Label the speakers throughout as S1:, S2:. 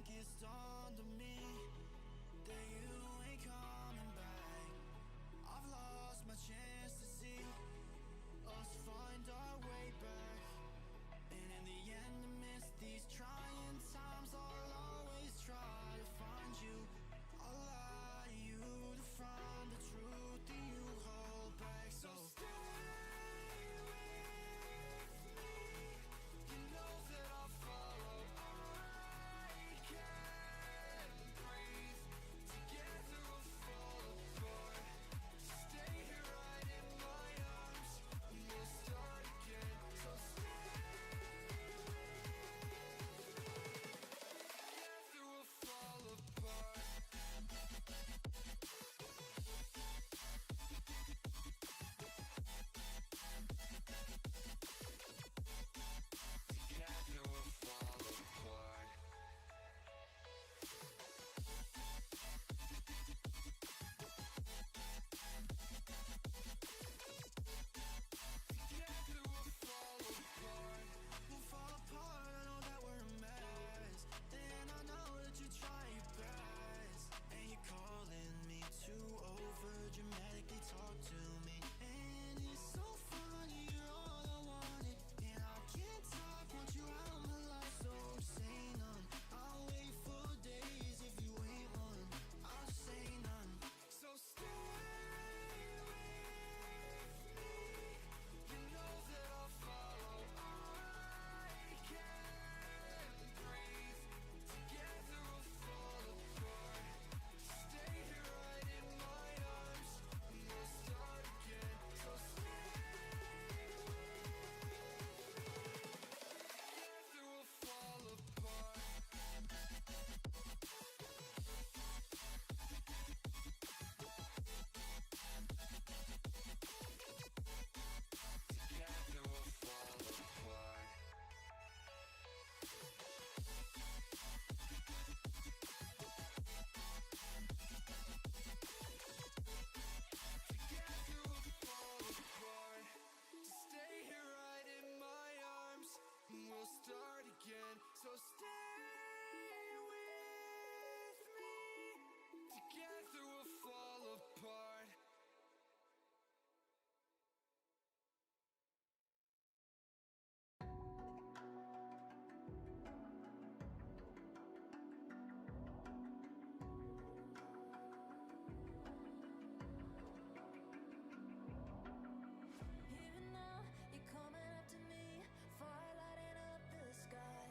S1: think it's dawned on me that you ain't coming back. I've lost my chance to see us find our way back. And in the end, amidst these trying times, I'll always try to find you. I'll lie to you to find the truth that you hold back. So stay with me. You know that I'll follow. I can't breathe. Together we'll fall apart. Stay here right in my arms, and we'll start again. So stay with me. Together we'll fall apart. Dramatically talk to me, and it's so funny, you're all I wanted, and I can't talk, want you out of my life, so say none. I'll wait for days if you ain't one. I'll say none. So stay with me. You know that I'll follow. I can't breathe. Together we'll fall apart. Stay here right in my arms, and we'll start again. So stay with me. Together we'll fall apart. Together we'll fall apart. Together we'll fall apart. Stay here right in my arms, and we'll start again. So stay with me. Together we'll fall apart.
S2: Even now, you're coming up to me, fire lighting up the sky.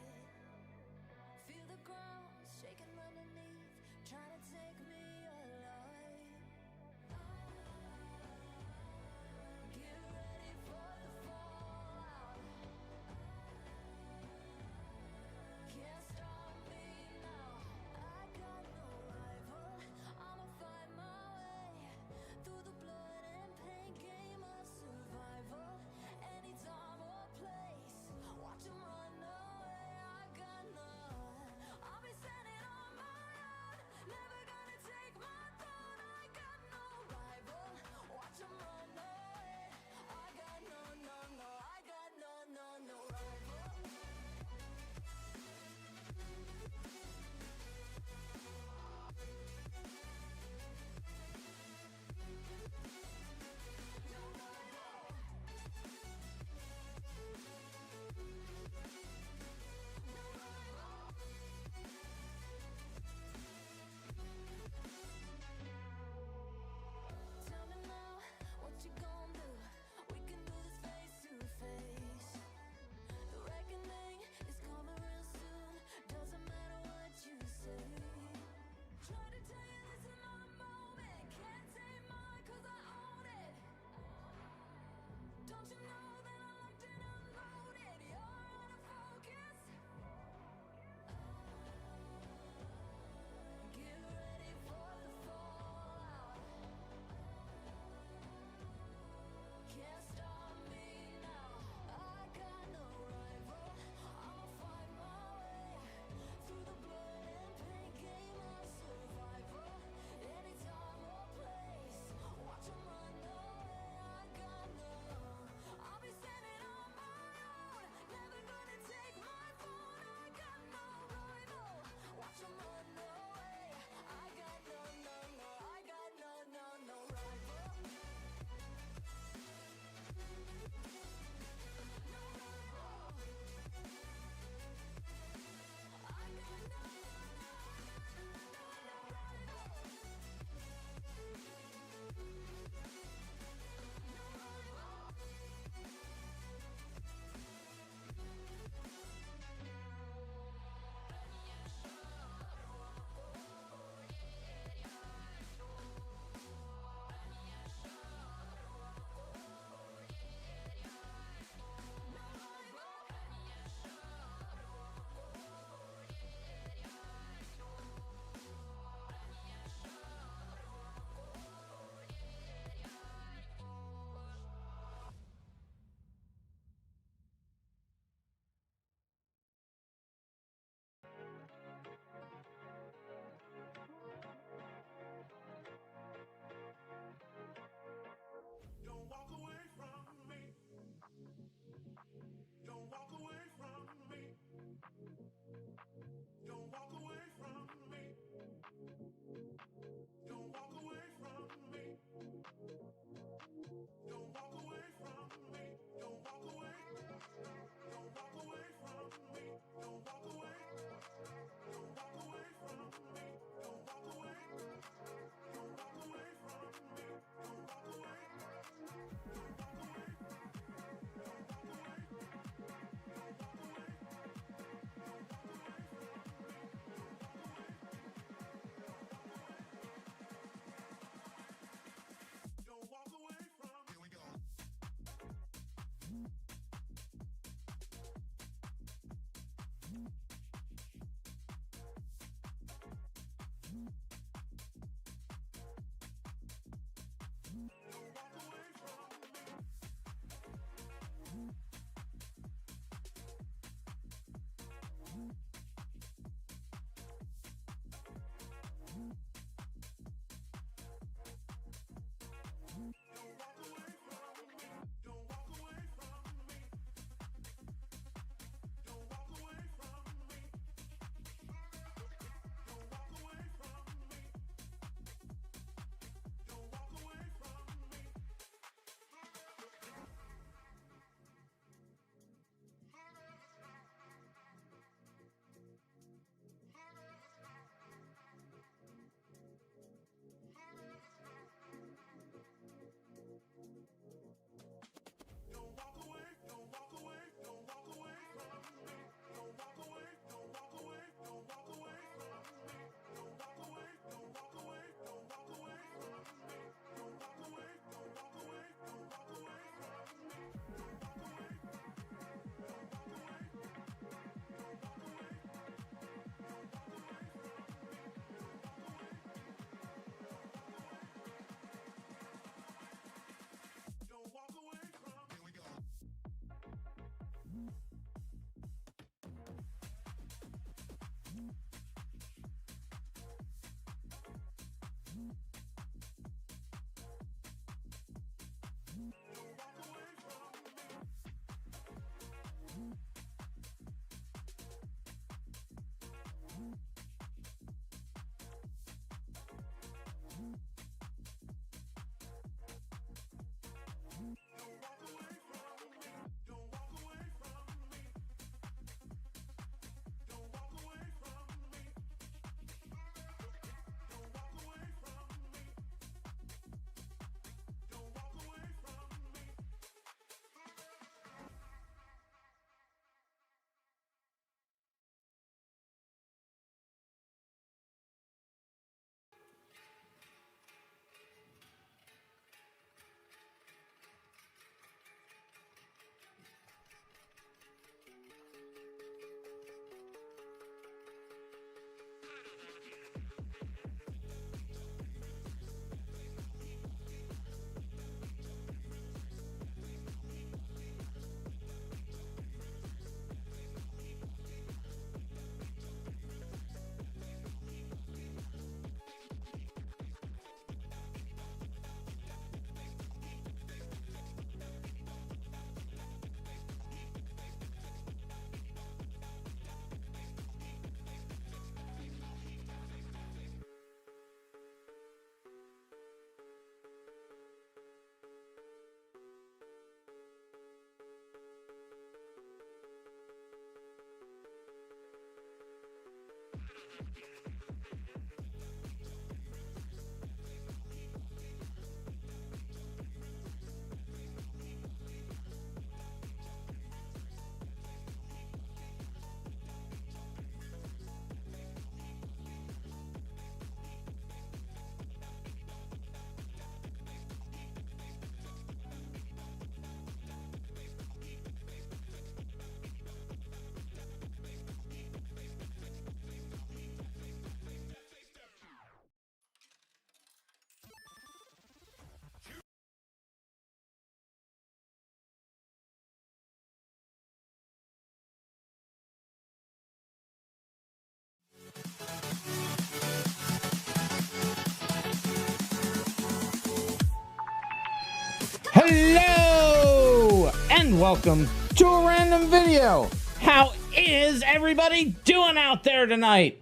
S2: Hello and welcome to a random video. How is everybody doing out there tonight?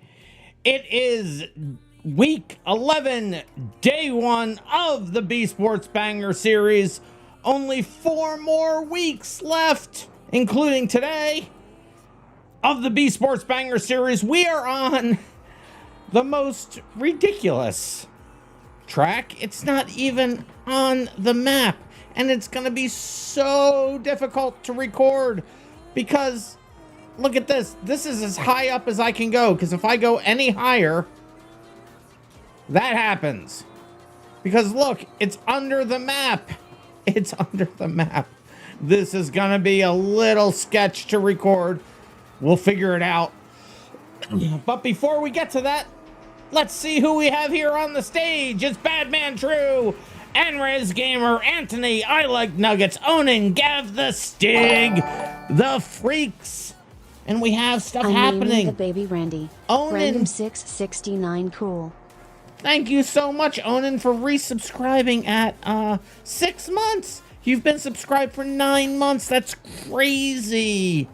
S2: It is week 11, day 1 of the BeSports Banger series. Only 4 more weeks left, including today, of the BeSports Banger series. We are on the most ridiculous track. It's not even on the map. And it's going to be so difficult to record because, look at this. This is as high up as I can go, because if I go any higher, that happens. Because look, it's under the map. It's under the map. This is going to be a little sketch to record. We'll figure it out. But before we get to that, let's see who we have here on the stage. It's Badman True, RM², Anthony, I Like Nuggets, Onan, Gav the Stig, the Freaks, and we have stuff happening.
S3: The baby Randy.
S2: Onan,
S3: Random669, cool.
S2: Thank you so much, Onan, for resubscribing at 6 months. You've been subscribed for 9 months. That's crazy.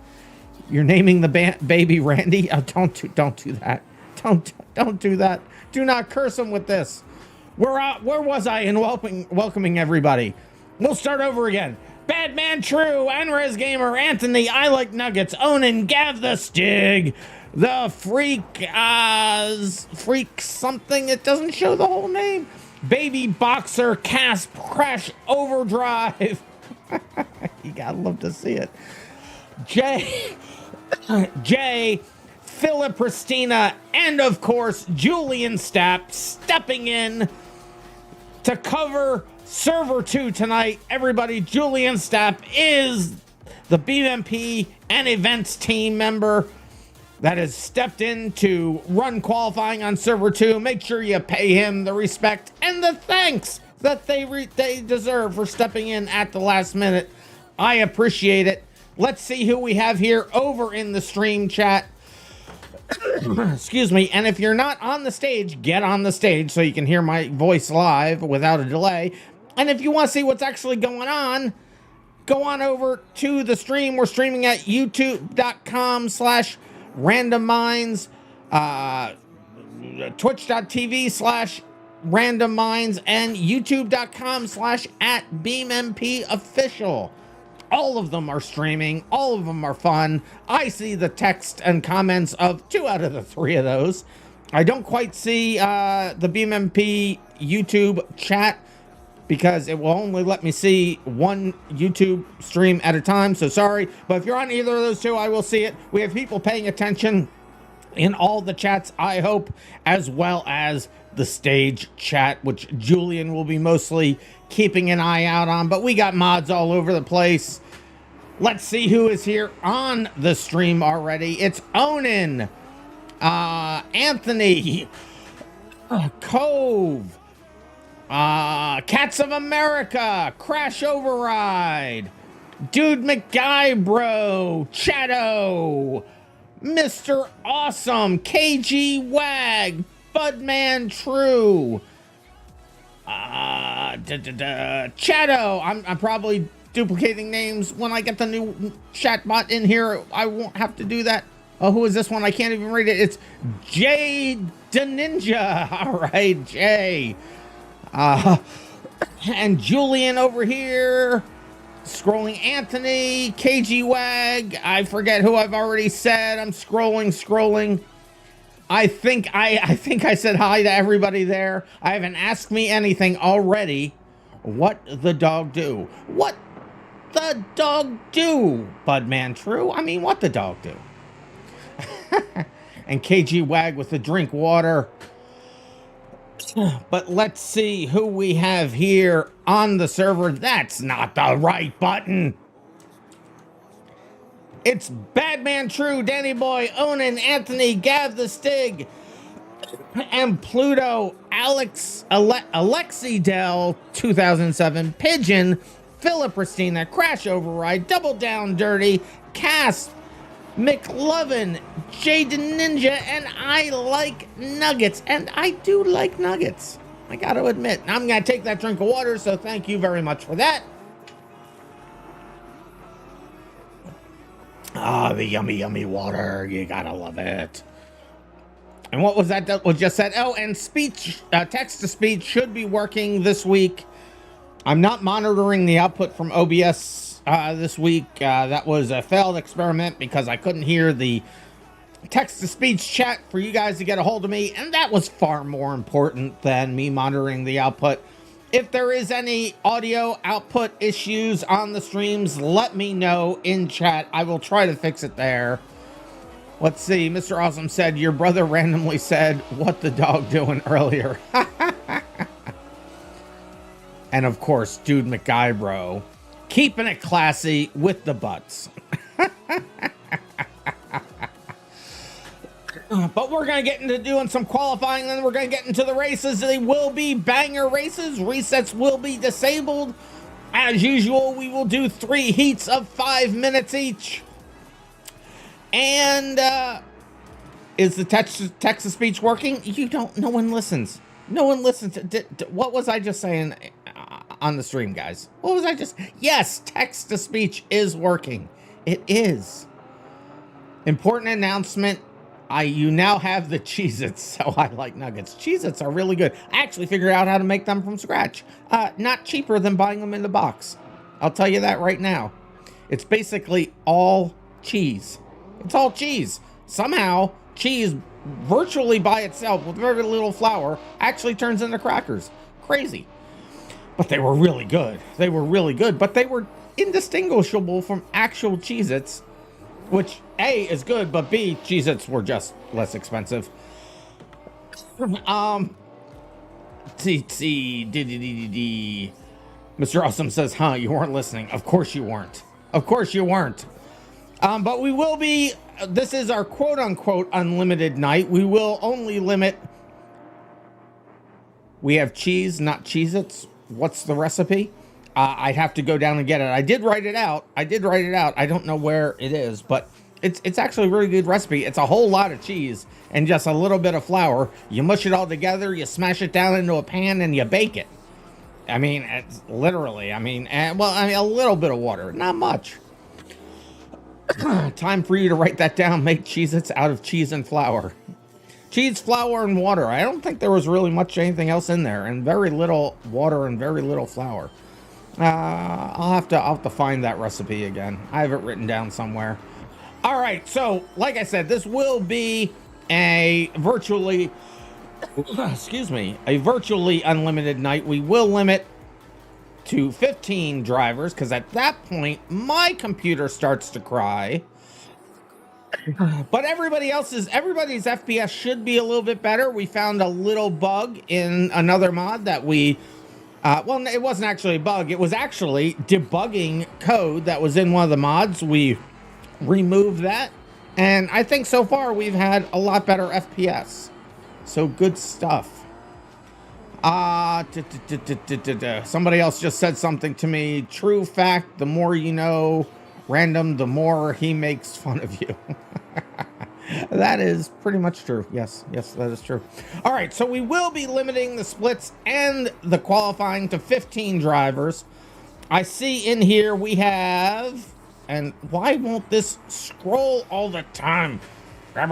S2: You're naming the baby Randy? Oh, don't do that. Don't do that. Do not curse him with this. Where was I in welcoming everybody? We'll start over again. Badman True, RM², Anthony, I Like Nuggets, Onan, Gav the Stig, the Freak, Freak something, it doesn't show the whole name. Baby Boxer, Casp, Crash Overdrive. You gotta love to see it. Jay, Philip Pristina, and of course, Julian Stapp stepping in to cover Server 2 tonight. Everybody, Julian Stapp is the BeamMP and events team member that has stepped in to run qualifying on Server 2. Make sure you pay him the respect and the thanks that they deserve for stepping in at the last minute. I appreciate it. Let's see who we have here over in the stream chat. Excuse me. And if you're not on the stage, get on the stage so you can hear my voice live without a delay. And if you want to see what's actually going on, go on over to the stream. We're streaming at youtube.com/randomminds, twitch.tv/randomminds, and youtube.com/@BeamMPofficial. All of them are streaming. All of them are fun. I see the text and comments of 2 out of the 3 of those. I don't quite see the BeamMP YouTube chat because it will only let me see one YouTube stream at a time. So sorry. But if you're on either of those 2, I will see it. We have people paying attention in all the chats, I hope, as well as the stage chat, which Julian will be mostly keeping an eye out on, but we got mods all over the place. Let's see who is here on the stream already. It's Onan, Anthony, Cove, Cats of America, Crash Override, Dude McGuybro, Chato, Mr. Awesome, KG Wag, Budman True, Chato. I'm probably duplicating names. When I get the new chat bot in here, I won't have to do that. Oh, who is this one? I can't even read it. It's Jay the Ninja. All right, Jay. And Julian over here. Scrolling Anthony, KG Wag. I forget who I've already said. I'm scrolling. I think I said hi to everybody there. I haven't asked me anything already. What the dog do? What the dog do? Budman True? I mean, what the dog do? And KG Wag with the drink water. But let's see who we have here on the server. That's not the right button. It's Badman True, Danny Boy, Onan, Anthony, Gav the Stig, and Pluto, Alex, Alexi Dell, 2007, Pigeon, Philip Christina, Crash Override, Double Down Dirty, Cass, McLovin, Jaden Ninja, and I like nuggets. And I do like nuggets, I gotta admit. I'm gonna take that drink of water, so thank you very much for that. Ah, the yummy, yummy water. You gotta love it. And what was that was just said? Oh, and speech, text-to-speech should be working this week. I'm not monitoring the output from OBS this week. That was a failed experiment because I couldn't hear the text-to-speech chat for you guys to get a hold of me, and that was far more important than me monitoring the output. If there is any audio output issues on the streams, let me know in chat. I will try to fix it there. Let's see. Mr. Awesome said, your brother randomly said, what the dog doing earlier? And of course, Dude McGuybro, keeping it classy with the butts. But we're going to get into doing some qualifying, and then we're going to get into the races. They will be banger races. Resets will be disabled. As usual, we will do 3 heats of 5 minutes each. And is the text-to-speech working? No one listens. No one listens. What was I just saying on the stream, guys? What was I just... Yes, text-to-speech is working. It is. Important announcement. You now have the Cheez-Its, so I like nuggets. Cheez-Its are really good. I actually figured out how to make them from scratch. Not cheaper than buying them in the box. I'll tell you that right now. It's basically all cheese. It's all cheese. Somehow, cheese virtually by itself with very little flour actually turns into crackers. Crazy. But they were really good. They were really good, but they were indistinguishable from actual Cheez-Its, which A, is good, but B, Cheez-Its were just less expensive. Mr. Awesome says, huh, you weren't listening. Of course you weren't. Of course you weren't. But we will be, this is our quote-unquote unlimited night. We will only limit, we have cheese, not Cheez-Its. What's the recipe? I'd have to go down and get it. I did write it out. I don't know where it is, but it's actually a really good recipe. It's a whole lot of cheese and just a little bit of flour. You mush it all together, you smash it down into a pan, and you bake it. I mean, it's literally, a little bit of water, not much. Time for you to write that down. Make Cheez-Its out of cheese and flour. Cheese, flour, and water. I don't think there was really much anything else in there, and very little water and very little flour. I'll have to find that recipe again. I have it written down somewhere. All right, so like I said, this will be a virtually, a virtually unlimited night. We will limit to 15 drivers, because at that point, my computer starts to cry. But everybody's FPS should be a little bit better. We found a little bug in another mod that we... well, it wasn't actually a bug. It was actually debugging code that was in one of the mods. We removed that. And I think so far we've had a lot better FPS. So good stuff. Somebody else just said something to me. True fact, the more you know, Random, the more he makes fun of you. That is pretty much true. Yes, that is true. All right, so we will be limiting the splits and the qualifying to 15 drivers. I see in here we have, and why won't this scroll all the time? Let's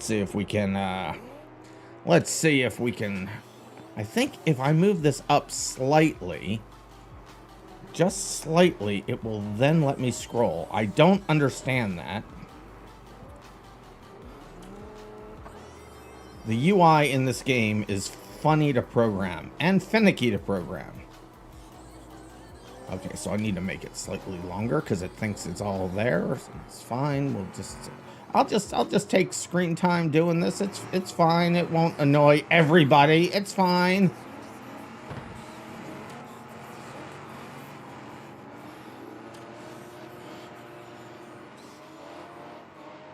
S2: see if we can, I think if I move this up slightly, just slightly, it will then let me scroll. I don't understand that. The UI in this game is funny to program and finicky to program. Okay, so I need to make it slightly longer because it thinks it's all there. It's fine. I'll just take screen time doing this. It's fine. It won't annoy everybody. It's fine.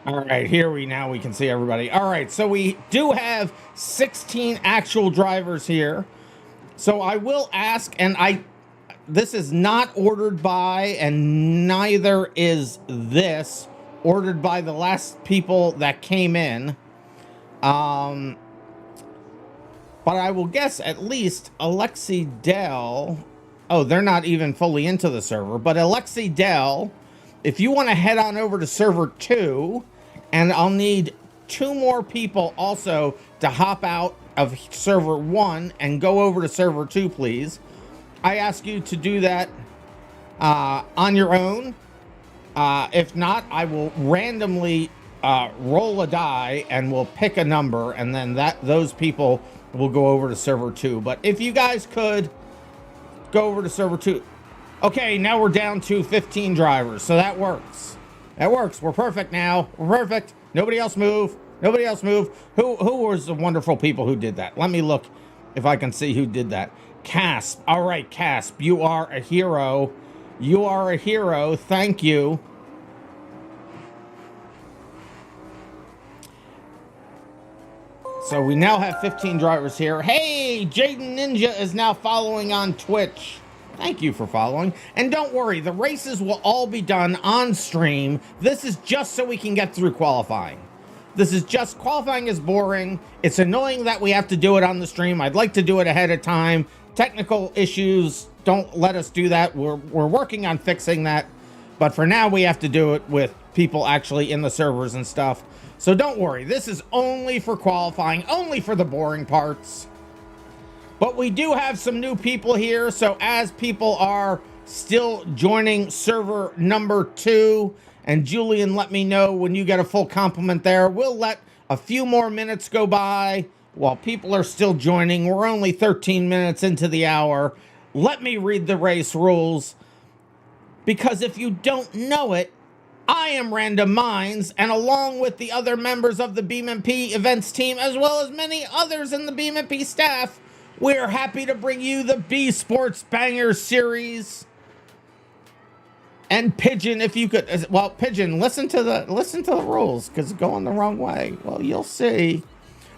S2: All right, now we can see everybody. All right, so we do have 16 actual drivers here. So I will ask, and this is not ordered by, and neither is this ordered by the last people that came in. But I will guess at least Alexi Dell. Oh, they're not even fully into the server, but Alexi Dell, if you want to head on over to server 2, and I'll need 2 more people also to hop out of server 1 and go over to server 2, please. I ask you to do that on your own. If not, I will randomly roll a die and we'll pick a number, and then those people will go over to server 2. But if you guys could go over to server 2. Okay, now we're down to 15 drivers, so that works. That works. We're perfect now. We're perfect. Nobody else move. Nobody else move. Who was the wonderful people who did that? Let me look if I can see who did that. Casp. All right, Casp. You are a hero. You are a hero. Thank you. So we now have 15 drivers here. Hey, Jaden Ninja is now following on Twitch. Thank you for following. And don't worry, the races will all be done on stream. This is just so we can get through qualifying. Qualifying is boring. It's annoying that we have to do it on the stream. I'd like to do it ahead of time. Technical issues don't let us do that. We're working on fixing that. But for now, we have to do it with people actually in the servers and stuff. So don't worry, this is only for qualifying, only for the boring parts. But we do have some new people here, so as people are still joining server number 2, and Julian, let me know when you get a full complement there. We'll let a few more minutes go by while people are still joining. We're only 13 minutes into the hour. Let me read the race rules, because if you don't know it, I am RandomMinds, and along with the other members of the BeamMP events team, as well as many others in the BeamMP staff, we're happy to bring you the BSports Banger Series. And Pigeon, if you could, well, Pigeon, listen to the rules, because it's going the wrong way. Well, you'll see.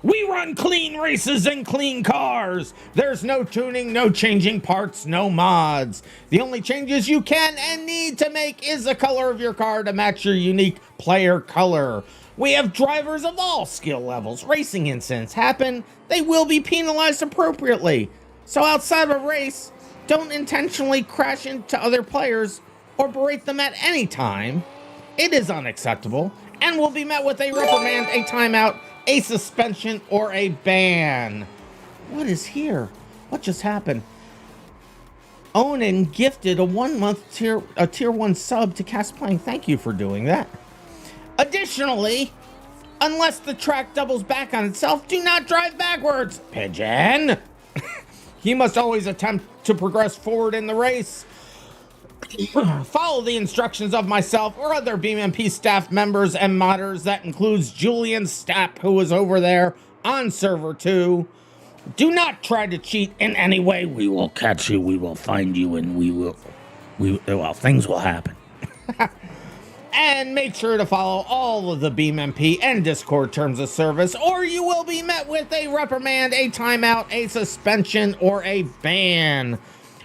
S2: We run clean races and clean cars. There's no tuning, no changing parts, no mods. The only changes you can and need to make is the color of your car to match your unique player color. We have drivers of all skill levels. Racing incidents happen. They will be penalized appropriately. So outside of a race, don't intentionally crash into other players or berate them at any time. It is unacceptable and will be met with a reprimand, a timeout, a suspension, or a ban. What is here? What just happened? Onan gifted a 1-month tier 1 sub to Cast Playing. Thank you for doing that. Additionally, unless the track doubles back on itself, do not drive backwards. Pigeon! You must always attempt to progress forward in the race. Follow the instructions of myself or other BeamMP staff members and modders. That includes Julian Stapp, who is over there on server 2. Do not try to cheat in any way. We will catch you, we will find you, and things will happen. And make sure to follow all of the BeamMP and Discord terms of service, or you will be met with a reprimand, a timeout, a suspension, or a ban.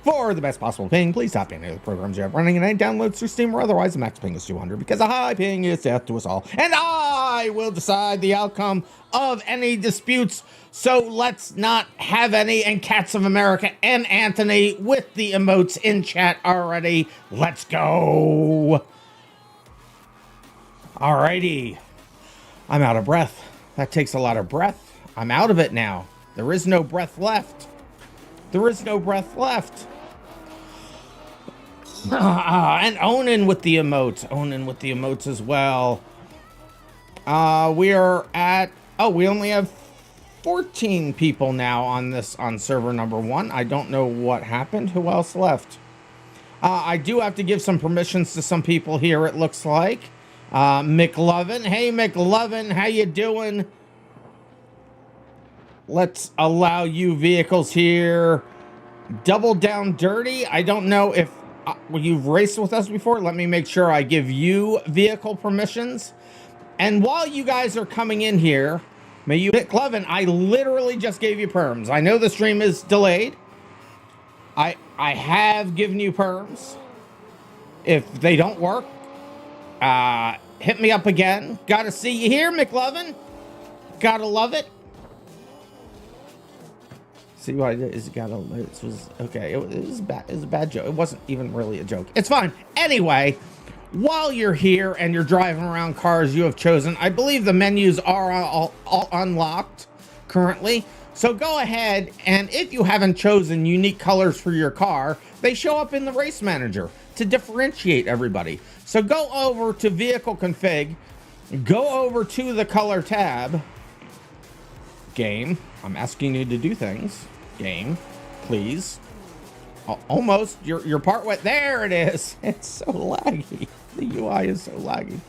S2: For the best possible ping, please stop any of the programs you have running and any downloads through Steam or otherwise. The max ping is 200, because a high ping is death to us all. And I will decide the outcome of any disputes, so let's not have any. And Cats of America and Anthony with the emotes in chat already. Let's go. Alrighty. I'm out of breath. That takes a lot of breath. I'm out of it now. There is no breath left. There is no breath left. And Onan with the emotes. Onan with the emotes as well. We are at... Oh, we only have 14 people now on server number 1. I don't know what happened. Who else left? I do have to give some permissions to some people here, it looks like. McLovin. Hey, McLovin, how you doing? Let's allow you vehicles here. Double Down Dirty. I don't know if you've raced with us before. Let me make sure I give you vehicle permissions. And while you guys are coming in here, may you... McLovin, I literally just gave you perms. I know the stream is delayed. I have given you perms. If they don't work, hit me up again. Gotta see you here, McLovin. Gotta love it. See what I did? Is gotta. This was okay. It was bad. It was a bad joke. It wasn't even really a joke. It's fine. Anyway, while you're here and you're driving around cars you have chosen, I believe the menus are all unlocked currently. So go ahead, and if you haven't chosen unique colors for your car, they show up in the race manager to differentiate everybody. So go over to vehicle config, go over to the color tab. Game, I'm asking you to do things. Game, please. Almost, you're part way. There it is. It's so laggy. The UI is so laggy.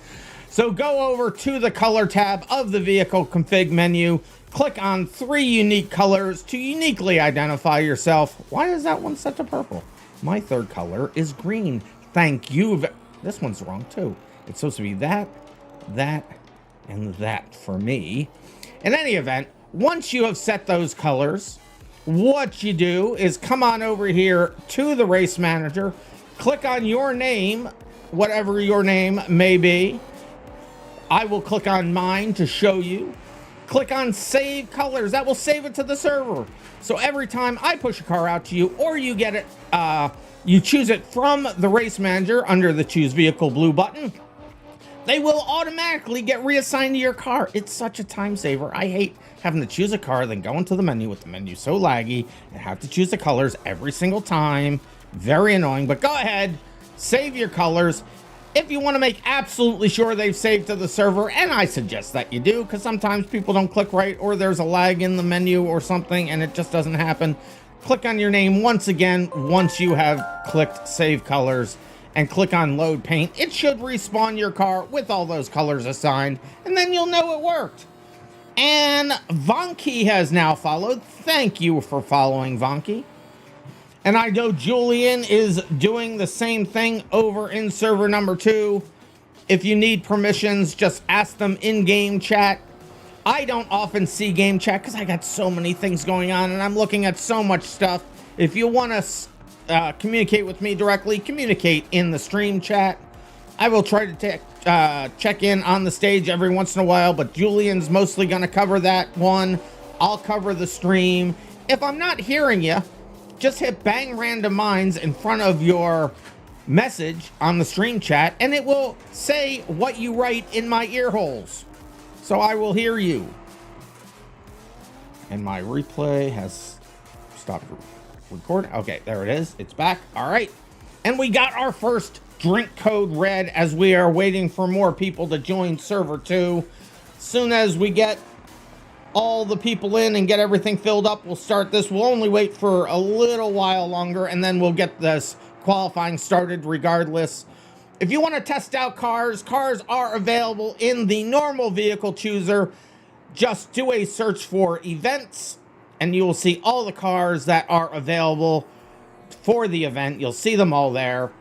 S2: So go over to the color tab of the vehicle config menu. Click on 3 unique colors to uniquely identify yourself. Why is that one such a purple? My third color is green. Thank you. This one's wrong too. It's supposed to be that, and that for me. In any event, once you have set those colors, what you do is come on over here to the race manager, click on your name, whatever your name may be. I will click on mine to show you. Click on save colors. That will save it to the server. So every time I push a car out to you, or you get it, you choose it from the race manager under the choose vehicle blue button, they will automatically get reassigned to your car. It's such a time saver. I hate having to choose a car, then go into the menu with the menu so laggy and have to choose the colors every single time. Very annoying, but go ahead, save your colors. If you want to make absolutely sure they've saved to the server, and I suggest that you do, because sometimes people don't click right, or there's a lag in the menu or something, and it just doesn't happen. Click on your name once again, once you have clicked Save Colors, and click on Load Paint. It should respawn your car with all those colors assigned, and then you'll know it worked. And Vonky has now followed. Thank you for following, Vonky. And I know Julian is doing the same thing over in server number 2. If you need permissions, just ask them in game chat. I don't often see game chat because I got so many things going on and I'm looking at so much stuff. If you want to communicate with me directly, communicate in the stream chat. I will try to check in on the stage every once in a while, but Julian's mostly going to cover that one. I'll cover the stream. If I'm not hearing you, just hit bang RandomMinds in front of your message on the stream chat, and it will say what you write in my ear holes. So I will hear you. And my replay has stopped recording. Okay, there it is. It's back. All right. And we got our first drink code red as we are waiting for more people to join server 2. Soon as we get all the people in and get everything filled up, we'll start this. We'll only wait for a little while longer, and then we'll get this qualifying started regardless. If you want to test out cars are available in the normal vehicle chooser. Just do a search for events, and you will see all the cars that are available for the event. You'll see them all there.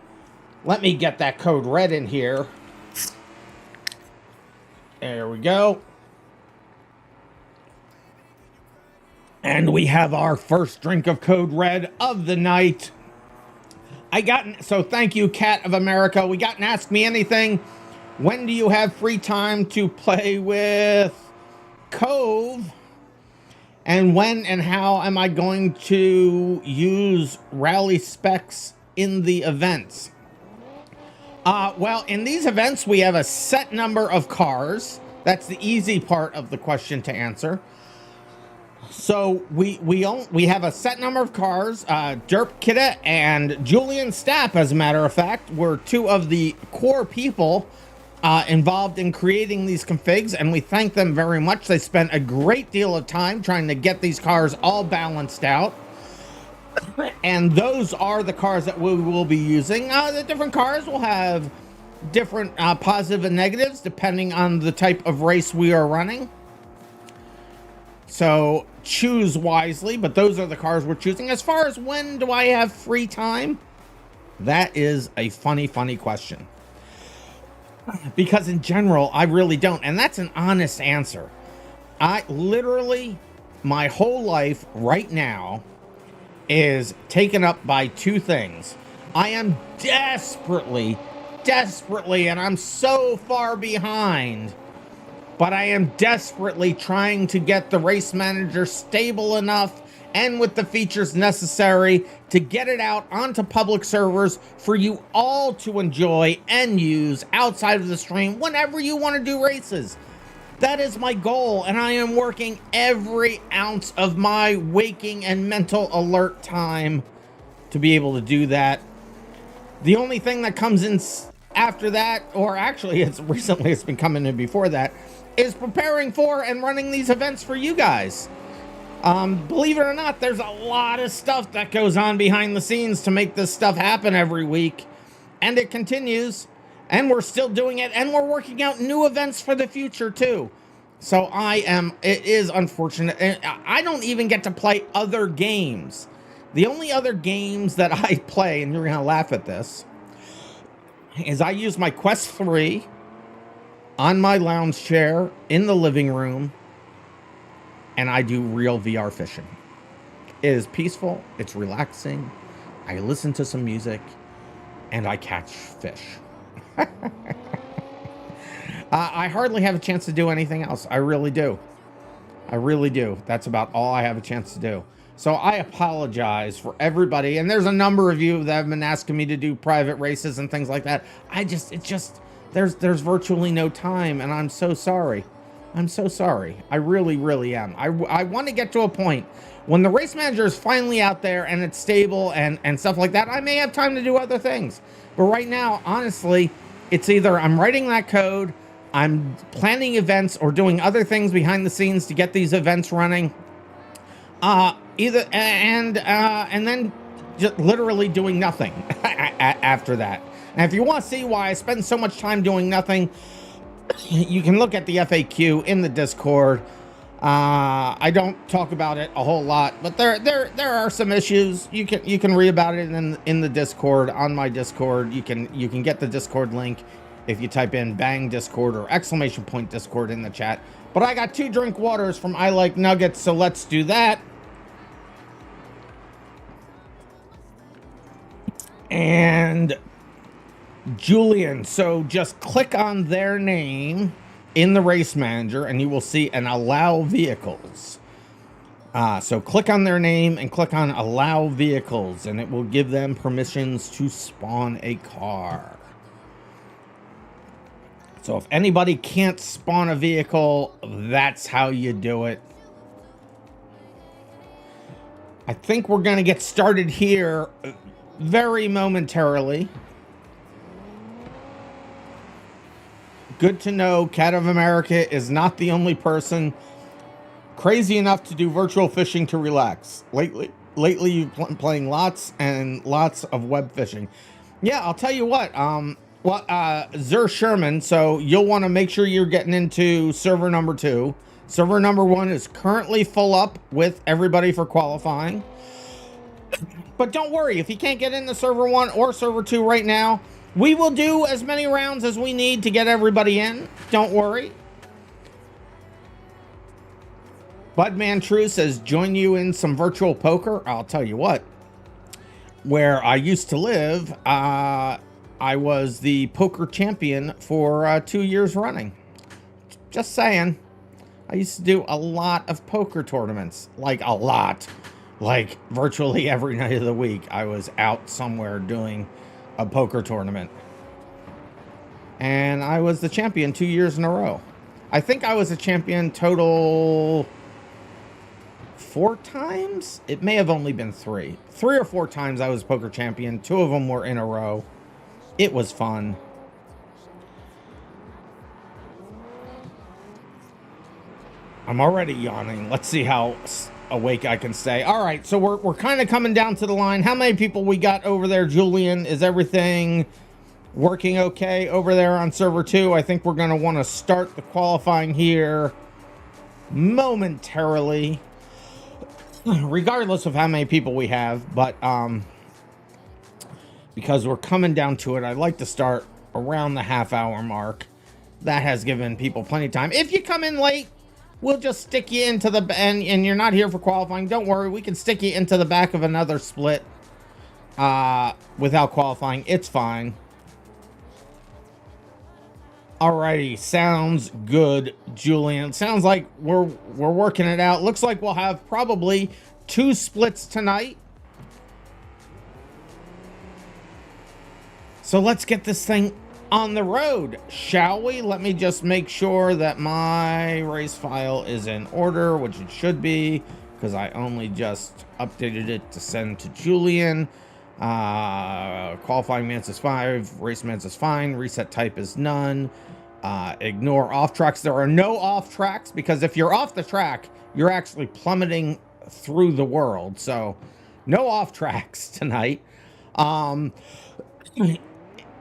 S2: Let me get that code red in here. There we go. And we have our first drink of code red of the night. So thank you, Cat of America. We got an Ask Me Anything. When do you have free time to play with Cove? And when and how am I going to use rally specs in the events? Well, in these events, we have a set number of cars. That's the easy part of the question to answer. So we have a set number of cars. Derp Kidda and Julian Stapp, as a matter of fact, were 2 of the core people involved in creating these configs, and we thank them very much. They spent a great deal of time trying to get these cars all balanced out. And those are the cars that we will be using. The different cars will have different positive and negatives depending on the type of race we are running. So choose wisely, but those are the cars we're choosing. As far as when do I have free time? That is a funny question. Because in general, I really don't. And that's an honest answer. I literally, my whole life right now is taken up by two things. I am desperately, and I'm so far behind, but I am desperately trying to get the race manager stable enough and with the features necessary to get it out onto public servers for you all to enjoy and use outside of the stream whenever you want to do races. That is my goal, and I am working every ounce of my waking and mental alert time to be able to do that. The only thing that comes in after that, or actually it's been coming in before that, is preparing for and running these events for you guys. Believe it or not, there's a lot of stuff that goes on behind the scenes to make this stuff happen every week. And it continues, and we're still doing it, and we're working out new events for the future too. So it is unfortunate. I don't even get to play other games. The only other games that I play, and you're gonna laugh at this, is I use my Quest 3 on my lounge chair in the living room, and I do real VR fishing. It is peaceful, it's relaxing, I listen to some music, and I catch fish. I hardly have a chance to do anything else. I really do. That's about all I have a chance to do. So I apologize for everybody, and there's a number of you that have been asking me to do private races and things like that. There's virtually no time, and I'm so sorry. I really am. I want to get to a point when the race manager is finally out there and it's stable and stuff like that. I may have time to do other things, but right now, honestly, it's either I'm writing that code, I'm planning events, or doing other things behind the scenes to get these events running. And then just literally doing nothing after that. And if you want to see why I spend so much time doing nothing, you can look at the FAQ in the Discord. I don't talk about it a whole lot, but there are some issues. You can read about it in the Discord, on my Discord. You can get the Discord link if you type in bang Discord or ! Discord in the chat. But I got 2 drink waters from I Like Nuggets, so let's do that. And Julian, so just click on their name in the race manager and you will see an allow vehicles. So click on their name and click on allow vehicles, and it will give them permissions to spawn a car. So if anybody can't spawn a vehicle, that's how you do it. I think we're going to get started here very momentarily. Good to know Cat of America is not the only person crazy enough to do virtual fishing to relax. Lately you've been playing lots and lots of web fishing. Yeah, I'll tell you what. Zer Sherman, so you'll want to make sure you're getting into server number 2. Server number 1 is currently full up with everybody for qualifying. But don't worry, if you can't get into server 1 or server 2 right now, we will do as many rounds as we need to get everybody in. Don't worry. Budman True says, join you in some virtual poker. I'll tell you what, where I used to live, I was the poker champion for 2 years running. Just saying. I used to do a lot of poker tournaments. Like a lot. Like virtually every night of the week, I was out somewhere doing a poker tournament. And I was the champion 2 years in a row. I think I was a champion total 4 times? It may have only been 3. 3 or 4 times I was poker champion. 2 of them were in a row. It was fun. I'm already yawning. Let's see how awake I can stay. All right, so we're kind of coming down to the line. How many people we got over there, Julian? Is everything working okay over there on server 2? I think we're going to want to start the qualifying here momentarily, regardless of how many people we have. But because we're coming down to it, I'd like to start around the half-hour mark. That has given people plenty of time. If you come in late, we'll just stick you into the... And you're not here for qualifying, don't worry. We can stick you into the back of another split without qualifying. It's fine. Alrighty, sounds good, Julian. Sounds like we're working it out. Looks like we'll have probably 2 splits tonight. So let's get this thing on the road, shall we? Let me just make sure that my race file is in order, which it should be, because I only just updated it to send to Julian. Qualifying Mance is 5, race Mance is fine, reset type is none. Ignore off tracks. There are no off tracks, because if you're off the track, you're actually plummeting through the world. So no off tracks tonight.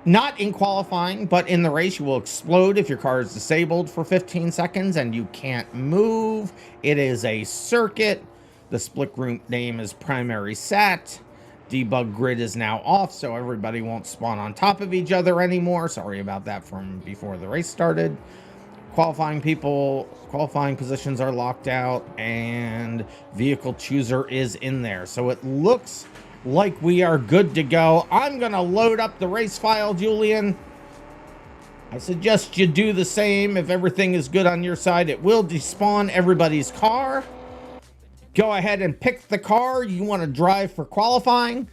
S2: Not in qualifying, but in the race, you will explode if your car is disabled for 15 seconds and you can't move. It is a circuit. The split group name is primary sat. Debug grid is now off, so everybody won't spawn on top of each other anymore. Sorry about that from before the race started. Qualifying positions are locked out, and vehicle chooser is in there. So it looks like we are good to go. I'm gonna load up the race file, Julian. I suggest you do the same. If everything is good on your side, it will despawn everybody's car. Go ahead and pick the car you want to drive for qualifying.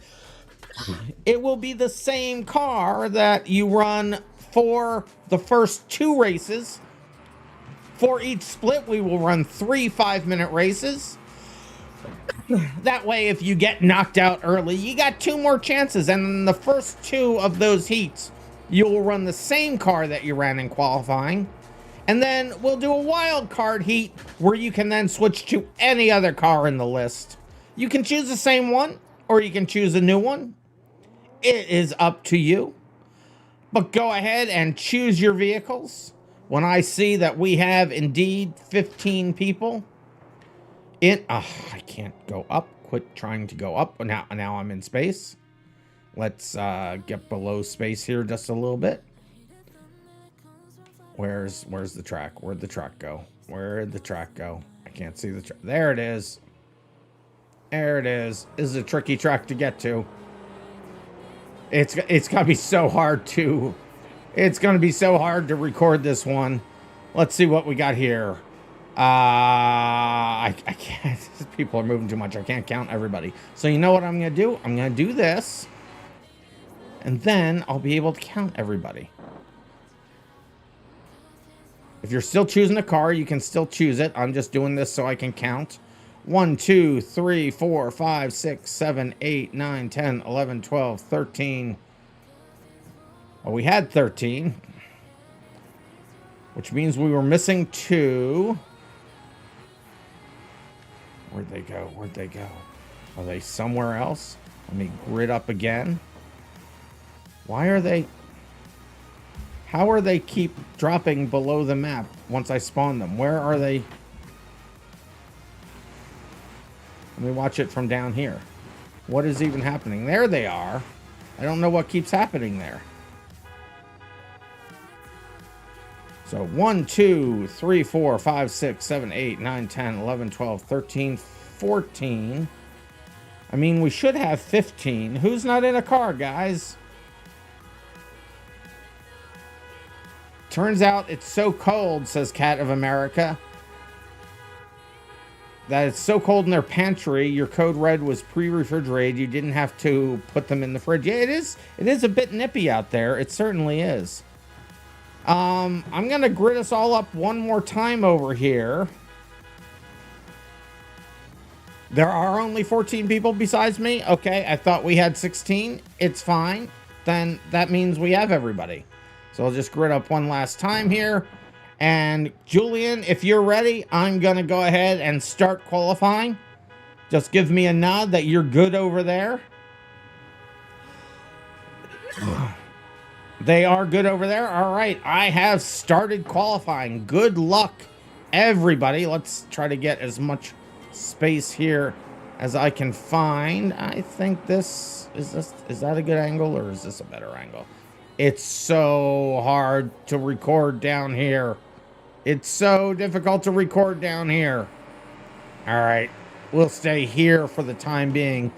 S2: It will be the same car that you run for the first 2 races. For each split, we will run 3 5-minute races. That way, if you get knocked out early, you got 2 more chances. And in the first 2 of those heats, you will run the same car that you ran in qualifying. And then we'll do a wild card heat where you can then switch to any other car in the list. You can choose the same one, or you can choose a new one. It is up to you. But go ahead and choose your vehicles. When I see that we have indeed 15 people in... I can't go up. Quit trying to go up. Now I'm in space. Let's get below space here just a little bit. Where's the track? Where'd the track go? Where'd the track go? I can't see the track. There it is. There it is. This is a tricky track to get to. It's gonna be so hard to... It's gonna be so hard to record this one. Let's see what we got here. I can't... People are moving too much. I can't count everybody. So you know what I'm gonna do? I'm gonna do this. And then I'll be able to count everybody. If you're still choosing a car, you can still choose it. I'm just doing this so I can count. 1, 2, 3, 4, 5, 6, 7, 8, 9, 10, 11, 12, 13. Well, we had 13. Which means we were missing 2. Where'd they go? Where'd they go? Are they somewhere else? Let me grid up again. Why are they... How are they keep dropping below the map once I spawn them? Where are they? Let me watch it from down here. What is even happening? There they are. I don't know what keeps happening there. So 1, 2, 3, 4, 5, 6, 7, 8, 9, 10, 11, 12, 13, 14. I mean, we should have 15. Who's not in a car, guys? Turns out it's so cold, says Cat of America, that it's so cold in their pantry, your code red was pre-refrigerated. You didn't have to put them in the fridge. Yeah, it is a bit nippy out there. It certainly is. I'm going to grid us all up one more time over here. There are only 14 people besides me. Okay, I thought we had 16. It's fine. Then that means we have everybody. So I'll just grid up one last time here. And Julian, if you're ready, I'm going to go ahead and start qualifying. Just give me a nod that you're good over there. They are good over there. All right, I have started qualifying. Good luck, everybody. Let's try to get as much space here as I can find. I think is that a good angle, or is this a better angle? It's so hard to record down here. It's so difficult to record down here. All right, we'll stay here for the time being.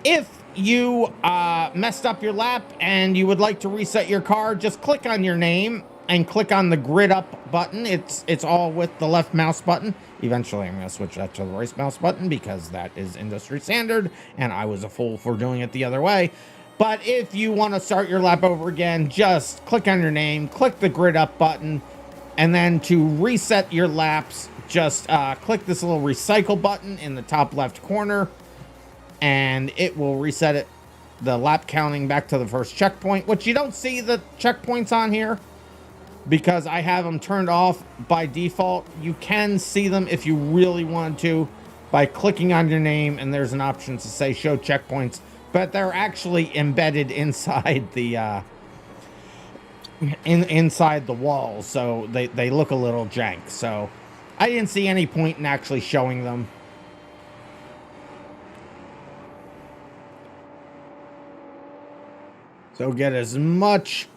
S2: If you messed up your lap and you would like to reset your car, just click on your name and click on the grid up button. It's all with the left mouse button. Eventually, I'm going to switch that to the right mouse button because that is industry standard, and I was a fool for doing it the other way. But if you want to start your lap over again, just click on your name, click the grid up button, and then to reset your laps, just click this little recycle button in the top left corner, and it will reset it, the lap counting back to the first checkpoint, which you don't see the checkpoints on here because I have them turned off by default. You can see them if you really want to by clicking on your name, and there's an option to say show checkpoints, but they're actually embedded inside the inside the wall, so they look a little jank. So I didn't see any point in actually showing them. So get as much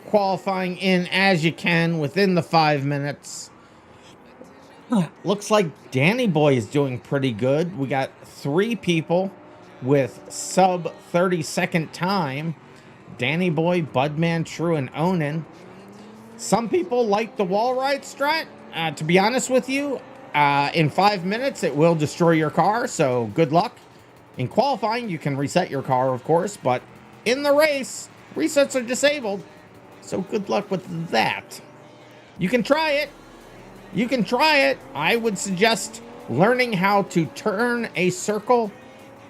S2: qualifying in as you can within the 5 minutes. Looks like Danny Boy is doing pretty good. We got 3 people with sub 30-second time. Danny Boy, Budman, True, and Onan. Some people like the wall ride strat. To be honest with you, in 5 minutes, it will destroy your car, so good luck. In qualifying, you can reset your car, of course, but in the race, resets are disabled, so good luck with that. You can try it. You can try it. I would suggest learning how to turn a circle,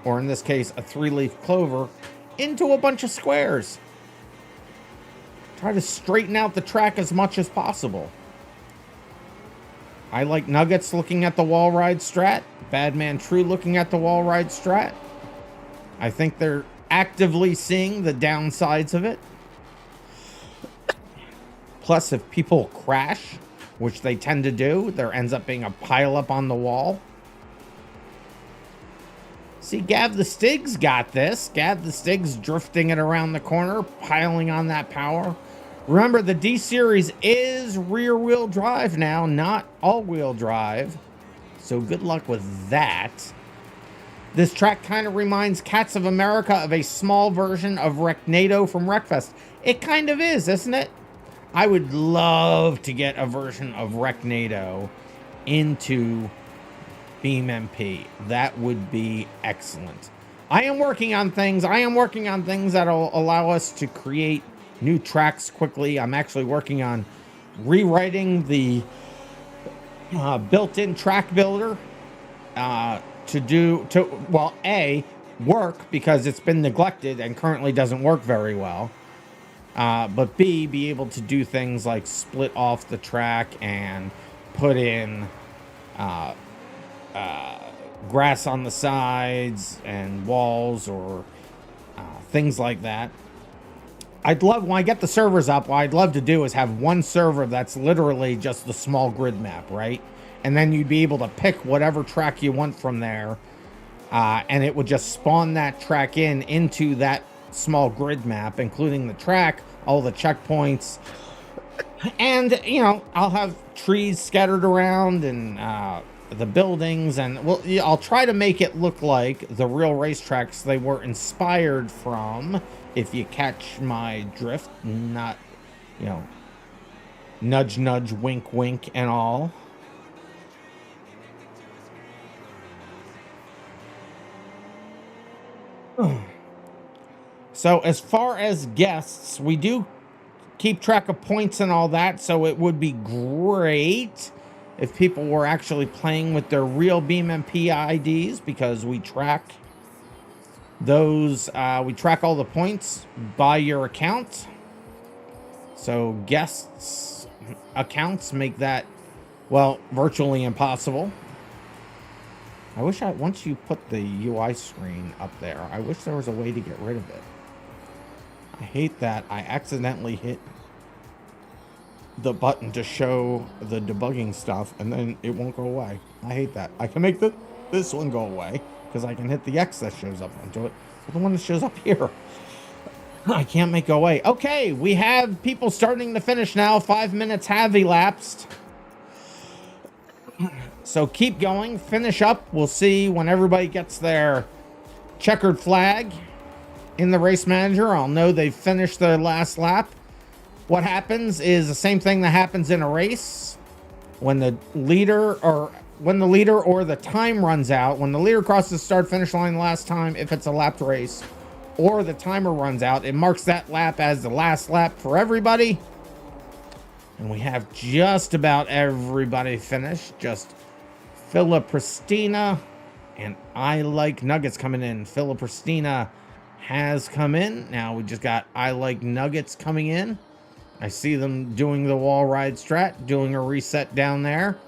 S2: or in this case, a 3-leaf clover, into a bunch of squares. Try to straighten out the track as much as possible. I like Nuggets looking at the wall ride strat. Badman True looking at the wall ride strat. I think they're actively seeing the downsides of it. Plus, if people crash, which they tend to do, there ends up being a pile up on the wall. See, Gav the Stig's got this. Gav the Stig's drifting it around the corner, piling on that power. Remember, the D-Series is rear-wheel drive now, not all-wheel drive. So good luck with that. This track kind of reminds Cats of America of a small version of Wrecknado from Wreckfest. It kind of is, isn't it? I would love to get a version of Wrecknado into BeamMP. That would be excellent. I am working on things. That'll allow us to create new tracks quickly. I'm actually working on rewriting the built-in track builder A, work because it's been neglected and currently doesn't work very well. But B, be able to do things like split off the track and put in grass on the sides and walls or things like that. When I get the servers up, what I'd love to do is have one server that's literally just the small grid map, right? And then you'd be able to pick whatever track you want from there, and it would just spawn that track into that small grid map, including the track, all the checkpoints, and, you know, I'll have trees scattered around and the buildings, and I'll try to make it look like the real racetracks they were inspired from, if you catch my drift. Not, you know, nudge, nudge, wink, wink, and all. So as far as guests, we do keep track of points and all that, so it would be great if people were actually playing with their real BeamMP IDs, because we track those, we track all the points by your account. So guests accounts make that, well, virtually impossible. I wish once you put the UI screen up there, I wish there was a way to get rid of it. I hate that I accidentally hit the button to show the debugging stuff and then it won't go away. I hate that. I can make this one go away because I can hit the X that shows up onto it. But the one that shows up here, I can't make go away. Okay, we have people starting to finish now. 5 minutes have elapsed. So keep going, finish up. We'll see when everybody gets their checkered flag in the race manager. I'll know they've finished their last lap. What happens is the same thing that happens in a race. When the leader or the time runs out, when the leader crosses the start finish line the last time, if it's a lapped race, or the timer runs out, it marks that lap as the last lap for everybody. And we have just about everybody finished. Just Philip Pristina and I Like Nuggets coming in. Philip Pristina has come in. Now we just got I Like Nuggets coming in. I see them doing the wall ride strat, doing a reset down there.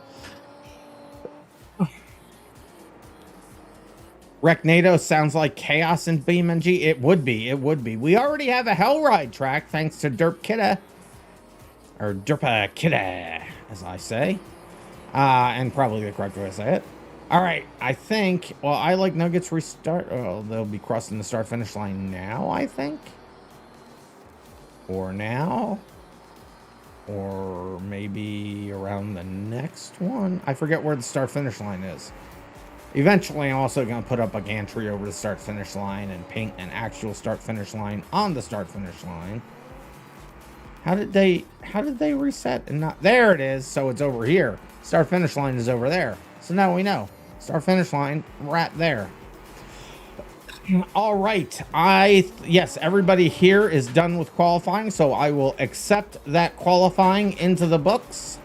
S2: Recnado sounds like chaos in BeamNG. It would be. It would be. We already have a hell ride track thanks to Derp Kidda. Or Derpa Kidda, as I say. And probably the correct way to say it. All right. I think, well, I Like Nuggets restart. Oh, they'll be crossing the start finish line now, I think. Or now. Or maybe around the next one. I forget where the start finish line is. Eventually, I'm also going to put up a gantry over the start finish line and paint an actual start finish line on the start finish line. How did they reset and not there it is, so it's over here. Start finish line is over there. So now we know. Start finish line right there. All right. Yes, everybody here is done with qualifying, so I will accept that qualifying into the books.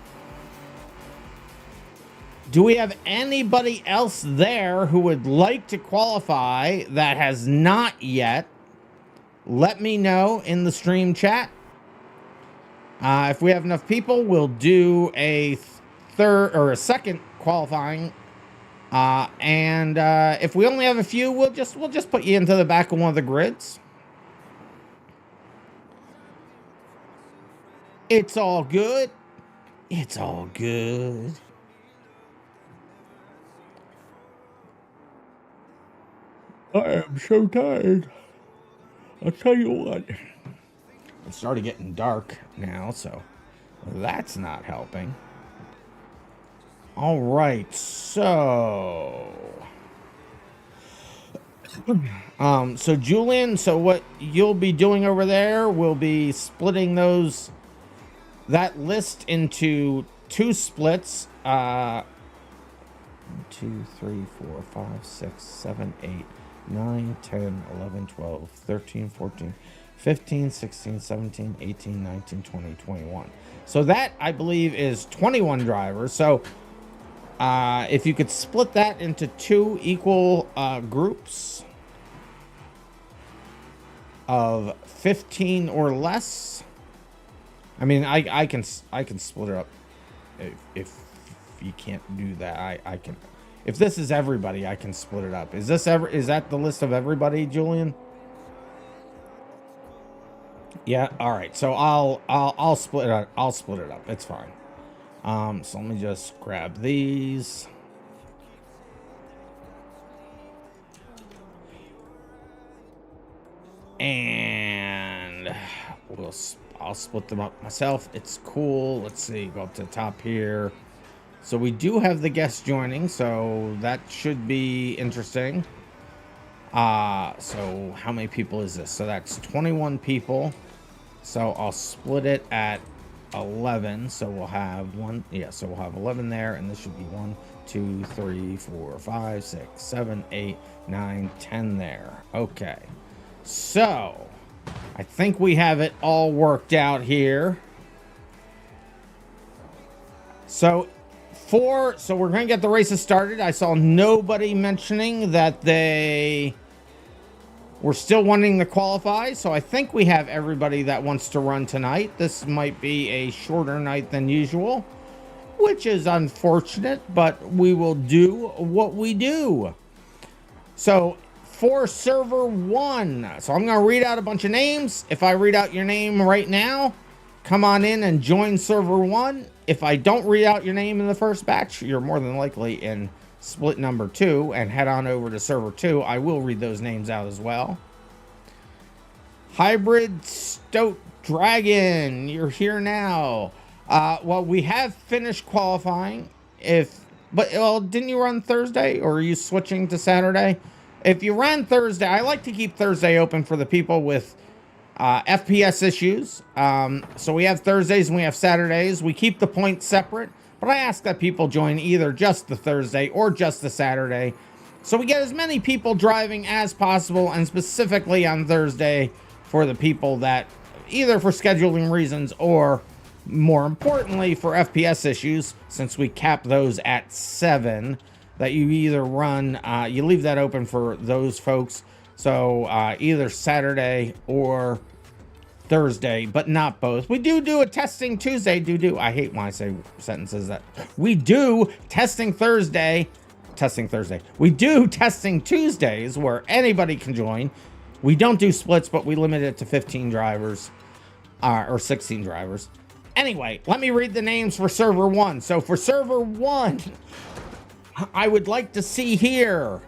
S2: Do we have anybody else there who would like to qualify that has not yet? Let me know in the stream chat. If we have enough people, we'll do a third or a second qualifying. If we only have a few, we'll just put you into the back of one of the grids. It's all good. It's all good. I am so tired. I'll tell you what. It started getting dark now, so that's not helping. All right, so so Julian, so what you'll be doing over there, we'll be splitting that list into two splits. 2, 3, 4, 5, 6, 7, 8, 9, 10, 11, 12, 13, 14, 15, 16, 17, 18, 19, 20, 21. So that, I believe, is 21 drivers. So if you could split that into two equal groups of 15 or less. I mean, I can split it up. If you can't do that, I can. If this is everybody, I can split it up. Is that the list of everybody, Julian? Yeah. All right. So I'll split it up. I'll split it up. It's fine. So let me just grab these. And I'll split them up myself. It's cool. Let's see. Go up to the top here. So we do have the guests joining, so that should be interesting. So how many people is this? So that's 21 people. So I'll split it at 11. So we'll have so we'll have 11 there, and this should be 1, 2, 3, 4, 5, 6, 7, 8, 9, 10 there. Okay. So I think we have it all worked out here. So we're going to get the races started. I saw nobody mentioning that they We're still wanting to qualify, so I think we have everybody that wants to run tonight. This might be a shorter night than usual, which is unfortunate, but we will do what we do. So for server 1, so I'm going to read out a bunch of names. If I read out your name right now, come on in and join server 1. If I don't read out your name in the first batch, you're more than likely in split number 2, and head on over to server 2. I will read those names out as well. Hybrid Stoat Dragon, you're here now. Well, we have finished qualifying. Well, didn't you run Thursday, or are you switching to Saturday? If you ran Thursday, I like to keep Thursday open for the people with FPS issues. So we have Thursdays and we have Saturdays. We keep the points separate, but I ask that people join either just the Thursday or just the Saturday, so we get as many people driving as possible, and specifically on Thursday for the people that, either for scheduling reasons or more importantly for FPS issues, since we cap those at 7, that you either run, you leave that open for those folks. So either Saturday or Thursday, but not both. We do a testing Tuesday. I hate when I say sentences that. We do testing Thursday. We do testing Tuesdays where anybody can join. We don't do splits, but we limit it to 15 drivers or 16 drivers. Anyway, let me read the names for server 1. So for server 1, I would like to see here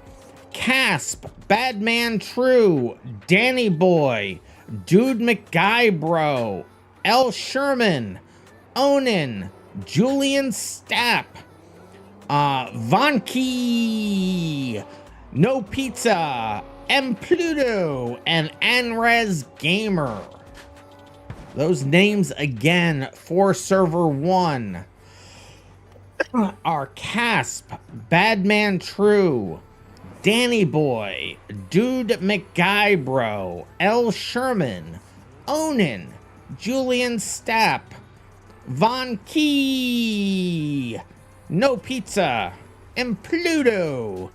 S2: Casp, Badman True, Danny Boy, Dude McGuybro, L. Sherman, Onin, Julian Stapp, Vonky, No Pizza, M. Pluto, and Anrez Gamer. Those names again for server 1 are Casp, Badman True, Danny Boy, Dude McGuybro, L. Sherman, Onin, Julian Stapp, Von Key, No Pizza, and Pluto,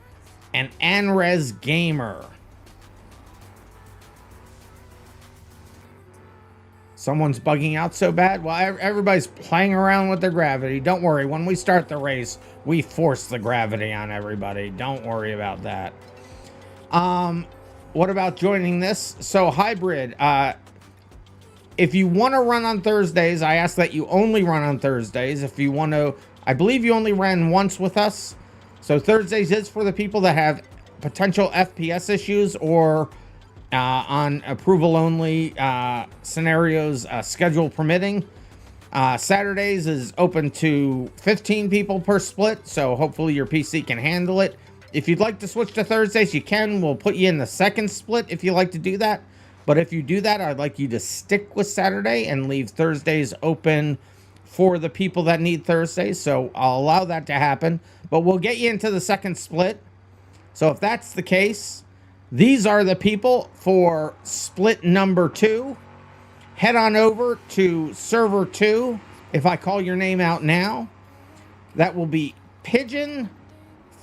S2: and Anrez Gamer. Someone's bugging out so bad? Well, everybody's playing around with their gravity. Don't worry. When we start the race, we force the gravity on everybody. Don't worry about that. What about joining this? So hybrid, if you want to run on Thursdays, I ask that you only run on Thursdays. If you want to, I believe you only ran once with us. So Thursdays is for the people that have potential FPS issues or on approval only scenarios, schedule permitting. Saturdays is open to 15 people per split, so hopefully your PC can handle it. If you'd like to switch to Thursdays, you can. We'll put you in the second split if you like to do that. But if you do that, I'd like you to stick with Saturday and leave Thursdays open for the people that need Thursdays. So I'll allow that to happen, but we'll get you into the second split. So if that's the case, these are the people for split number 2. Head on over to server 2. If I call your name out now, that will be Pigeon,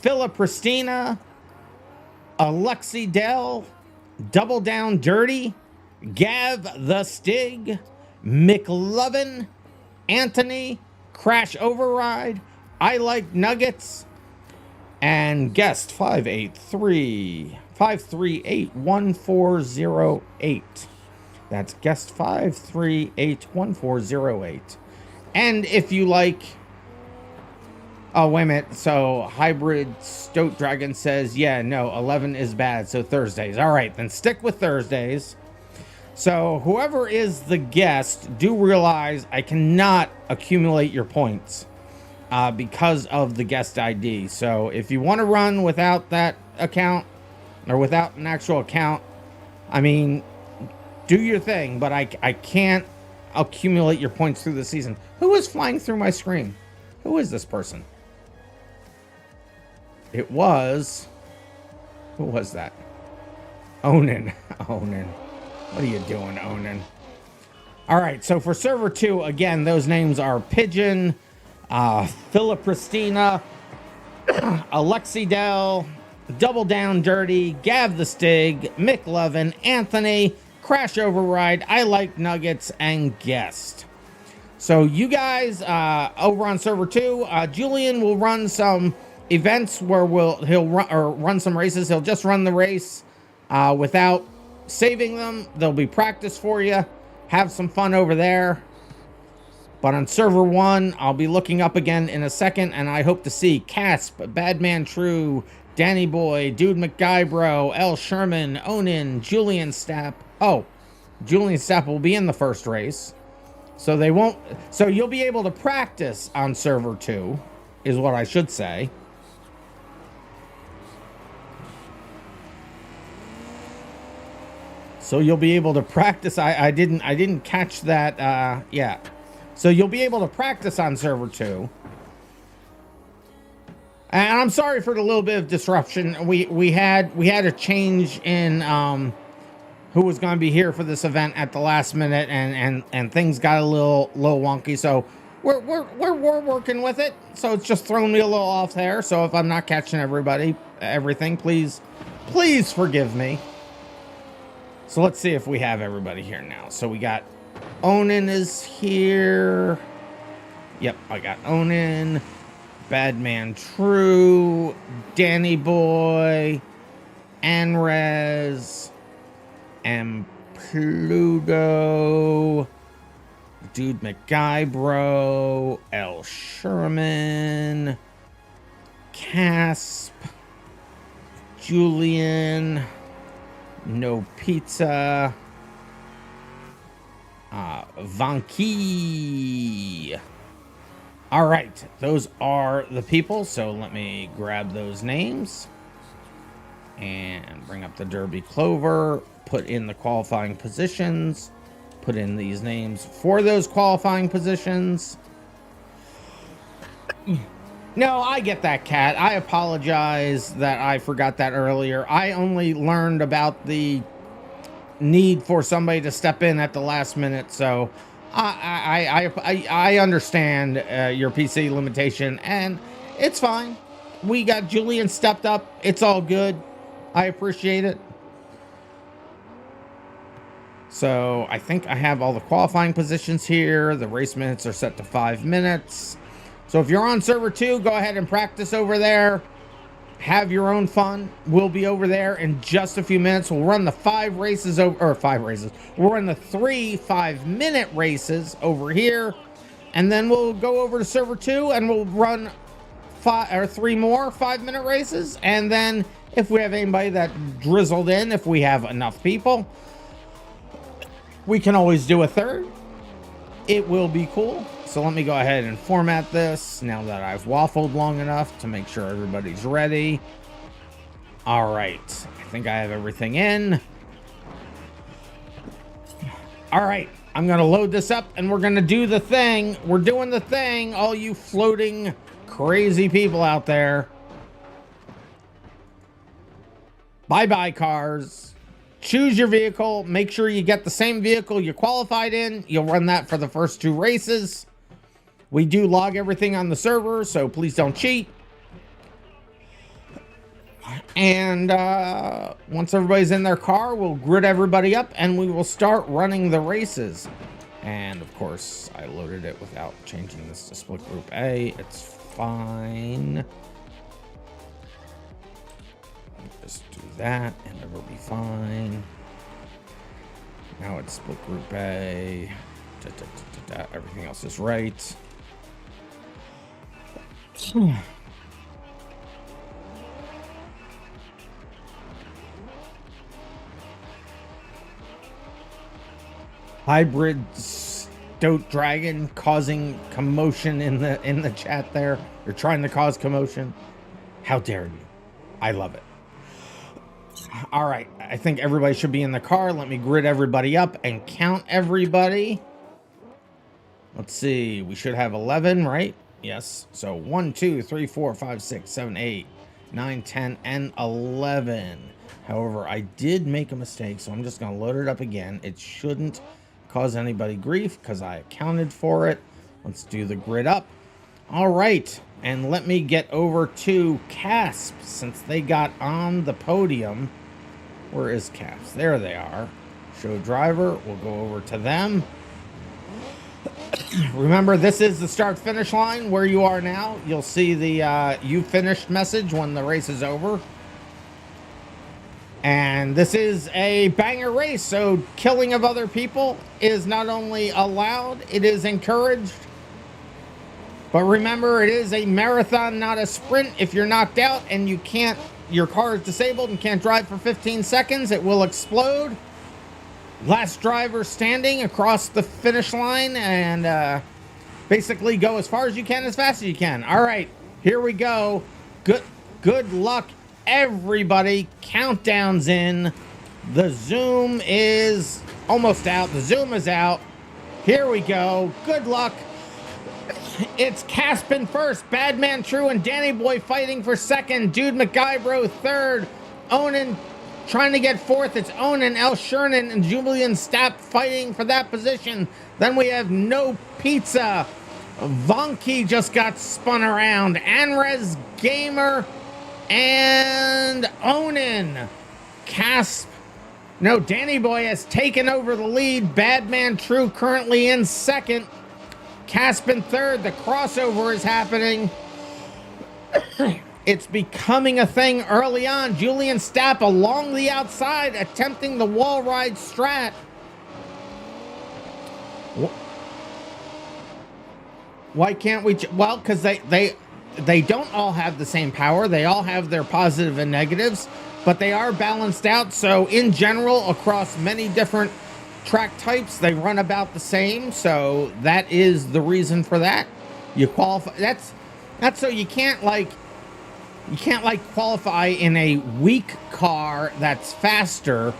S2: Philip Pristina, Alexi Dell, Double Down Dirty, Gav the Stig, McLovin, Anthony, Crash Override, I Like Nuggets, and guest 5381408. That's guest 5381408. And if you like, oh, wait a minute. So Hybrid Stoat Dragon says, yeah, no, 11 is bad. So Thursdays. All right, then stick with Thursdays. So whoever is the guest, do realize I cannot accumulate your points because of the guest ID. So if you want to run without that account or without an actual account, I mean, do your thing, but I can't accumulate your points through the season. Who is flying through my screen? Who is this person? It was... Who was that? Onin. Onin. What are you doing, Onin? All right, so for server 2, again, those names are Pigeon, Philip Pristina, Alexi Dell, Double Down Dirty, Gav the Stig, Mick Levin, Anthony, Crash Override, I Like Nuggets, and Guest. So you guys over on server 2, Julian will run some events where he'll run some races. He'll just run the race without saving them. There'll be practice for you. Have some fun over there. But on server 1, I'll be looking up again in a second, and I hope to see Casp, Badman True, Danny Boy, Dude McGuybro, L. Sherman, Onin, Julian Stapp. Oh, Julian Stapp will be in the first race. So they won't. So you'll be able to practice on server 2, is what I should say. So you'll be able to practice. I didn't catch that. Yeah. So you'll be able to practice on server 2. And I'm sorry for the little bit of disruption. We had a change in who was going to be here for this event at the last minute, and things got a little wonky. So we're working with it. So it's just throwing me a little off there. So if I'm not catching everything, please forgive me. So let's see if we have everybody here now. So we got Onin is here. Yep, I got Onin, Badman True, Danny Boy, Anrez, and Pluto, Dude McGuybro, L. Sherman, Casp, Julian, No Pizza, Vanky. All right, those are the people. So let me grab those names and bring up the Derby Clover, put in the qualifying positions, put in these names for those qualifying positions. No, I get that, Cat. I apologize that I forgot that earlier. I only learned about the need for somebody to step in at the last minute, so I understand your PC limitation, and it's fine. We got Julian stepped up. It's all good. I appreciate it. So I think I have all the qualifying positions here. The race minutes are set to 5 minutes. So if you're on server 2, go ahead and practice over there. Have your own fun. We'll be over there in just a few minutes. We'll run the 5 races over, or 5 races. We'll run the 3 5-minute races over here, and then we'll go over to server 2 and we'll run 3 more 5-minute races. And then if we have anybody that drizzled in, if we have enough people, we can always do a 3rd. It will be cool. So let me go ahead and format this now that I've waffled long enough to make sure everybody's ready. All right, I think I have everything in. All right, I'm gonna load this up and we're gonna do the thing. We're doing the thing, all you floating crazy people out there. Bye-bye cars. Choose your vehicle. Make sure you get the same vehicle you qualified in. You'll run that for the first 2 races. We do log everything on the server, so please don't cheat. And once everybody's in their car, we'll grid everybody up and we will start running the races. And of course, I loaded it without changing this to split group A. It's fine. Just do that and it'll be fine. Now it's split group A. Everything else is right. Hybrid Stoat Dragon causing commotion in the chat there. You're trying to cause commotion. How dare you? I love it. All right, I think everybody should be in the car. Let me grid everybody up and count everybody. Let's see, we should have 11, right? Yes. So 1, 2, 3, 4, 5, 6, 7, 8, 9, 10, and 11. However, I did make a mistake, so I'm just going to load it up again. It shouldn't cause anybody grief because I accounted for it. Let's do the grid up. All right, and let me get over to Casp since they got on the podium. Where is Casp? There they are. Show driver, we'll go over to them. Remember, this is the start-finish line where you are now. You'll see the you finished message when the race is over. And this is a banger race, so killing of other people is not only allowed, it is encouraged. But remember, it is a marathon, not a sprint. If you're knocked out and you can't, your car is disabled and can't drive for 15 seconds, it will explode. Last driver standing across the finish line, and basically go as far as you can, as fast as you can. All right, here we go. Good luck, everybody. Countdown's in. The Zoom is almost out. The Zoom is out. Here we go. Good luck. It's Caspin first, Badman True and Danny Boy fighting for second, Dude McGuybro third, Onan trying to get fourth. It's Onan, El Shernan, and Julian Stapp fighting for that position. Then we have No Pizza. Vonky just got spun around. Anrez Gamer and Onan. Casp. No, Danny Boy has taken over the lead. Badman True currently in second. Caspin third. The crossover is happening. It's becoming a thing early on. Julian Stapp along the outside attempting the wall ride strat. Why can't we? Well, because they don't all have the same power. They all have their positive and negatives, but they are balanced out. So in general, across many different track types, they run about the same. So that is the reason for that. You qualify. That's so you can't qualify in a weak car that's faster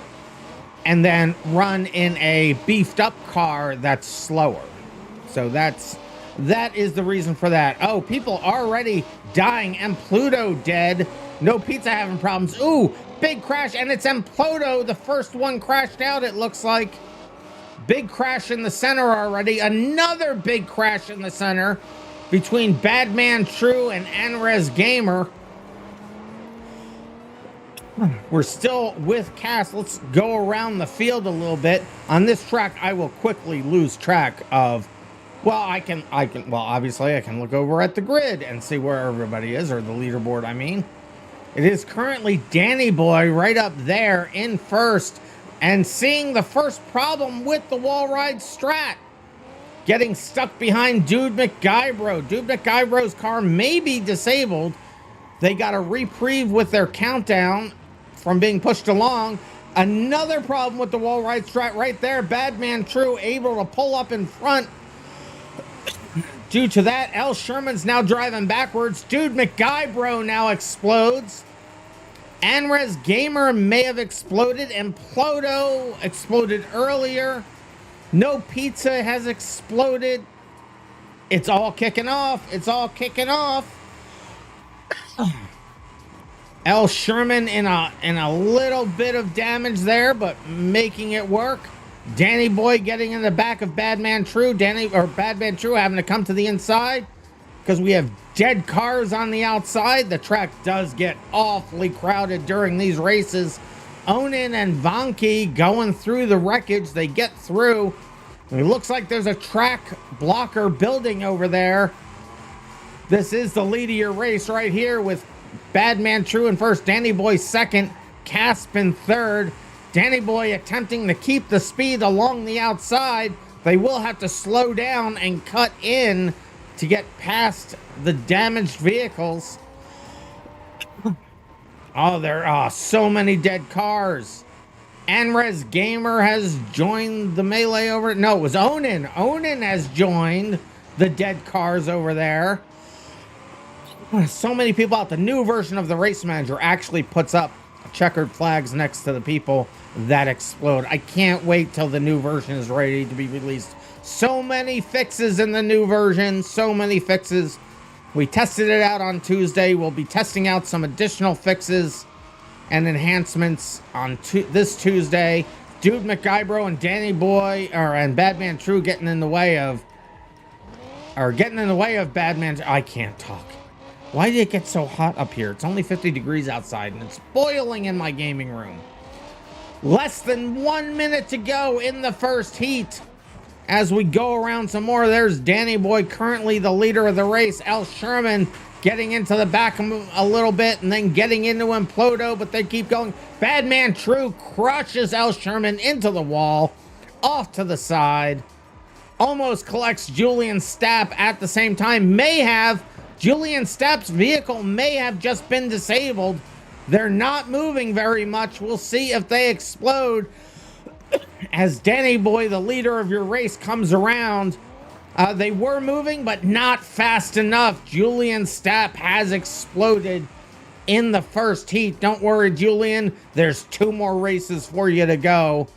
S2: and then run in a beefed up car that's slower. So that is the reason for that. Oh, people already dying. M Pluto dead. No Pizza having problems. Ooh, big crash, and it's M Pluto. The first one crashed out, it looks like. Big crash in the center already. Another big crash in the center between Badman True and Anrez Gamer. We're still with Cass. Let's go around the field a little bit. On this track, I will quickly lose track of, well, obviously I can look over at the grid and see where everybody is, or the leaderboard, I mean. It is currently Danny Boy right up there in first, and seeing the first problem with the wall ride strat. Getting stuck behind Dude McGuybro. Dude McGuybro's car may be disabled. They got a reprieve with their countdown from being pushed along. Another problem with the wall ride strat right there. Badman True able to pull up in front. Due to that, L. Sherman's now driving backwards. Dude McGuybro now explodes. Anrez Gamer may have exploded, and Pluto exploded earlier. No Pizza has exploded. It's all kicking off. It's all kicking off. L. Sherman in a little bit of damage there, but making it work. Danny Boy getting in the back of Badman True. Badman True having to come to the inside because we have dead cars on the outside. The track does get awfully crowded during these races. Onan and Vonky going through the wreckage. They get through. It looks like there's a track blocker building over there. This is the lead of your race right here with Badman True in first, Danny Boy second, Casp in third. Danny Boy attempting to keep the speed along the outside. They will have to slow down and cut in to get past the damaged vehicles. Oh, there are so many dead cars. Anrez Gamer has joined the melee over. No, it was Onan. Onan has joined the dead cars over there. So many people out. The new version of the Race Manager actually puts up checkered flags next to the people that explode. I can't wait till the new version is ready to be released. So many fixes in the new version. So many fixes. We tested it out on Tuesday. We'll be testing out some additional fixes and enhancements on this Tuesday. Dude McGuybro and Danny Boy and Badman True getting in the way of Or getting in the way of Badman. I can't talk. Why did it get so hot up here? It's only 50 degrees outside and it's boiling in my gaming room. Less than 1 minute to go in the first heat. As we go around some more, there's Danny Boy, currently the leader of the race. L. Sherman getting into the back a little bit and then getting into Implodo, but they keep going. Badman True crushes L. Sherman into the wall, off to the side. Almost collects Julian Stapp at the same time. Julian Stapp's vehicle may have just been disabled. They're not moving very much. We'll see if they explode. As Danny Boy, the leader of your race, comes around. They were moving, but not fast enough. Julian Stapp has exploded in the first heat. Don't worry, Julian. There's 2 more races for you to go.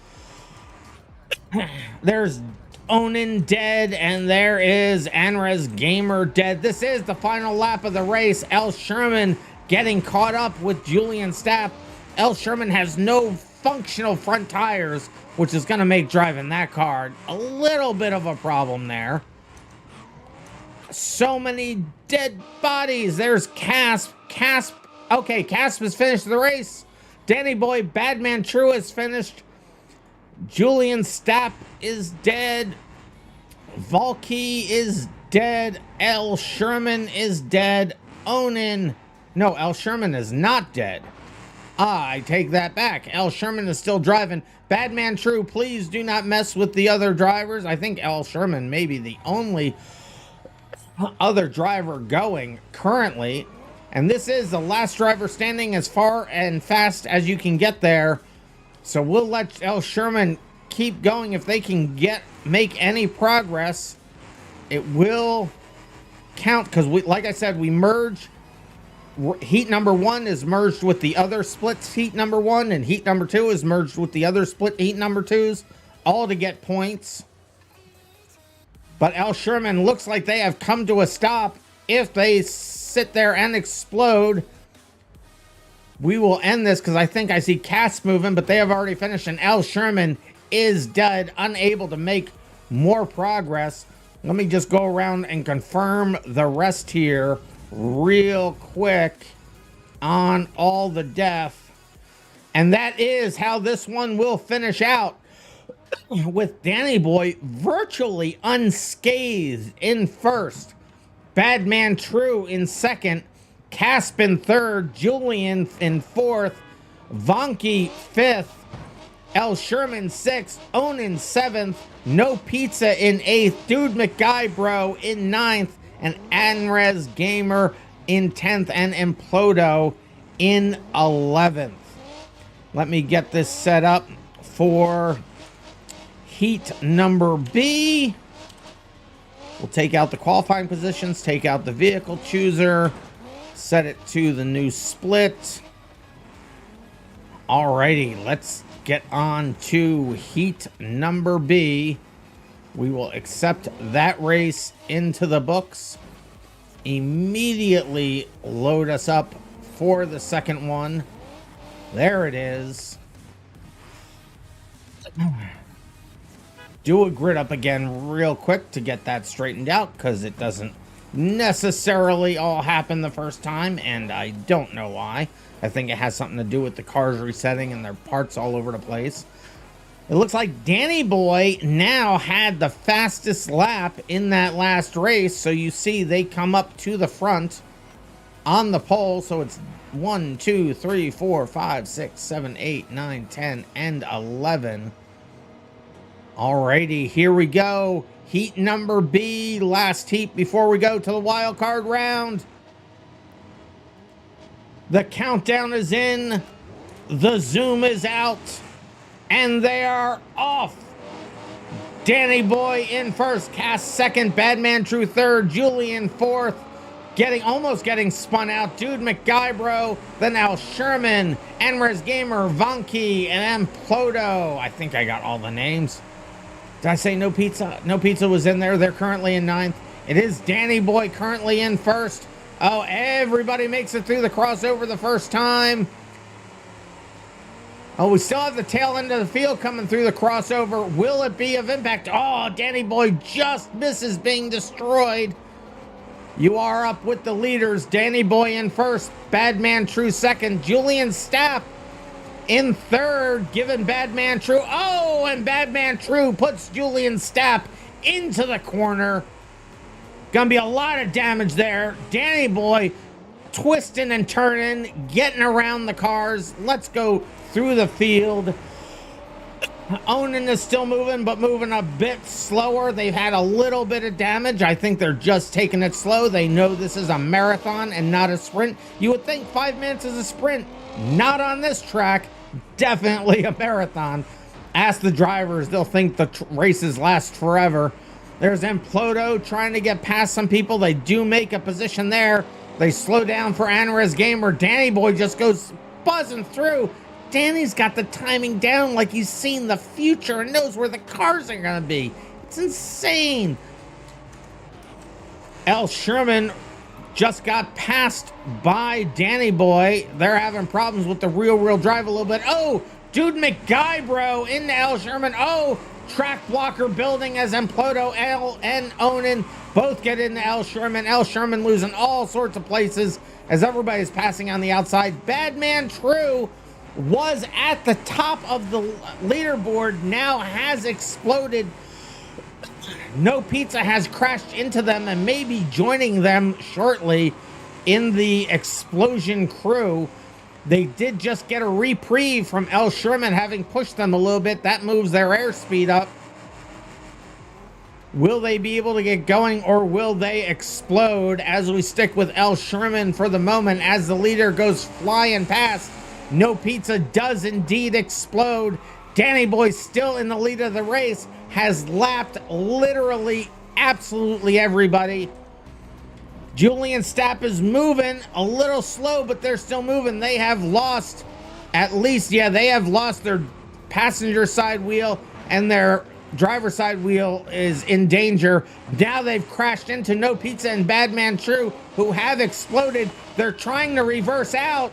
S2: There's Onin dead, and there is RM² dead. This is the final lap of the race. L. Sherman getting caught up with Julian Stapp. L. Sherman has no functional front tires, which is going to make driving that car a little bit of a problem there. So many dead bodies. There's Casp. Okay, Casp has finished the race. Danny Boy, Badman True is finished. Julian Stapp is dead. Valky is dead. L. Sherman is dead. No, L. Sherman is not dead. I take that back. L. Sherman is still driving. Badman True, please do not mess with the other drivers. I think L. Sherman may be the only other driver going currently. And this is the last driver standing as far and fast as you can get there. So we'll let L. Sherman keep going. If they can make any progress, it will count, because like I said, we merge. Heat number 1 is merged with the other split heat number 1, and heat number 2 is merged with the other split heat number 2s, all to get points. But L. Sherman looks like they have come to a stop. If they sit there and explode, we will end this, because I think I see Cass moving, but they have already finished, and L. Sherman is dead, unable to make more progress. Let me just go around and confirm the rest here real quick on all the death. And that is how this one will finish out, with Danny Boy virtually unscathed in first, Badman True in second, Casp in third, Julian in fourth, Vonky fifth, L. Sherman sixth, Onin seventh, No Pizza in eighth, Dude McGuybro in ninth, and RM² in 10th, and Implodo in 11th. Let me get this set up for heat number B. We'll take out the qualifying positions, take out the vehicle chooser, set it to the new split. Alrighty, let's get on to heat number B. We will accept that race into the books. Immediately load us up for the second one. There it is. Do a grid up again real quick to get that straightened out, because it doesn't necessarily all happen the first time, and I don't know why. I think it has something to do with the cars resetting and their parts all over the place. It looks like Danny Boy now had the fastest lap in that last race. So you see they come up to the front on the pole. So it's 1, 2, 3, 4, 5, 6, 7, 8, 9, 10, and 11. Alrighty, here we go. Heat number B, last heat before we go to the wild card round. The countdown is in. The zoom is out. And they are off. Danny Boy in first, Cass second, Badman True third, Julian fourth, almost getting spun out, Dude McGuybro, then L. Sherman, RM², Vonky, and Implodo. I think I got all the names. Did I say No Pizza? No Pizza was in there. They're currently in ninth. It is Danny Boy currently in first. Oh, everybody makes it through the crossover the first time. Oh, we still have the tail end of the field coming through the crossover. Will it be of impact? Oh, Danny Boy just misses being destroyed. You are up with the leaders. Danny Boy in first. Badman True second. Julian Stapp in third. Giving Badman True. Oh, and Badman True puts Julian Stapp into the corner. Gonna be a lot of damage there. Danny Boy twisting and turning, getting around the cars. Let's go through the field. Onan is still moving, but moving a bit slower. They've had a little bit of damage. I think they're just taking it slow. They know this is a marathon and not a sprint. You would think 5 minutes is a sprint. Not on this track. Definitely a marathon. Ask the drivers. They'll think the races last forever. There's Implodo trying to get past some people. They do make a position there. They slow down for Anres Gamer. Danny Boy just goes buzzing through. Danny's got the timing down like he's seen the future and knows where the cars are going to be. It's insane. L. Sherman just got passed by Danny Boy. They're having problems with the rear-wheel drive a little bit. Oh, Dude McGuybro into L. Sherman. Oh, track blocker building as Implodo, L, and Onan both get into L. Sherman. L. Sherman losing all sorts of places as everybody's passing on the outside. Badman True was at the top of the leaderboard, now has exploded. No Pizza has crashed into them and may be joining them shortly in the explosion crew. They did just get a reprieve from L. Sherman having pushed them a little bit. That moves their airspeed up. Will they be able to get going, or will they explode as we stick with L. Sherman for the moment as the leader goes flying past? No Pizza does indeed explode. Danny Boy, still in the lead of the race, has lapped literally absolutely everybody. Julian Stapp is moving a little slow, but they're still moving. They have lost at least, yeah, they have lost their passenger side wheel, and their driver side wheel is in danger. Now they've crashed into No Pizza and Badman True, who have exploded. They're trying to reverse out,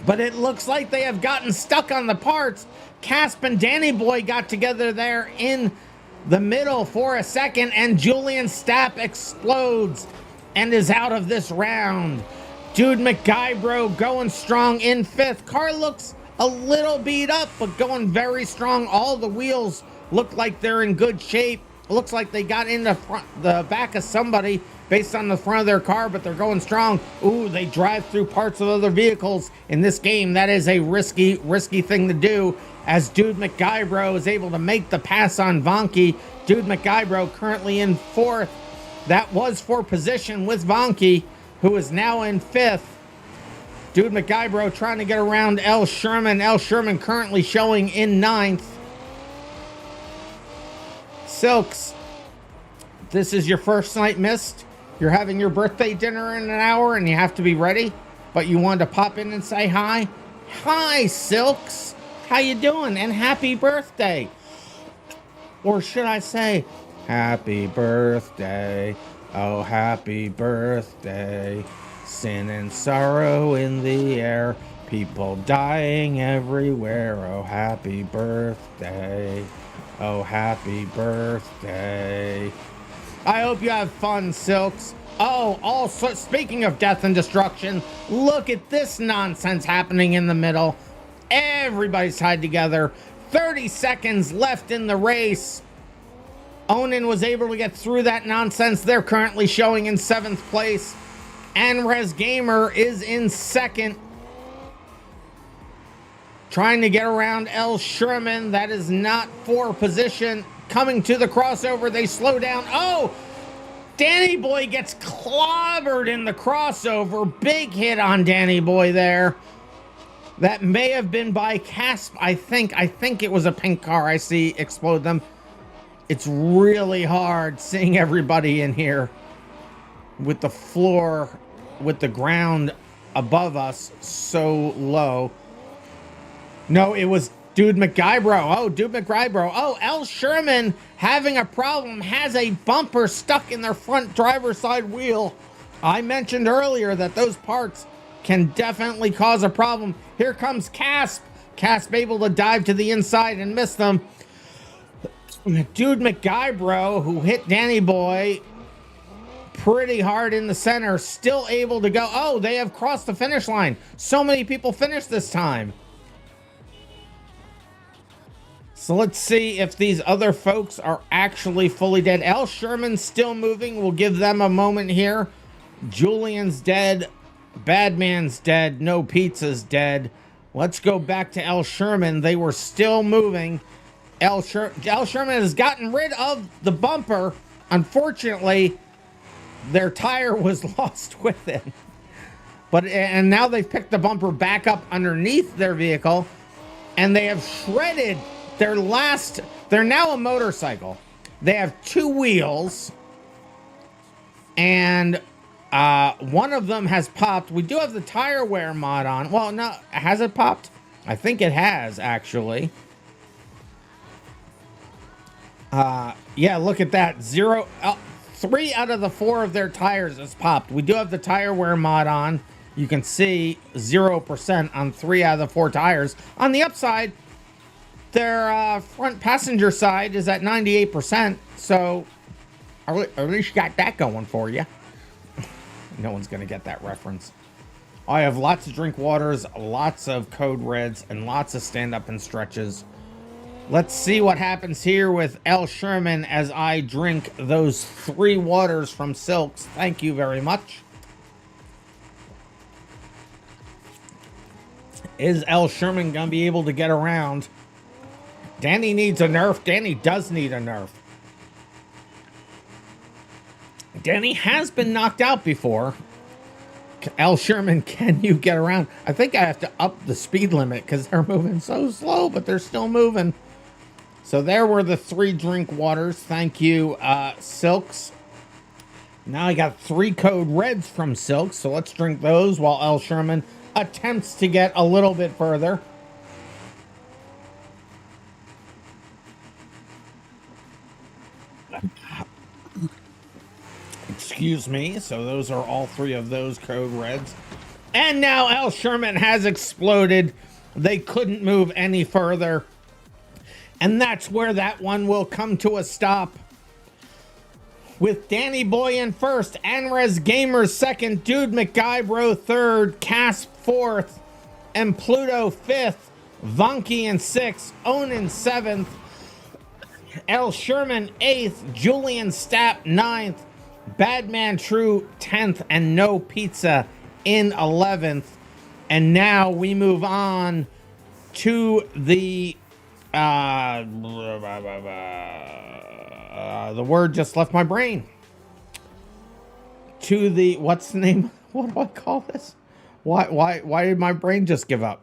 S2: but it looks like they have gotten stuck on the parts. Casp and Danny Boy got together there in the middle for a second, and Julian Stapp explodes and is out of this round. Dude McGuybro going strong in fifth. Car looks a little beat up, but going very strong. All the wheels look like they're in good shape. It looks like they got in the back of somebody based on the front of their car, but they're going strong. Ooh, they drive through parts of other vehicles in this game. That is a risky thing to do, as Dude McGuybro is able to make the pass on Vonky. Dude McGuybro currently in fourth. That was for position with Vonky, who is now in fifth. Dude McGuybro trying to get around L. Sherman. L. Sherman currently showing in ninth. Silks, this is your first night missed. You're having your birthday dinner in an hour and you have to be ready, but you wanted to pop in and say hi. Hi, Silks. How you doing? And happy birthday. Or should I say, happy birthday. Oh, happy birthday. Sin and sorrow in the air. People dying everywhere. Oh, happy birthday. Oh, happy birthday. I hope you have fun, Silks. Oh, also, speaking of death and destruction, look at this nonsense happening in the middle. Everybody's tied together. 30 seconds left in the race. Onan was able to get through that nonsense. They're currently showing in 7th place. Anres Gamer is in 2nd. Trying to get around L. Sherman. That is not for position. Coming to the crossover. They slow down. Oh! Danny Boy gets clobbered in the crossover. Big hit on Danny Boy there. That may have been by Casp, I think. I think it was a pink car I see explode them. It's really hard seeing everybody in here with the floor, with the ground above us so low. No, it was Dude McGuybro. Oh, Dude McGuybro. Oh, L. Sherman having a problem, has a bumper stuck in their front driver's side wheel. I mentioned earlier that those parts can definitely cause a problem. Here comes Casp Casp able to dive to the inside and miss them. Dude McGuybro, who hit Danny Boy pretty hard in the center, still able to go. Oh, they have crossed the finish line. So many people finished this time. So let's see if these other folks are actually fully dead. L. Sherman's still moving. We'll give them a moment here. Julian's dead. Badman's dead. No Pizza's dead. Let's go back to L. Sherman. They were still moving. L. Sherman has gotten rid of the bumper. Unfortunately, their tire was lost with it. And now they've picked the bumper back up underneath their vehicle, and they have shredded their last. They're now a motorcycle. They have 2 wheels, and one of them has popped. We do have the tire wear mod on. Well, no, has it popped? I think it has, actually. Yeah, look at that. 3 out of the 4 of their tires has popped. We do have the tire wear mod on. You can see 0% on 3 out of the 4 tires. On the upside, their front passenger side is at 98%. So at least you got that going for you. No one's going to get that reference. I have lots of drink waters, lots of code reds, and lots of stand-up and stretches. Let's see what happens here with L. Sherman as I drink those 3 waters from Silks. Thank you very much. Is L. Sherman going to be able to get around? Danny needs a nerf. Danny does need a nerf. Danny has been knocked out before. L. Sherman, can you get around? I think I have to up the speed limit because they're moving so slow, but they're still moving. So there were the 3 drink waters. Thank you, Silks. Now I got 3 code reds from Silks, so let's drink those while L. Sherman attempts to get a little bit further. Excuse me. So those are all 3 of those code reds. And now L. Sherman has exploded. They couldn't move any further. And that's where that one will come to a stop. With Danny Boy in first, Anres Gamer second, Dude McGuybro third, Casp fourth, and Pluto fifth, Vonky in sixth, Onan seventh, L. Sherman eighth, Julian Stapp ninth, Badman True 10th, and No Pizza in 11th. And now we move on to the word just left my brain. To the, what's the name? What do I call this? Why did my brain just give up?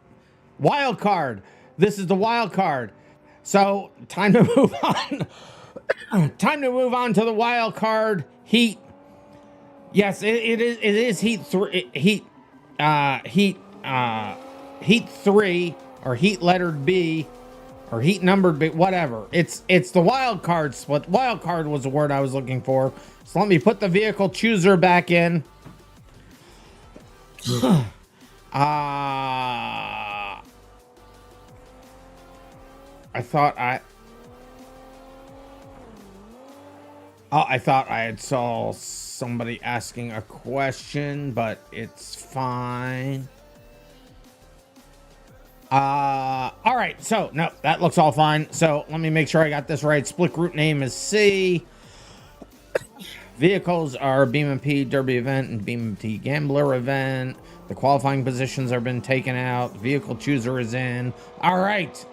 S2: Wild card. This is the wild card. So time to move on. Time to move on to the wild card heat. Yes, it is heat 3. Heat 3, or heat lettered B, or heat numbered B, whatever. It's the wild card split. Wild card was the word I was looking for. So let me put the vehicle chooser back in. I thought I had saw somebody asking a question, but it's fine. All right, so no, that looks all fine. So let me make sure I got this right. Split group name is C. Vehicles are BeamMP Derby event and BeamMP Gambler event. The qualifying positions have been taken out. Vehicle chooser is in. All right,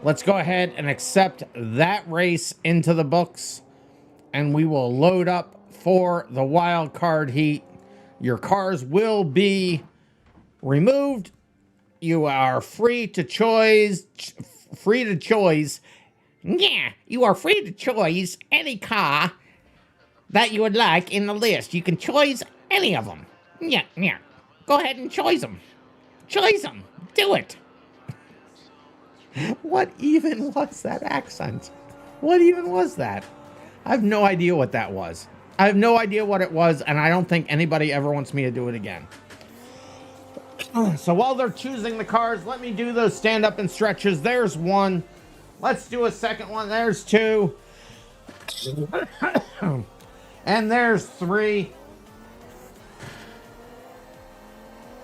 S2: let's go ahead and accept that race into the books, and we will load up for the wild card heat. Your cars will be removed. You are free to choose. Yeah, you are free to choose any car that you would like in the list. You can choose any of them. Yeah. Go ahead and choose them. Choose them. Do it. What even was that accent? What even was that? I have no idea what that was. I have no idea what it was, and I don't think anybody ever wants me to do it again. So while they're choosing the cars, let me do those stand up and stretches. There's one. Let's do a second one. There's two. And there's three.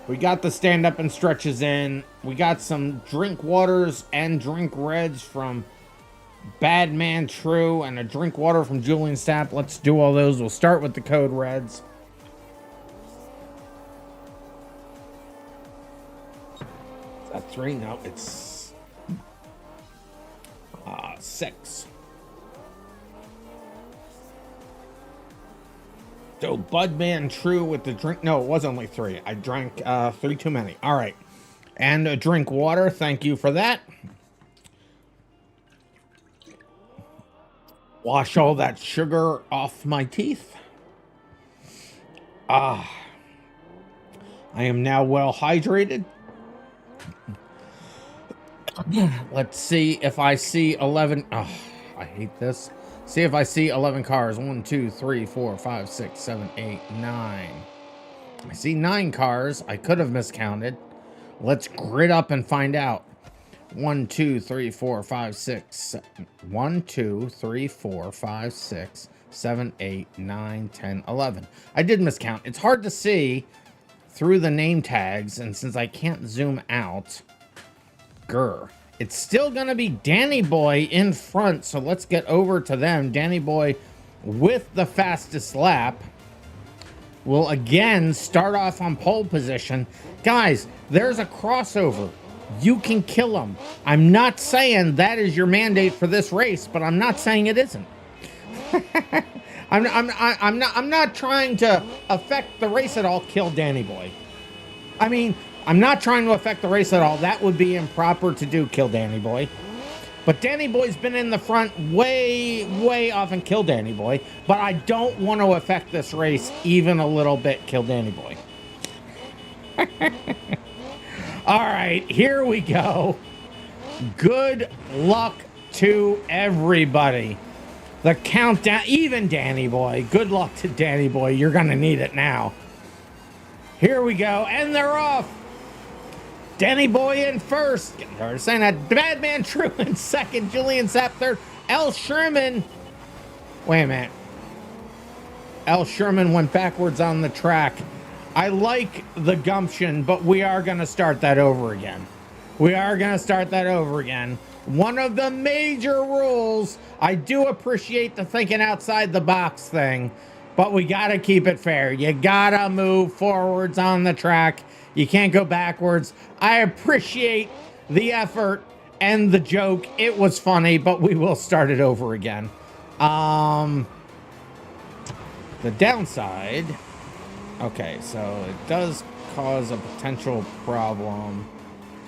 S2: We got the stand up and stretches in. We got some drink waters and drink reds from Bad Man True and a drink water from Julian Stapp. Let's do all those. We'll start with the code reds. Is that 3? No, it's 6. So Budman True with the drink. No, it was only 3. I drank 3 too many. All right. And a drink water. Thank you for that. Wash all that sugar off my teeth. I am now well hydrated. Let's see if I see 11. Oh, I hate this. See if I see 11 cars. 1, 2, 3, 4, 5, 6, 7, 8, 9. I see 9 cars. I could have miscounted. Let's grid up and find out. 1, 2, 3, 4, 5, 6. 1, 2, 3, 4, 5, 6, 7, 8, 9, 10, 11. I did miscount. It's hard to see through the name tags, and since I can't zoom out, it's still going to be Danny Boy in front, so let's get over to them. Danny Boy with the fastest lap will again start off on pole position. Guys, there's a crossover. You can kill him. I'm not saying that is your mandate for this race, but I'm not saying it isn't. I'm not trying to affect the race at all. Kill Danny Boy. I mean, I'm not trying to affect the race at all. That would be improper to do. Kill Danny Boy. But Danny Boy's been in the front way off and kill Danny Boy. But I don't want to affect this race even a little bit. Kill Danny Boy. All right, here we go. Good luck to everybody. The countdown, even Danny Boy. Good luck to Danny Boy. You're going to need it now. Here we go, and they're off. Danny Boy in first. They're saying that Bad Man True in second. Julian Sapp third. L. Sherman. Wait a minute. L. Sherman went backwards on the track. I like the gumption, but we are going to start that over again. We are going to start that over again. One of the major rules. I do appreciate the thinking outside the box thing, but we got to keep it fair. You got to move forwards on the track. You can't go backwards. I appreciate the effort and the joke. It was funny, but we will start it over again. The downside... Okay, so it does cause a potential problem.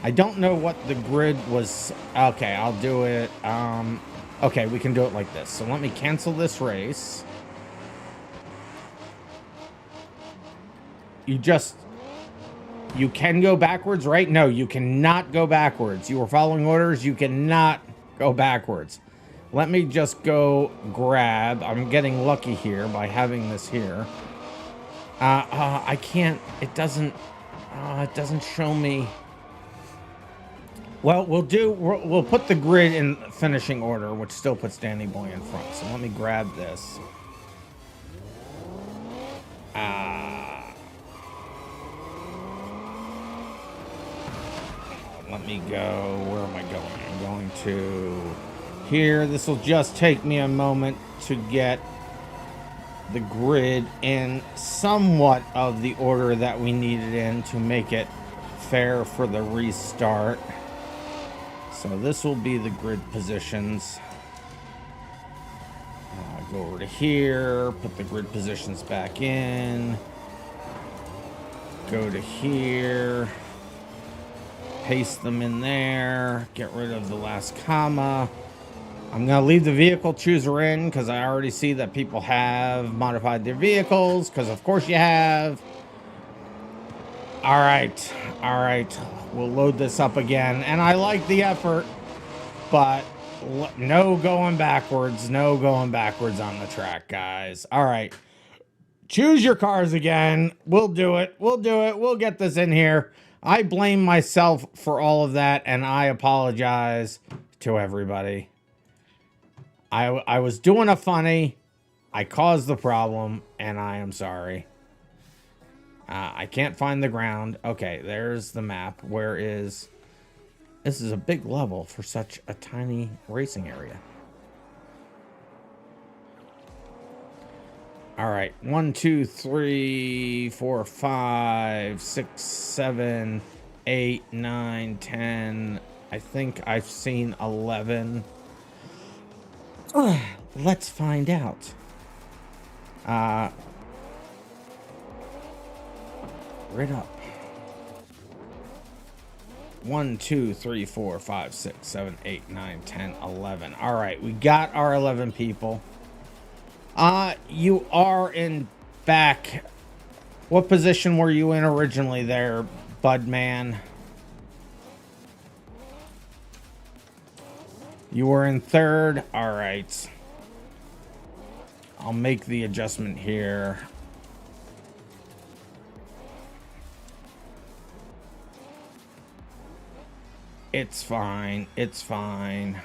S2: I don't know what the grid was. Okay, I'll do it. Okay, we can do it like this. So let me cancel this race. You can go backwards, right? No, you cannot go backwards. You were following orders. You cannot go backwards. Let me just go grab. I'm getting lucky here by having this here. I can't, it doesn't show me. Well, we'll put the grid in finishing order, which still puts Danny Boy in front. So let me grab this. Let me go, where am I going? I'm going to here. This will just take me a moment to get the grid in somewhat of the order that we need it in to make it fair for the restart. So this will be the grid positions. Go over to here, put the grid positions back in. Go to here, paste them in there, get rid of the last comma. I'm going to leave the vehicle chooser in because I already see that people have modified their vehicles, because of course you have. All right. We'll load this up again. And I like the effort, but no going backwards. No going backwards on the track, guys. All right. Choose your cars again. We'll do it. We'll get this in here. I blame myself for all of that, and I apologize to everybody. I was doing a funny. I caused the problem, and I am sorry. I can't find the ground. Okay, there's the map. Where is... This is a big level for such a tiny racing area. All right, 1, 2, 3, 4, 5, 6, 7, 8, 9, 10. I think I've seen 11. Let's find out. Right up. 1, 2, 3, 4, 5, 6, 7, 8, 9, 10, 11. All right, we got our 11 people. You are in back. What position were you in originally there, Budman? You were in third. All right. I'll make the adjustment here. It's fine. It's fine.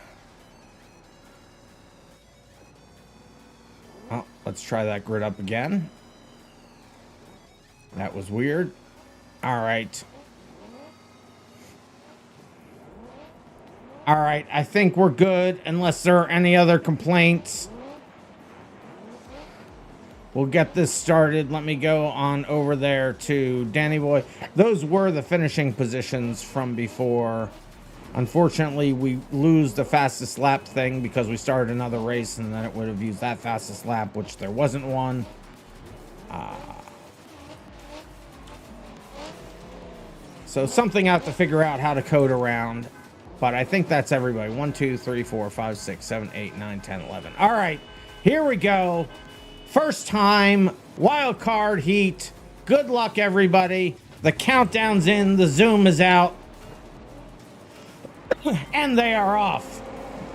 S2: Oh, let's try that grid up again. That was weird. All right. All right, I think we're good unless there are any other complaints. We'll get this started. Let me go on over there to Danny Boy. Those were the finishing positions from before. Unfortunately, we lose the fastest lap thing because we started another race and then it would have used that fastest lap, which there wasn't one. So something I have to figure out how to code around. But I think that's everybody. 1, 2, 3, 4, 5, 6, 7, 8, 9, 10, 11. All right, here we go. First time, wild card heat. Good luck, everybody. The countdown's in, the zoom is out. And they are off.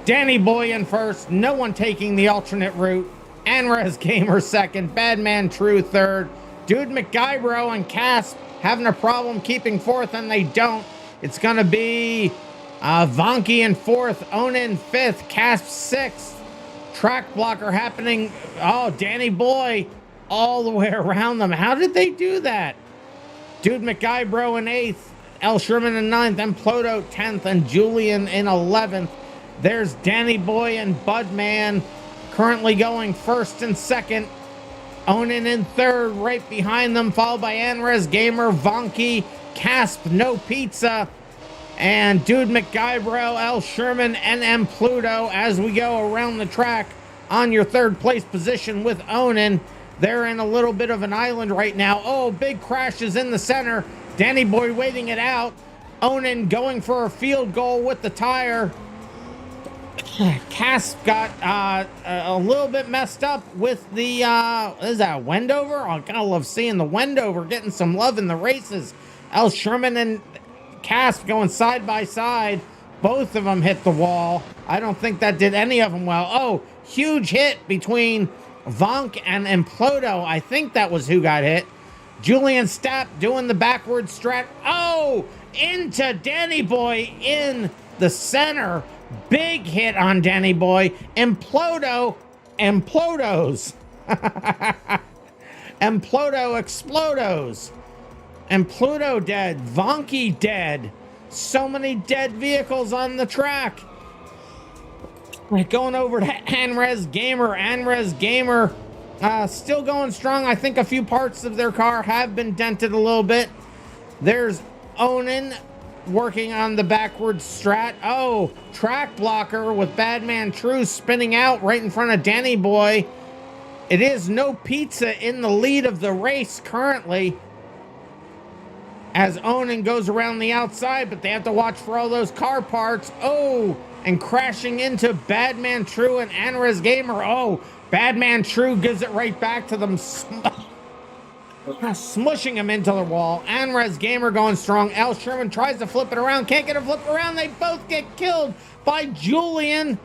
S2: Danny Boy in first, no one taking the alternate route. Anrez Gamer second, Badman True third. Dude McGuybro and Casp having a problem keeping fourth, and they don't. It's gonna be Vonky in fourth, Onin fifth, Casp sixth. Track blocker happening. Oh, Danny Boy all the way around them. How did they do that? Dude McGuybro in eighth, El Sherman in ninth, and Ploto 10th, and Julian in 11th. There's Danny Boy and Budman currently going first and second. Onin in third, right behind them, followed by Anrez Gamer, Vonky, Casp, No Pizza, and Dude McGuybro, El Sherman, NM Pluto as we go around the track on your third place position with Onin. They're in a little bit of an island right now. Oh, big crashes in the center. Danny Boy waiting it out. Onin going for a field goal with the tire. Cass got a little bit messed up with the, is that Wendover? I kind of love seeing the Wendover getting some love in the races. El Sherman and Cass going side by side. Both of them hit the wall. I don't think that did any of them well. Oh, huge hit between Vonk and Implodo. I think that was who got hit. Julian Stapp doing the backward strat. Oh, into Danny Boy in the center. Big hit on Danny Boy. Implodo implodos. Implodo explodos. Implodo dead. Vonky dead. So many dead vehicles on the track. Going over to Anrez Gamer. Anrez Gamer still going strong. I think a few parts of their car have been dented a little bit. There's Onin working on the backward strat. Oh, track blocker with Badman True spinning out right in front of Danny Boy. It is No Pizza in the lead of the race currently as Onin goes around the outside, but they have to watch for all those car parts. Oh, and crashing into Badman True and Anrez Gamer. Oh, Badman True gives it right back to them, smushing him into the wall. Anrez Gamer going strong. El Sherman tries to flip it around. Can't get a flip around. They both get killed by Julian.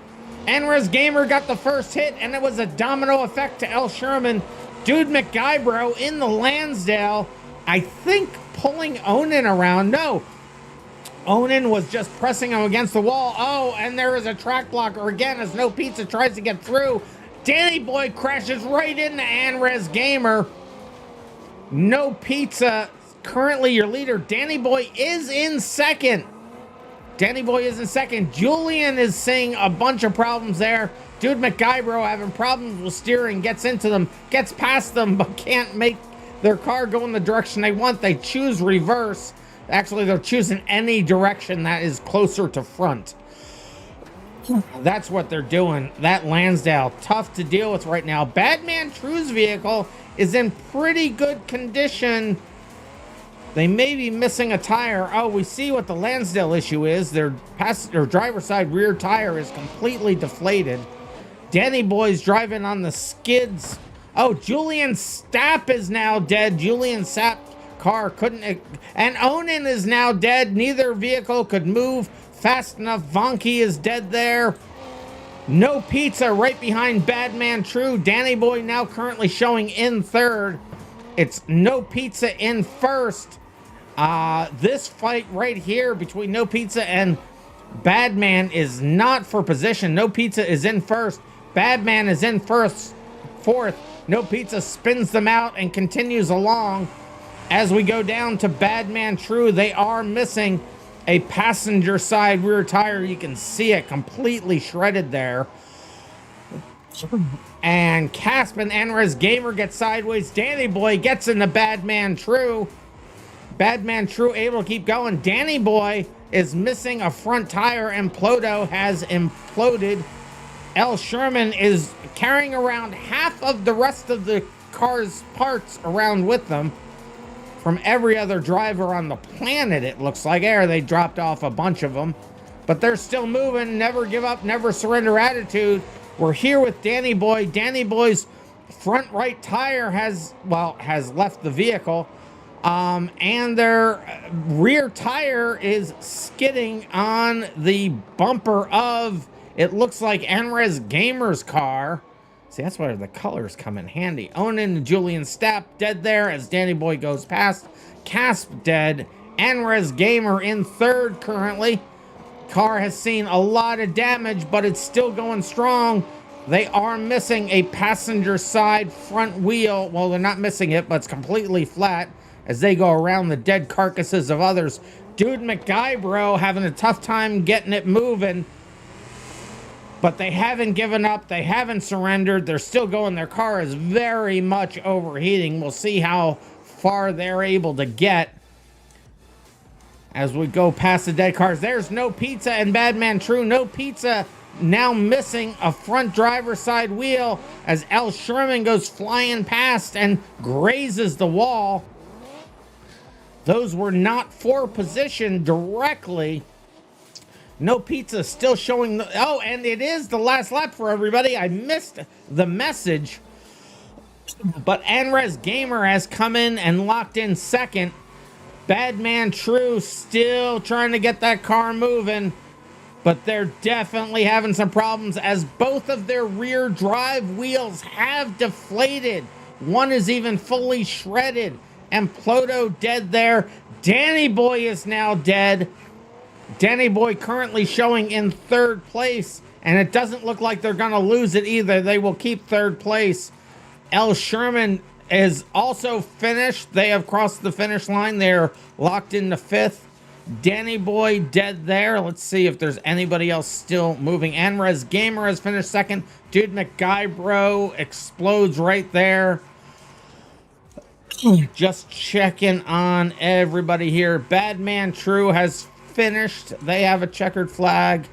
S2: Anrez Gamer got the first hit, and it was a domino effect to El Sherman. Dude McGuybro in the Lansdale. I think pulling Onan around. No, Onan was just pressing him against the wall. Oh, and there is a track blocker again as No Pizza tries to get through. Danny Boy crashes right into Anres Gamer. No Pizza, currently your leader. Danny Boy is in second. Danny Boy is in second. Julian is seeing a bunch of problems there. Dude McGuybro having problems with steering, gets into them, gets past them, but can't make their car go in the direction they want. They choose reverse. Actually, they're choosing any direction that is closer to front. That's what they're doing. That Lansdale, tough to deal with right now. Badman True's vehicle is in pretty good condition. They may be missing a tire. Oh, we see what the Lansdale issue is. Their driver's side rear tire is completely deflated. Danny Boy's driving on the skids. Oh, Julian Stapp is now dead. Julian Stapp car couldn't... And Onan is now dead. Neither vehicle could move fast enough. Vonky is dead there. No Pizza right behind Badman True. Danny Boy now currently showing in third. It's No Pizza in first. This fight right here between No Pizza and Badman is not for position. No Pizza is in first. Badman is in fourth. No Pizza spins them out and continues along. As we go down to Badman True, they are missing a passenger side rear tire. You can see it completely shredded there. And Caspin Anres Gamer gets sideways. Danny Boy gets into Badman True. Badman True able to keep going. Danny Boy is missing a front tire and Ploto has imploded. L. Sherman is carrying around half of the rest of the car's parts around with them. From every other driver on the planet, it looks like. They dropped off a bunch of them. But they're still moving. Never give up, never surrender attitude. We're here with Danny Boy. Danny Boy's front right tire has left the vehicle. And their rear tire is skidding on the bumper of, it looks like, Anres Gamer's car. See, that's where the colors come in handy. Onan and Julian Stapp dead there as Danny Boy goes past. Casp dead. Anres Gamer in third currently. Car has seen a lot of damage, but it's still going strong. They are missing a passenger side front wheel. Well, they're not missing it, but it's completely flat as they go around the dead carcasses of others. Dude McGuybro having a tough time getting it moving. But they haven't given up. They haven't surrendered. They're still going. Their car is very much overheating. We'll see how far they're able to get as we go past the dead cars. There's No Pizza and Badman True. No Pizza now missing a front driver's side wheel as L. Sherman goes flying past and grazes the wall. Those were not for position directly. No Pizza still showing and it is the last lap for everybody. I missed the message. But Anres Gamer has come in and locked in second. Badman True still trying to get that car moving. But they're definitely having some problems as both of their rear drive wheels have deflated. One is even fully shredded. And Ploto dead there. Danny Boy is now dead. Danny Boy currently showing in third place, and it doesn't look like they're going to lose it either. They will keep third place. L. Sherman is also finished. They have crossed the finish line. They're locked into fifth. Danny Boy dead there. Let's see if there's anybody else still moving. Anres Gamer has finished second. Dude McGuybro explodes right there. Just checking on everybody here. Badman True has finished. They have a checkered flag.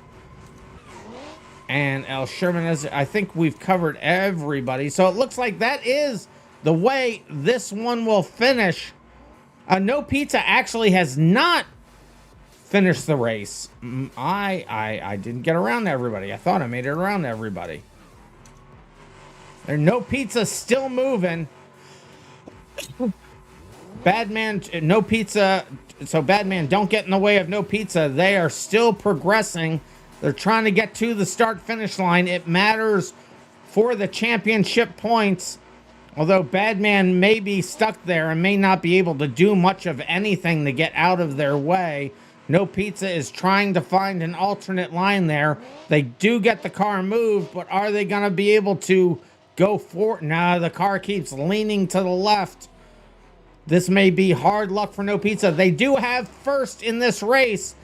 S2: And L. Sherman is, I think we've covered everybody. So it looks like that is the way this one will finish. No Pizza actually has not finished the race. I didn't get around to everybody. I thought I made it around to everybody. There's No Pizza still moving. Badman, No Pizza. So Badman, don't get in the way of No Pizza. They are still progressing. They're trying to get to the start-finish line. It matters for the championship points. Although Badman may be stuck there and may not be able to do much of anything to get out of their way. No Pizza is trying to find an alternate line there. They do get the car moved, but are they going to be able to go forward? No, the car keeps leaning to the left. This may be hard luck for No Pizza. They do have first in this race,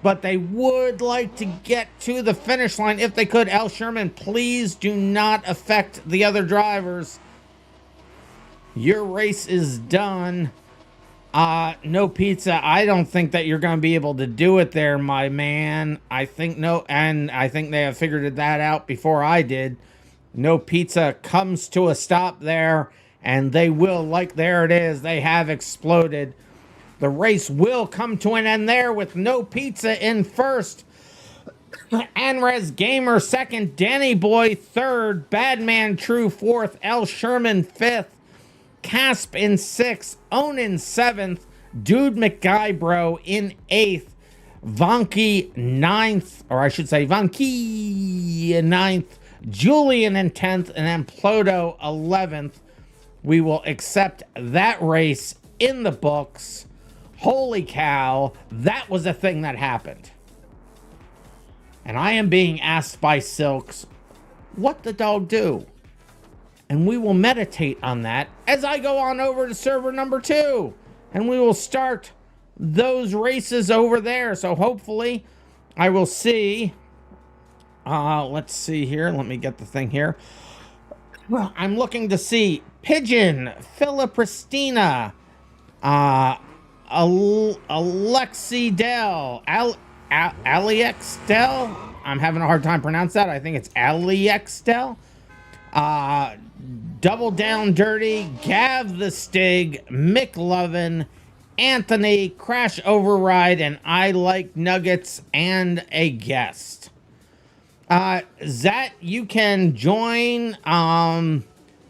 S2: but they would like to get to the finish line if they could. Al Sherman, please do not affect the other drivers. Your race is done. No Pizza, I don't think that you're going to be able to do it there, my man. I think I think they have figured that out before I did. No Pizza comes to a stop there, and they will, there it is, they have exploded. The race will come to an end there with No Pizza in first. Anrez Gamer second, Danny Boy third, Badman True fourth, L Sherman fifth, Casp in sixth, Onan seventh, Dude McGuybro in eighth, Vonky ninth, or I should say Vonky in ninth, Julian in 10th, and then Ploto 11th. We will accept that race in the books. Holy cow, that was a thing that happened. And I am being asked by Silks, what the dog do? And we will meditate on that as I go on over to server number 2. And we will start those races over there. So hopefully I will see. Let's see here. Let me get the thing here. Well, I'm looking to see Pigeon, Philipristina, Alexi Dell, Aliex Dell. I'm having a hard time pronounce that. I think it's Aliex Dell. Double Down Dirty, Gav the Stig, Mick Lovin, Anthony, Crash Override, and I Like Nuggets, and a guest. Zat, you can join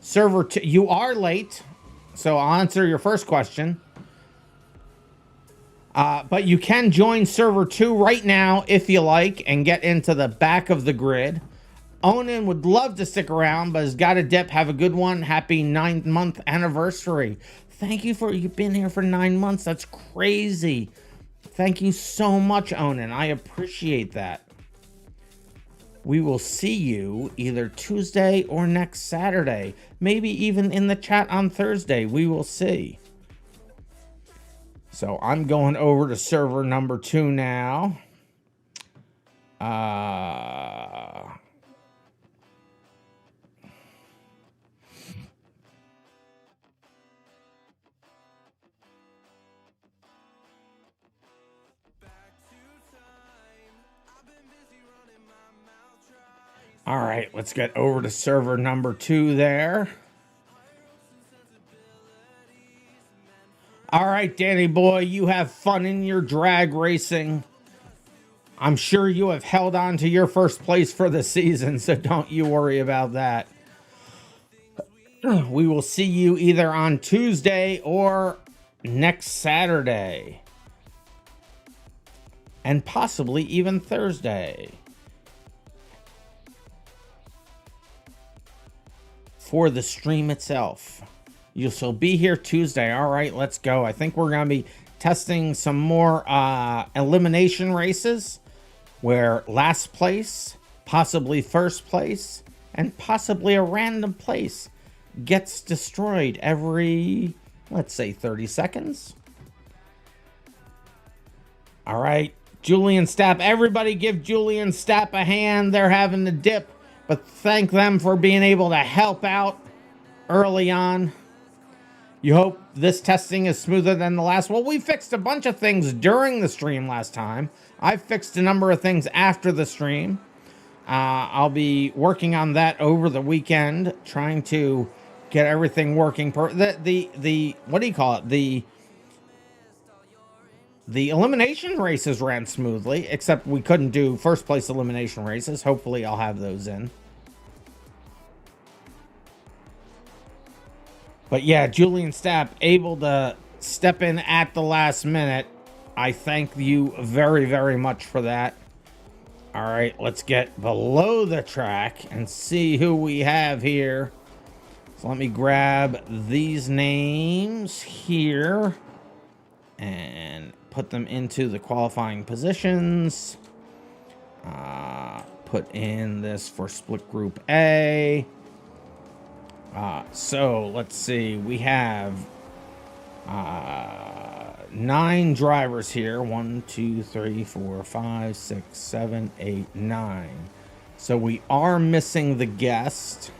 S2: server 2. You are late, so I'll answer your first question. But you can join server 2 right now if you like and get into the back of the grid. Onan would love to stick around, but has got a dip. Have a good one. Happy 9th-month anniversary. Thank you for you've been here for 9 months. That's crazy. Thank you so much, Onan. I appreciate that. We will see you either Tuesday or next Saturday. Maybe even in the chat on Thursday. We will see. So I'm going over to server number 2 now. All right, let's get over to server number 2 there. All right, Danny boy, you have fun in your drag racing. I'm sure you have held on to your first place for the season, so don't you worry about that. We will see you either on Tuesday or next Saturday. And possibly even Thursday. For the stream itself. You shall be here Tuesday. All right, let's go. I think we're going to be testing some more elimination races where last place, possibly first place, and possibly a random place gets destroyed every, let's say, 30 seconds. All right, Julian Stapp. Everybody give Julian Stapp a hand. They're having the dip. But thank them for being able to help out early on. You hope this testing is smoother than the last. Well, we fixed a bunch of things during the stream last time. I fixed a number of things after the stream. I'll be working on that over the weekend, trying to get everything working. What do you call it? The elimination races ran smoothly, except we couldn't do first place elimination races. Hopefully I'll have those in. But yeah, Julian Stapp able to step in at the last minute. I thank you very, very much for that. All right, let's get below the track and see who we have here. So let me grab these names here and put them into the qualifying positions. Put in this for split group A. So let's see, we have 9 drivers here. 1, 2, 3, 4, 5, 6, 7, 8, 9. So we are missing the guest.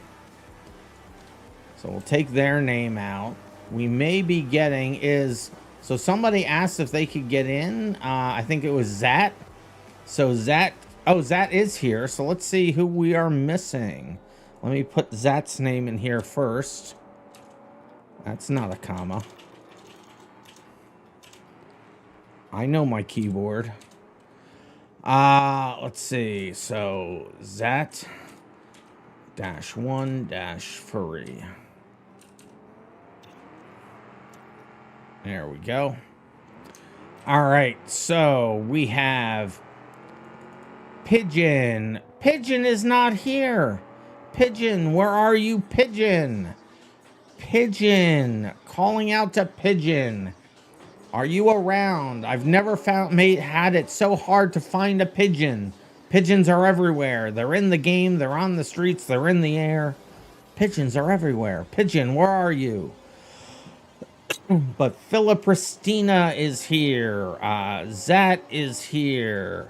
S2: So we'll take their name out. We may be getting so somebody asked if they could get in. I think it was Zat. So Zat is here. So let's see who we are missing. Let me put Zat's name in here first. That's not a comma. I know my keyboard. Let's see. So Zat -1-free. There we go. All right. So we have Pigeon. Pigeon is not here. Pigeon, where are you, Pigeon? Pigeon, calling out to Pigeon. Are you around? I've never had it so hard to find a pigeon. Pigeons are everywhere. They're in the game. They're on the streets. They're in the air. Pigeons are everywhere. Pigeon, where are you? But Philipristina is here. Zat is here.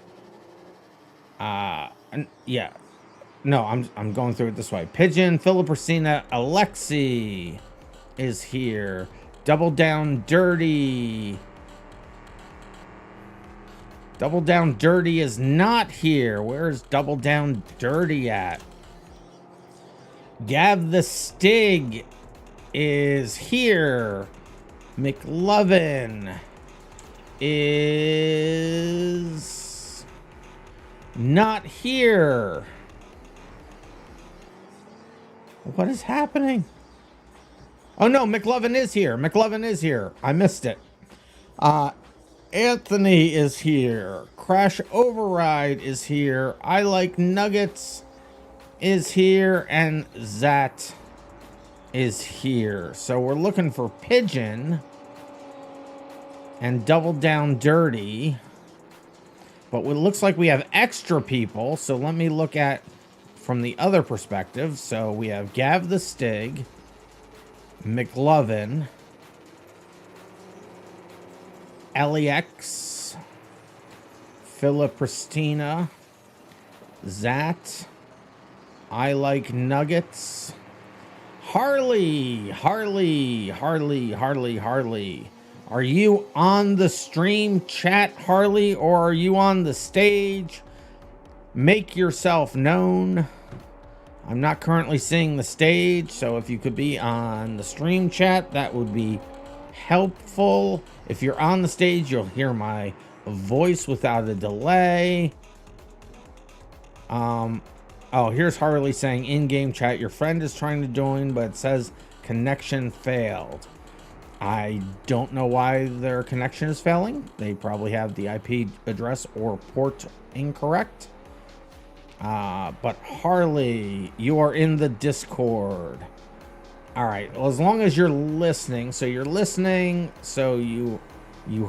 S2: Yeah. No, I'm going through it this way. Pigeon, Philipristina, Alexi is here. Double Down Dirty. Double Down Dirty is not here. Where's Double Down Dirty at? Gav the Stig is here. McLovin is not here. What is happening? Oh no, McLovin is here. McLovin is here. I missed it. Anthony is here. Crash Override is here. I Like Nuggets is here. And Zat is here. So we're looking for Pigeon and Double Down Dirty. But it looks like we have extra people. So let me look at from the other perspective. So we have Gav the Stig, McLovin, LEX, Philipristina, Zat, I Like Nuggets, Harley. Are you on the stream chat, Harley, or are you on the stage? Make yourself known. I'm not currently seeing the stage, so if you could be on the stream chat, that would be helpful. If you're on the stage, you'll hear my voice without a delay. Oh, here's Harley saying in-game chat, your friend is trying to join, but it says connection failed. I don't know why their connection is failing. They probably have the IP address or port incorrect. But Harley, you are in the Discord. All right. Well, as long as you're listening, so you're listening, so you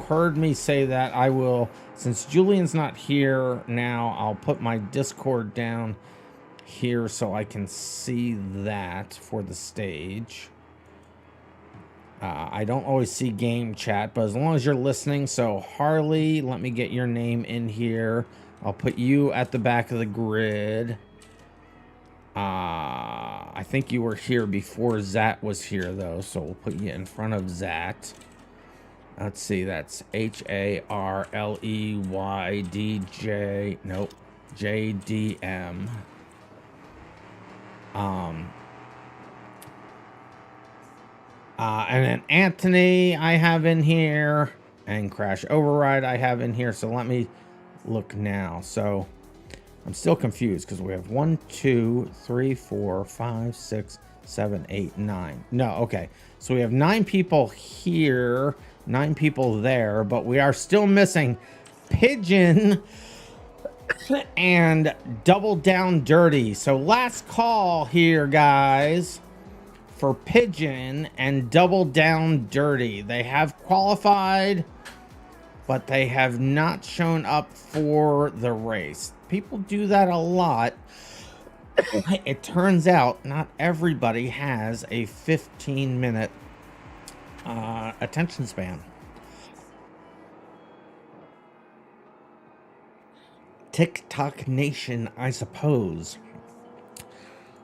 S2: heard me say that. I will, since Julian's not here now, I'll put my Discord down here so I can see that for the stage. I don't always see game chat, but as long as you're listening, so Harley, let me get your name in here. I'll put you at the back of the grid. I think you were here before Zat was here, though, so we'll put you in front of Zat. Let's see, that's HARLEYDJ. Nope, JDM. And then Anthony I have in here, and Crash Override I have in here. So let me look now. So I'm still confused because we have 1, 2, 3, 4, 5, 6, 7, 8, 9. No, okay. So we have 9 people here, 9 people there, but we are still missing Pigeon and Double Down Dirty. So last call here, guys, for Pigeon and Double Down Dirty. They have qualified, but they have not shown up for the race. People do that a lot. It turns out not everybody has a 15-minute attention span. TikTok Nation, I suppose.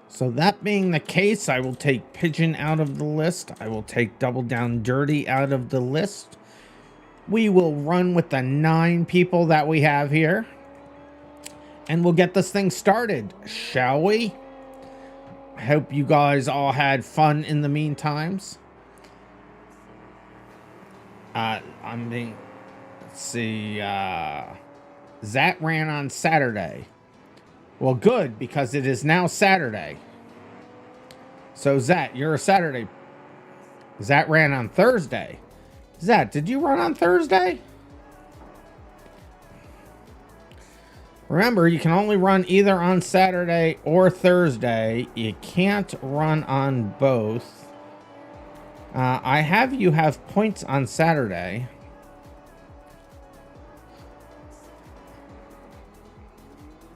S2: So that being the case, I will take Pigeon out of the list. I will take Double Down Dirty out of the list. We will run with the 9 people that we have here. And we'll get this thing started, shall we? I hope you guys all had fun in the meantimes. Let's see, Zat ran on Saturday. Well, good, because it is now Saturday. So, Zat, you're a Saturday. Zat ran on Thursday. Zat, did you run on Thursday? Remember, you can only run either on Saturday or Thursday. You can't run on both. I have you have points on Saturday.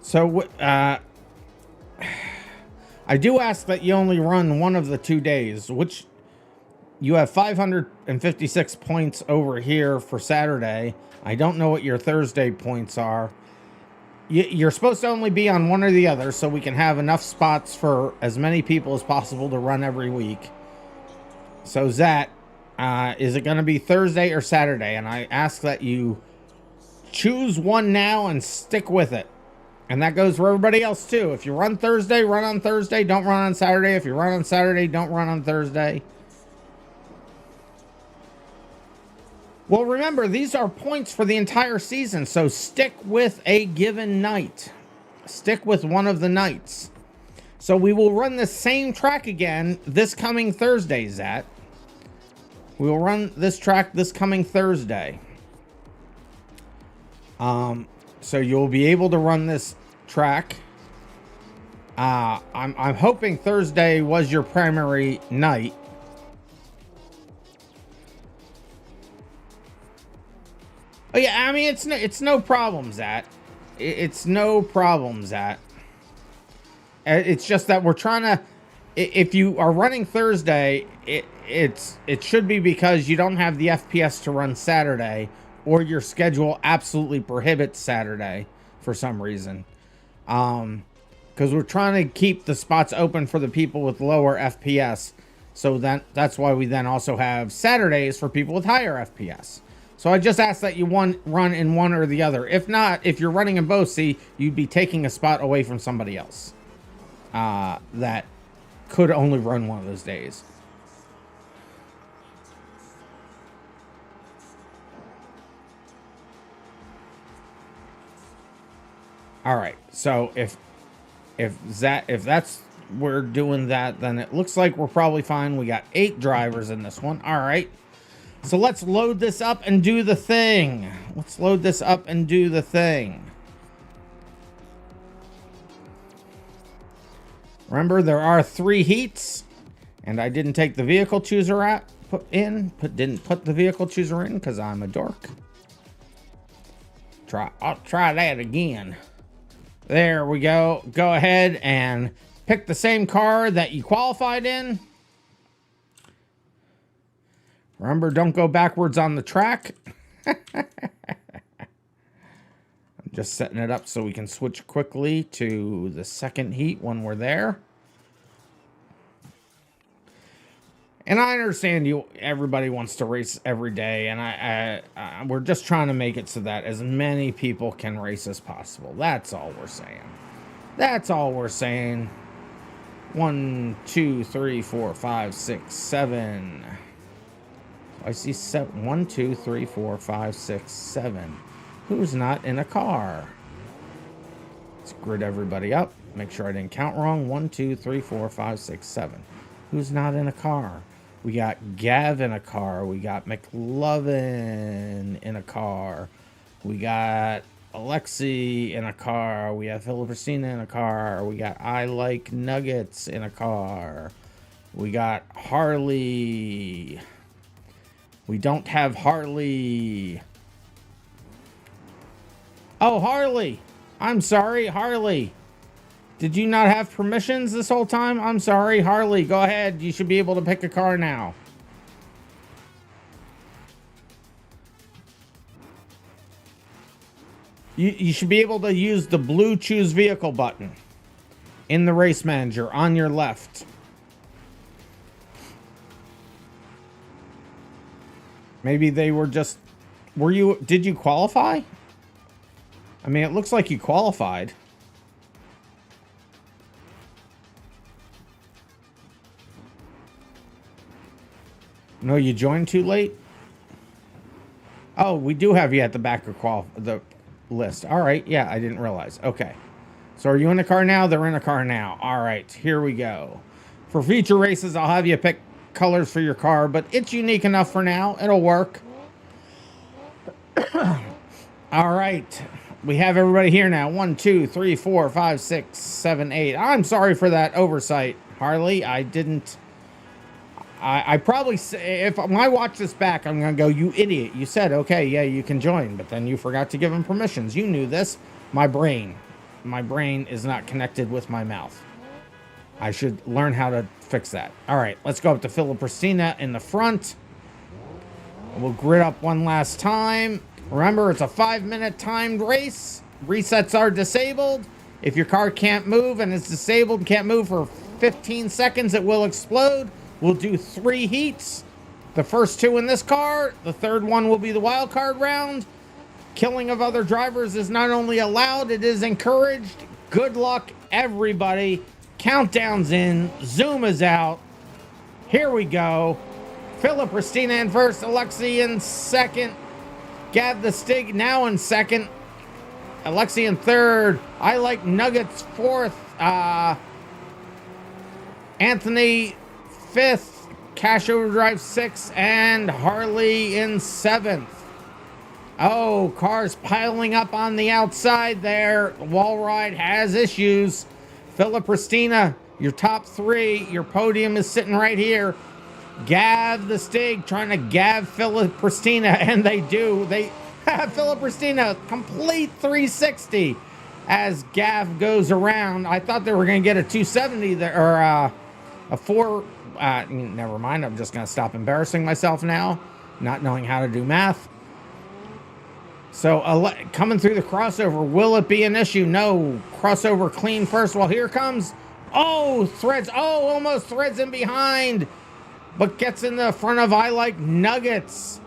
S2: So, I do ask that you only run one of the 2 days, which you have 556 points over here for Saturday. I don't know what your Thursday points are. You're supposed to only be on one or the other, so we can have enough spots for as many people as possible to run every week. So, Zat, is it going to be Thursday or Saturday? And I ask that you choose one now and stick with it. And that goes for everybody else, too. If you run Thursday, run on Thursday. Don't run on Saturday. If you run on Saturday, don't run on Thursday. Well, remember, these are points for the entire season, so stick with a given night. Stick with one of the nights. So we will run the same track again this coming Thursday, Zat. We will run this track this coming Thursday. So you'll be able to run this track. I'm hoping Thursday was your primary night. Oh yeah, I mean it's no problem, Zat. It's no problem, Zat. It's just that we're trying to. If you are running Thursday, it should be because you don't have the FPS to run Saturday, or your schedule absolutely prohibits Saturday for some reason. Because we're trying to keep the spots open for the people with lower FPS. So that's why we then also have Saturdays for people with higher FPS. So I just ask that you run in one or the other. If not, if you're running in both, see, you'd be taking a spot away from somebody else that could only run one of those days. All right, so if that's we're doing that, then it looks like we're probably fine. We got 8 drivers in this one. All right, so let's load this up and do the thing. Let's load this up and do the thing. Remember, there are 3 heats, and I didn't take the vehicle chooser didn't put the vehicle chooser in because I'm a dork. I'll try that again. There we go. Go ahead and pick the same car that you qualified in. Remember, don't go backwards on the track. I'm just setting it up so we can switch quickly to the second heat when we're there. And I understand everybody wants to race every day, and we're just trying to make it so that as many people can race as possible. That's all we're saying. That's all we're saying. 1, 2, 3, 4, 5, 6, 7. I see 7. 1, 2, 3, 4, 5, 6, 7. Who's not in a car? Let's grid everybody up. Make sure I didn't count wrong. 1, 2, 3, 4, 5, 6, 7. Who's not in a car? We got Gav in a car. We got McLovin in a car. We got Alexi in a car. We have Philippercina in a car. We got I Like Nuggets in a car. We got Harley. We don't have Harley. Oh, Harley. I'm sorry, Harley. Did you not have permissions this whole time? I'm sorry, Harley. Go ahead. You should be able to pick a car now. You should be able to use the blue choose vehicle button in the race manager on your left. Maybe they were just... Did you qualify? I mean, it looks like you qualified. No, you joined too late? Oh, we do have you at the back of the list. All right. Yeah, I didn't realize. Okay. So are you in the car now? They're in the car now. All right. Here we go. For future races, I'll have you pick colors for your car, but it's unique enough for now. It'll work. All right. We have everybody here now. 1, 2, 3, 4, 5, 6, 7, 8. I'm sorry for that oversight, Harley. I didn't... I probably say, if I watch this back, I'm going to go, you idiot. You said, okay, yeah, you can join, but then you forgot to give him permissions. You knew this. My brain is not connected with my mouth. I should learn how to fix that. All right, let's go up to Philip Christina in the front. We'll grid up one last time. Remember, it's a 5-minute timed race. Resets are disabled. If your car can't move and it's disabled and can't move for 15 seconds, it will explode. We'll do 3 heats. The first 2 in this car. The third one will be the wild card round. Killing of other drivers is not only allowed, it is encouraged. Good luck, everybody. Countdown's in. Zoom is out. Here we go. Philip Christina in first. Alexi in second. Gav the Stig now in second. Alexi in third. I like Nuggets fourth. Anthony fifth, Cash Overdrive sixth, and Harley in seventh. Oh, cars piling up on the outside there. Wall ride has issues. Philip Christina, your top 3, your podium is sitting right here. Gav the Stig trying to gav Philip Christina, and they do. They have Philip Christina complete 360 as Gav goes around. I thought they were going to get a 270 there, or a 4. Never mind. I'm just going to stop embarrassing myself now, not knowing how to do math. So coming through the crossover, will it be an issue? No. Crossover clean first. Well, here comes. Oh, Threads. Oh, almost Threads in behind, but gets in the front of I Like Nuggets.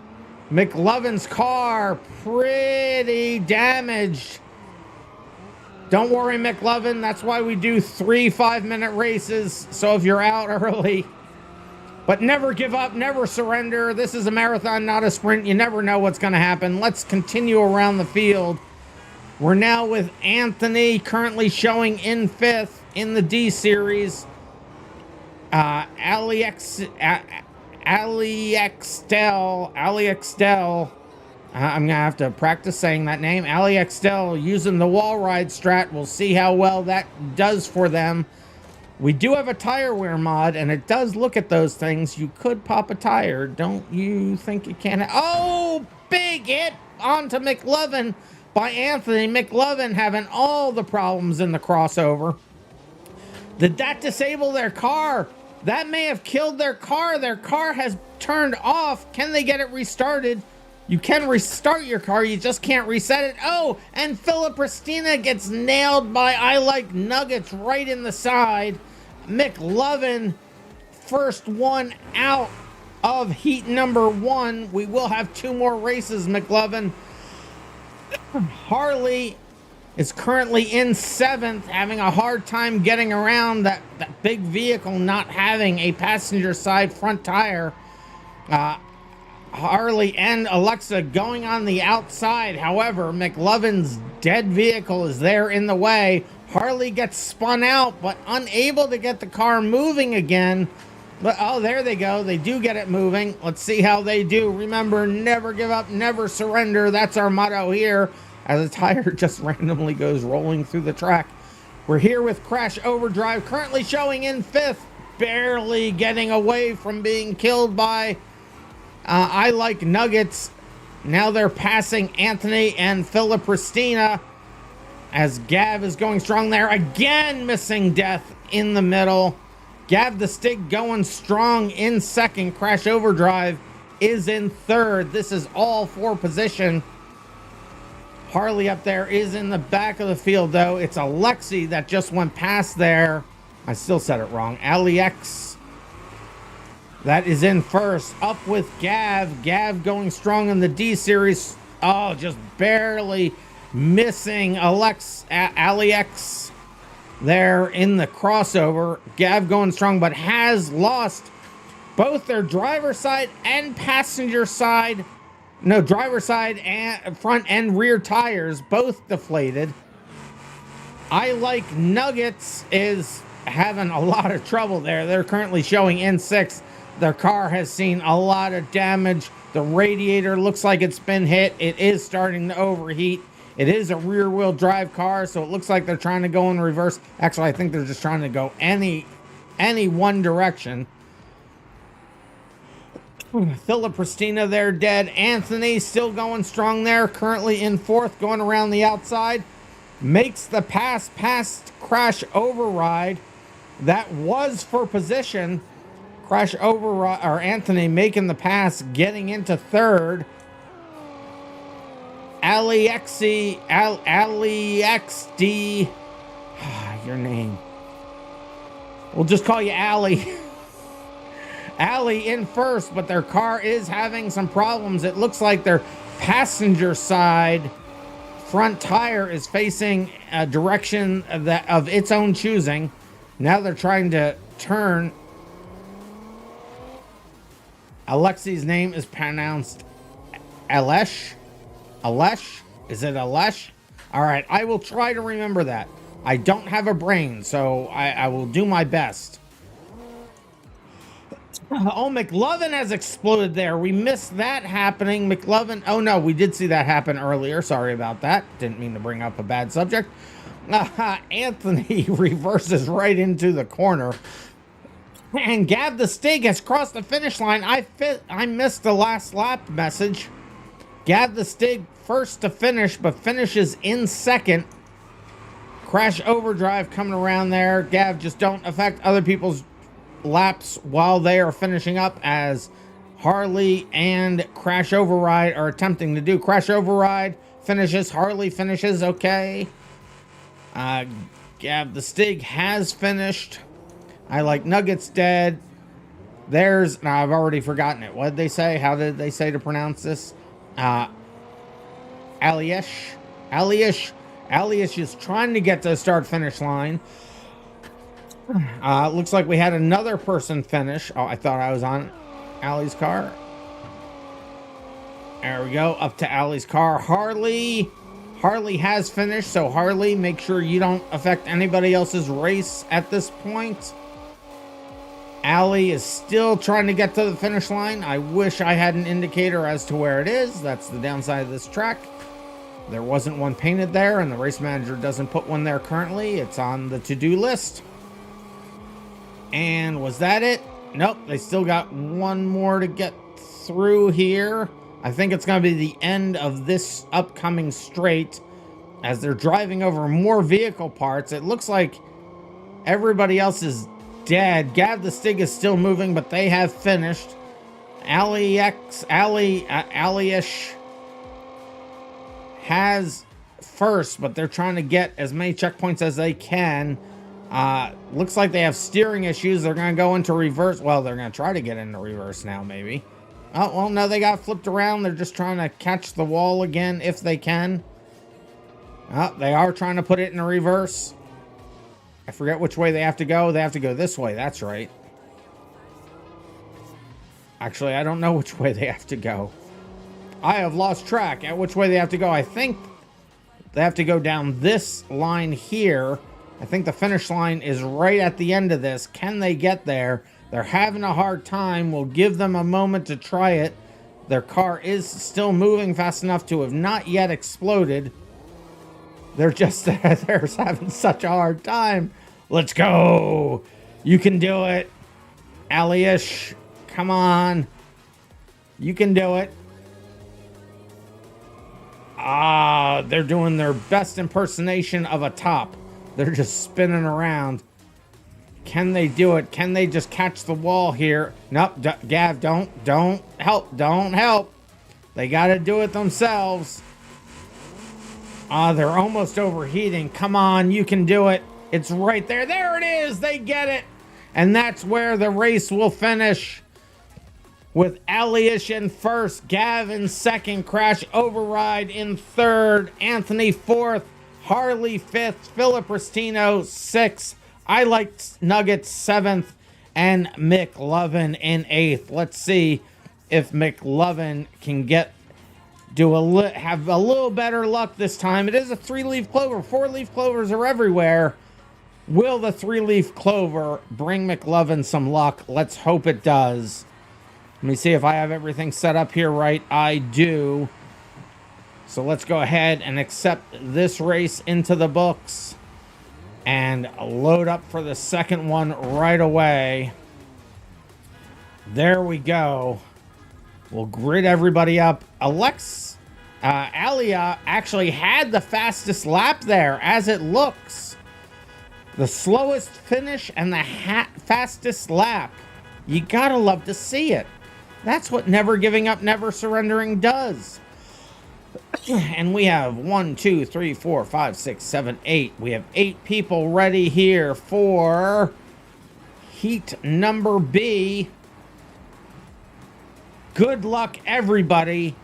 S2: McLovin's car pretty damaged. Don't worry, McLovin. That's why we do 3 5-minute races. So if you're out early, but never give up, never surrender. This is a marathon, not a sprint. You never know what's going to happen. Let's continue around the field. We're now with Anthony, currently showing in 5th in the D series. Ali Extel. I'm going to have to practice saying that name. Ali Extel using the wall ride strat. We'll see how well that does for them. We do have a tire wear mod, and it does look at those things. You could pop a tire. Don't you think it can? Oh, big hit onto McLovin by Anthony. McLovin having all the problems in the crossover. Did that disable their car? That may have killed their car. Their car has turned off. Can they get it restarted? You can restart your car. You just can't reset it. Oh, and Philip Christina gets nailed by I Like Nuggets right in the side. McLovin, first one out of heat number 1. We will have 2 more races, McLovin. Harley is currently in 7th, having a hard time getting around that big vehicle not having a passenger side front tire. Harley and Alexa going on the outside. However, McLovin's dead vehicle is there in the way. Harley gets spun out, but unable to get the car moving again. But oh, there they go. They do get it moving. Let's see how they do. Remember, never give up, never surrender. That's our motto here, as a tire just randomly goes rolling through the track. We're here with Crash Overdrive, currently showing in 5th. barely getting away from being killed by I Like Nuggets. Now they're passing Anthony and Philipristina as Gav is going strong there. Again, missing death in the middle. Gav the Stig going strong in second. Crash Overdrive is in third. This is all for position. Harley up there is in the back of the field, though. It's Alexi that just went past there. I still said it wrong. Alex. That is in first. Up with Gav. Gav going strong in the D series. Oh, just barely missing Alex there in the crossover. Gav going strong, but has lost both their driver side and passenger side. No, driver side and front and rear tires, both deflated. I Like Nuggets is having a lot of trouble there. They're currently showing in sixth. Their car has seen a lot of damage. The radiator looks like it's been hit. It is starting to overheat. It is a rear-wheel drive car, so it looks like they're trying to go in reverse. Actually, I think they're just trying to go any one direction. Philipristina there dead. Anthony still going strong there, currently in fourth, going around the outside. Makes the pass past Crash Override. That was for position. Crash Override, or Anthony making the pass, getting into third. Alexd, your name. We'll just call you Allie. Allie in first, but their car is having some problems. It looks like their passenger side front tire is facing a direction of its own choosing. Now they're trying to turn. Alexi's name is pronounced Alesh. Alesh? Is it Alesh? All right, I will try to remember that. I don't have a brain, so I will do my best. Oh, McLovin has exploded there. We missed that happening. McLovin. Oh, no, we did see that happen earlier. Sorry about that. Didn't mean to bring up a bad subject. Anthony reverses right into the corner. And Gav the Stig has crossed the finish line. I missed the last lap message. Gav the Stig first to finish, but finishes in second. Crash Overdrive coming around there. Gav, just don't affect other people's laps while they are finishing up, as Harley and Crash Override are attempting to do. Crash Override finishes. Harley finishes. Okay. Gav the Stig has finished. I Like Nuggets dead. There's... Now, I've already forgotten it. What did they say? How did they say to pronounce this? Aliesh is trying to get to the start-finish line. Looks like we had another person finish. Oh, I thought I was on Allie's car. There we go. Up to Allie's car. Harley has finished, so Harley, make sure you don't affect anybody else's race at this point. Allie is still trying to get to the finish line. I wish I had an indicator as to where it is. That's the downside of this track. There wasn't one painted there, and the race manager doesn't put one there currently. It's on the to-do list. And was that it? Nope, they still got one more to get through here. I think it's going to be the end of this upcoming straight, as they're driving over more vehicle parts. It looks like everybody else is dead. Gav the Stig is still moving, but they have finished. Aliesh has first, but they're trying to get as many checkpoints as they can. Looks like they have steering issues. They're going to go into reverse. Well, they're going to try to get into reverse now, maybe. Oh, well, no, they got flipped around. They're just trying to catch the wall again if they can. Oh, they are trying to put it in a reverse. I forget which way they have to go. They have to go this way. That's right. Actually, I don't know which way they have to go. I have lost track at which way they have to go. I think they have to go down this line here. I think the finish line is right at the end of this. Can they get there? They're having a hard time. We'll give them a moment to try it. Their car is still moving fast enough to have not yet exploded. They're just they're having such a hard time. Let's go. You can do it. Allie-ish, come on. You can do it. Ah, they're doing their best impersonation of a top. They're just spinning around. Can they do it? Can they just catch the wall here? Nope, Gav, don't help. They got to do it themselves. Ah, they're almost overheating. Come on, you can do it. It's right there. There it is. They get it. And that's where the race will finish. With Allie-ish in first, Gav in second, Crash Override in third, Anthony fourth, Harley fifth, Philip Ristino sixth, I Like Nuggets seventh, and McLovin in eighth. Let's see if McLovin can have a little better luck this time. It is a 3-leaf clover. 4-leaf clovers are everywhere. Will the 3-leaf clover bring McLovin some luck? Let's hope it does. Let me see if I have everything set up here right. I do. So let's go ahead and accept this race into the books and load up for the second one right away. There we go. We'll grid everybody up. Alia actually had the fastest lap there, as it looks. The slowest finish and the fastest lap. You gotta love to see it. That's what never giving up, never surrendering does. And we have 1, 2, 3, 4, 5, 6, 7, 8. We have 8 people ready here for heat number B. Good luck, everybody.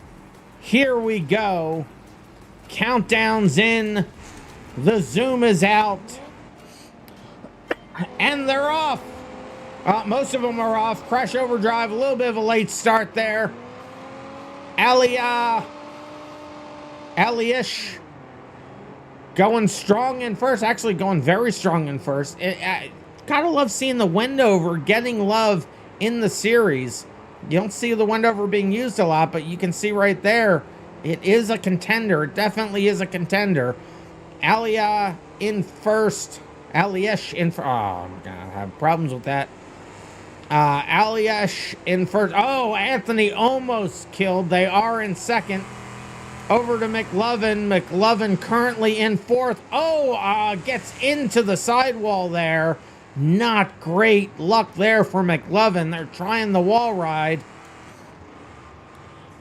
S2: Here we go. Countdown's in. The zoom is out. And they're off. Most of them are off. Crash Overdrive, a little bit of a late start there. Allie-ish going strong in first. Actually going very strong in first. Gotta love seeing the Wendover getting love in the series. You don't see the Wendover being used a lot, but you can see right there, it is a contender. It definitely is a contender. Alia in first. Allie-ish in first. Oh, I'm gonna have problems with that. Allie-ish in first. Oh, Anthony almost killed. They are in second. Over to McLovin. McLovin currently in fourth. Oh, gets into the sidewall there. Not great luck there for McLovin. They're trying the wall ride.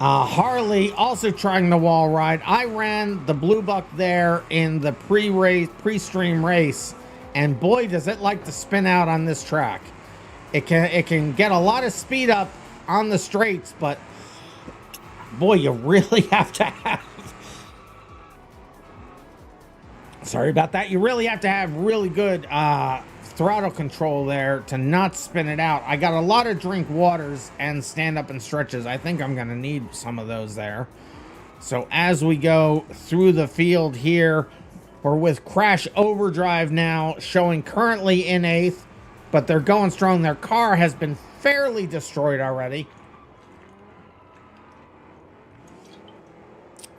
S2: Harley also trying the wall ride. I ran the Blue Buck there in the pre-stream race, and boy, does it like to spin out on this track. It can get a lot of speed up on the straights, but boy, you really have to have... Sorry about that. You really have to have really good throttle control there to not spin it out. I got a lot of drink waters and stand up and stretches. I think I'm going to need some of those there. So as we go through the field here, we're with Crash Overdrive now, showing currently in 8th, but they're going strong. Their car has been fairly destroyed already.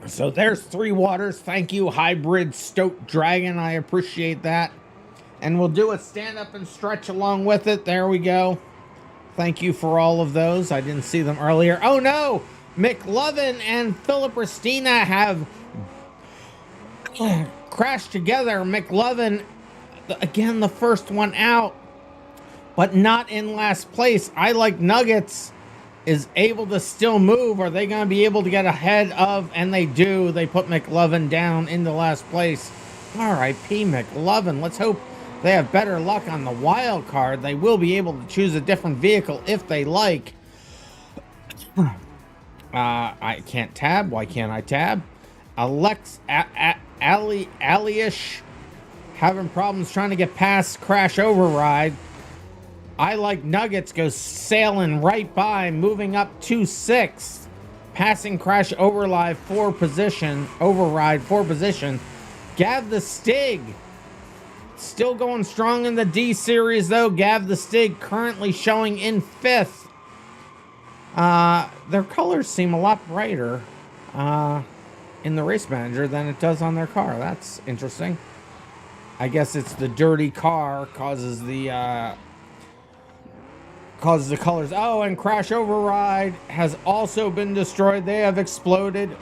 S2: So there's 3 waters. Thank you, Hybrid Stoke Dragon. I appreciate that. And we'll do a stand up and stretch along with it. There we go. Thank you for all of those. I didn't see them earlier. Oh no! McLovin and Philip Ristina have crashed together. McLovin, again, the first one out, but not in last place. I Like Nuggets is able to still move. Are they going to be able to get ahead of? And they do. They put McLovin down into last place. R.I.P. McLovin. Let's hope they have better luck on the wild card. They will be able to choose a different vehicle if they like. I can't tab. Why can't I tab? Allie-ish having problems trying to get past Crash Override. I Like Nuggets goes sailing right by, moving up to 6th, passing Crash Override 4 position. Gav the Stig still going strong in the D series though. Gav the Stig currently showing in 5th. Their colors seem a lot brighter in the race manager than it does on their car. That's interesting. I guess it's the dirty car causes the causes the colors. Oh, and Crash Override has also been destroyed. They have exploded.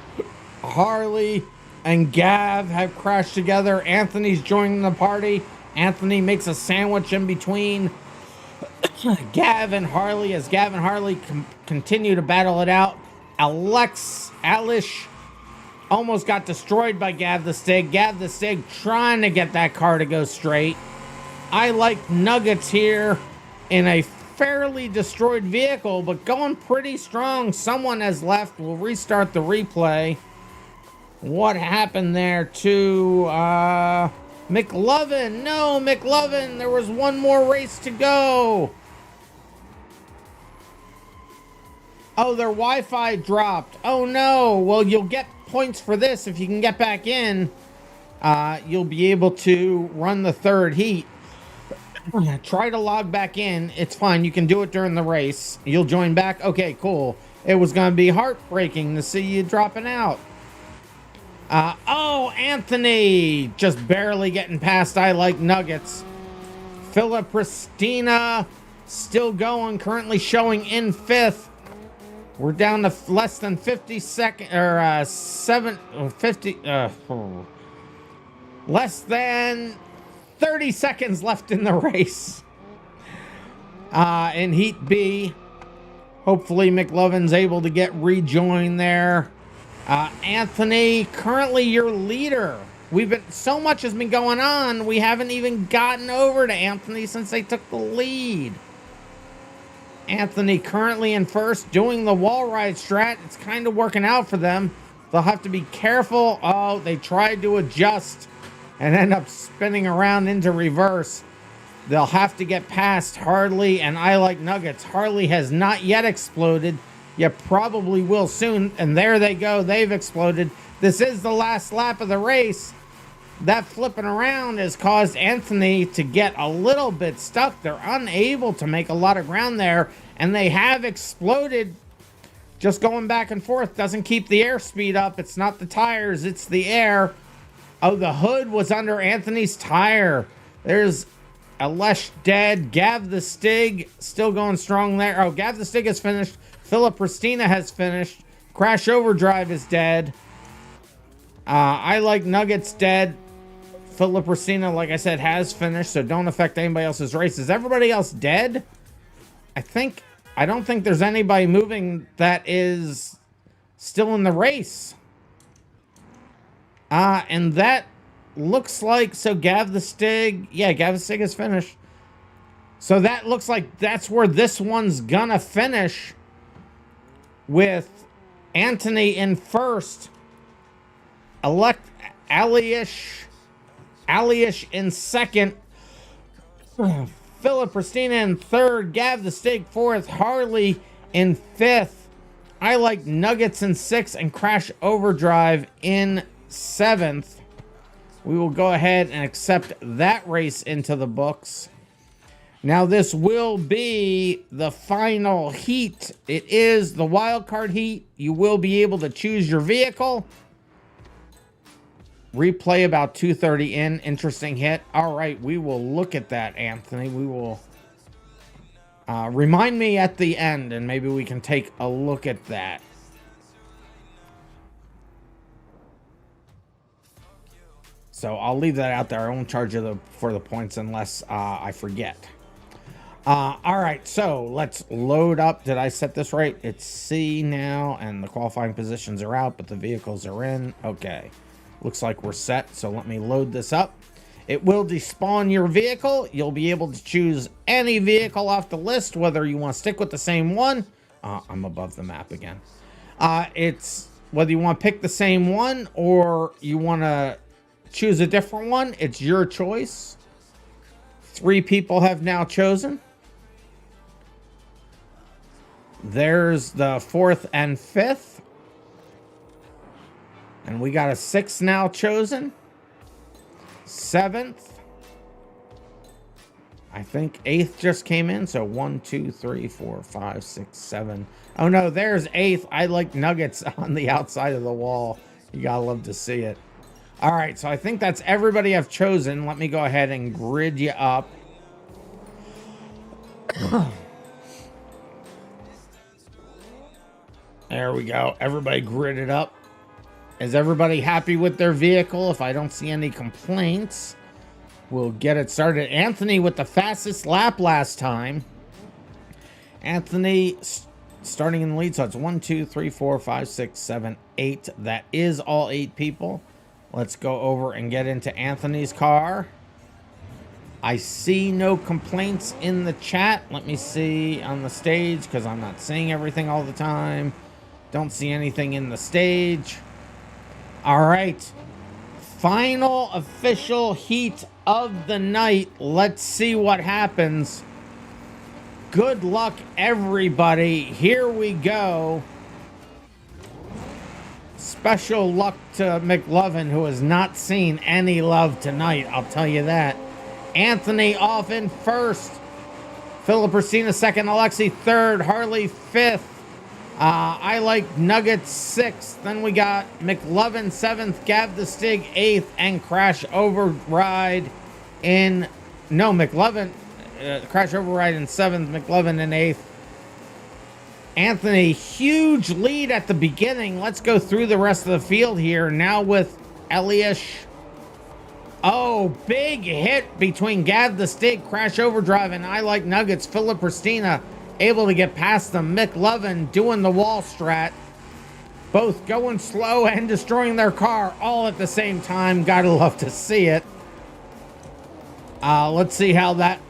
S2: Harley and Gav have crashed together. Anthony's joining the party. Anthony makes a sandwich in between Gav and Harley as Gav and Harley continue to battle it out. Alish almost got destroyed by Gav the Stig. Gav the Stig trying to get that car to go straight. I like Nuggets here in a fairly destroyed vehicle, but going pretty strong. Someone has left. We'll restart the replay. What happened there to McLovin? No, McLovin, there was one more race to go. Oh, their Wi-Fi dropped. Oh no. Well, you'll get points for this if you can get back in. You'll be able to run the third heat. Try to log back in. It's fine. You can do it during the race. You'll join back. Okay, cool. It was going to be heartbreaking to see you dropping out. Oh, Anthony just barely getting past I Like Nuggets. Philip Christina still going, currently showing in 5th. We're down to less than 50 seconds, or less than 30 seconds left in the race. In Heat B, hopefully McLovin's able to get rejoined there. Anthony, currently your leader. So much has been going on, we haven't even gotten over to Anthony since they took the lead. Anthony currently in first, doing the wall ride strat. It's kind of working out for them. They'll have to be careful. Oh, they tried to adjust and end up spinning around into reverse. They'll have to get past Harley and I Like Nuggets. Harley has not yet exploded. You probably will soon. And there they go. They've exploded. This is the last lap of the race. That flipping around has caused Anthony to get a little bit stuck. They're unable to make a lot of ground there. And they have exploded. Just going back and forth doesn't keep the airspeed up. It's not the tires. It's the air. Oh, the hood was under Anthony's tire. There's Alesh dead. Gav the Stig still going strong there. Oh, Gav the Stig has finished. Philip Christina has finished. Crash Overdrive is dead. I Like Nuggets dead. Philip Christina, like I said, has finished, so don't affect anybody else's race. Is everybody else dead? I don't think there's anybody moving that is still in the race. And that looks like, so Gav the Stig, yeah, Gav the Stig is finished. So that looks like that's where this one's gonna finish, with Anthony in first, Alish in second, Philip Christina in third, Gav the Stig fourth, Harley in fifth, I Like Nuggets in sixth, and Crash Overdrive in seventh. We will go ahead and accept that race into the books. Now this will be the final heat. It is the wild card heat. You will be able to choose your vehicle. Replay about 2:30 in. Interesting hit. All right, we will look at that, Anthony. We will remind me at the end, and maybe we can take a look at that. So I'll leave that out there. I won't charge you for the points unless I forget. All right, so let's load up. Did I set this right? It's C now, and the qualifying positions are out, but the vehicles are in. Okay. Looks like we're set, so let me load this up. It will despawn your vehicle. You'll be able to choose any vehicle off the list, whether you want to stick with the same one. I'm above the map again. It's whether you want to pick the same one or you want to choose a different one. It's your choice. 3 people have now chosen. There's the 4th and 5th. And we got a 6th now chosen. 7th. I think 8th just came in. So 1, 2, 3, 4, 5, 6, 7. Oh no, there's 8th. I Like Nuggets on the outside of the wall. You gotta love to see it. All right, so I think that's everybody I've chosen. Let me go ahead and grid you up. There we go. Everybody gridded up. Is everybody happy with their vehicle? If I don't see any complaints, we'll get it started. Anthony with the fastest lap last time. Anthony starting in the lead. So it's 1, 2, 3, 4, 5, 6, 7, 8. That is all 8 people. Let's go over and get into Anthony's car. I see no complaints in the chat. Let me see on the stage because I'm not seeing everything all the time. Don't see anything in the stage. All right. Final official heat of the night. Let's see what happens. Good luck, everybody. Here we go. Special luck to McLovin, who has not seen any love tonight. I'll tell you that. Anthony off in first. Philip Racina second. Alexi third. Harley fifth. I like Nuggets sixth. Then we got McLovin seventh. Gav the Stig eighth. And Crash Override in... No, McLovin... Crash Override in seventh. McLovin in eighth. Anthony, huge lead at the beginning. Let's go through the rest of the field here. Now with Eliash. Oh, big hit between Gav the Stig, Crash Overdrive, and I Like Nuggets. Philip Pristina able to get past them. McLovin doing the wall strat. Both going slow and destroying their car all at the same time. Gotta love to see it. Let's see how that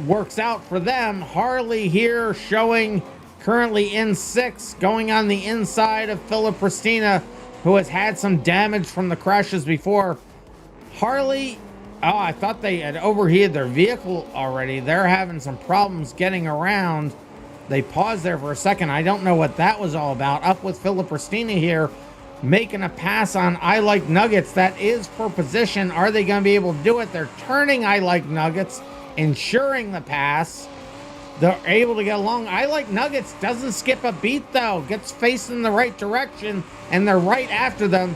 S2: works out for them. Harley here showing currently in sixth, going on the inside of Philip Pristina, who has had some damage from the crashes before. Harley, oh, I thought they had overheated their vehicle already. They're having some problems getting around. They paused there for a second. I don't know what that was all about. Up with Philip Pristina here, making a pass on I Like Nuggets. That is for position. Are they going to be able to do it? They're turning I Like Nuggets, ensuring the pass. They're able to get along. I Like Nuggets doesn't skip a beat, though. Gets facing the right direction, and they're right after them.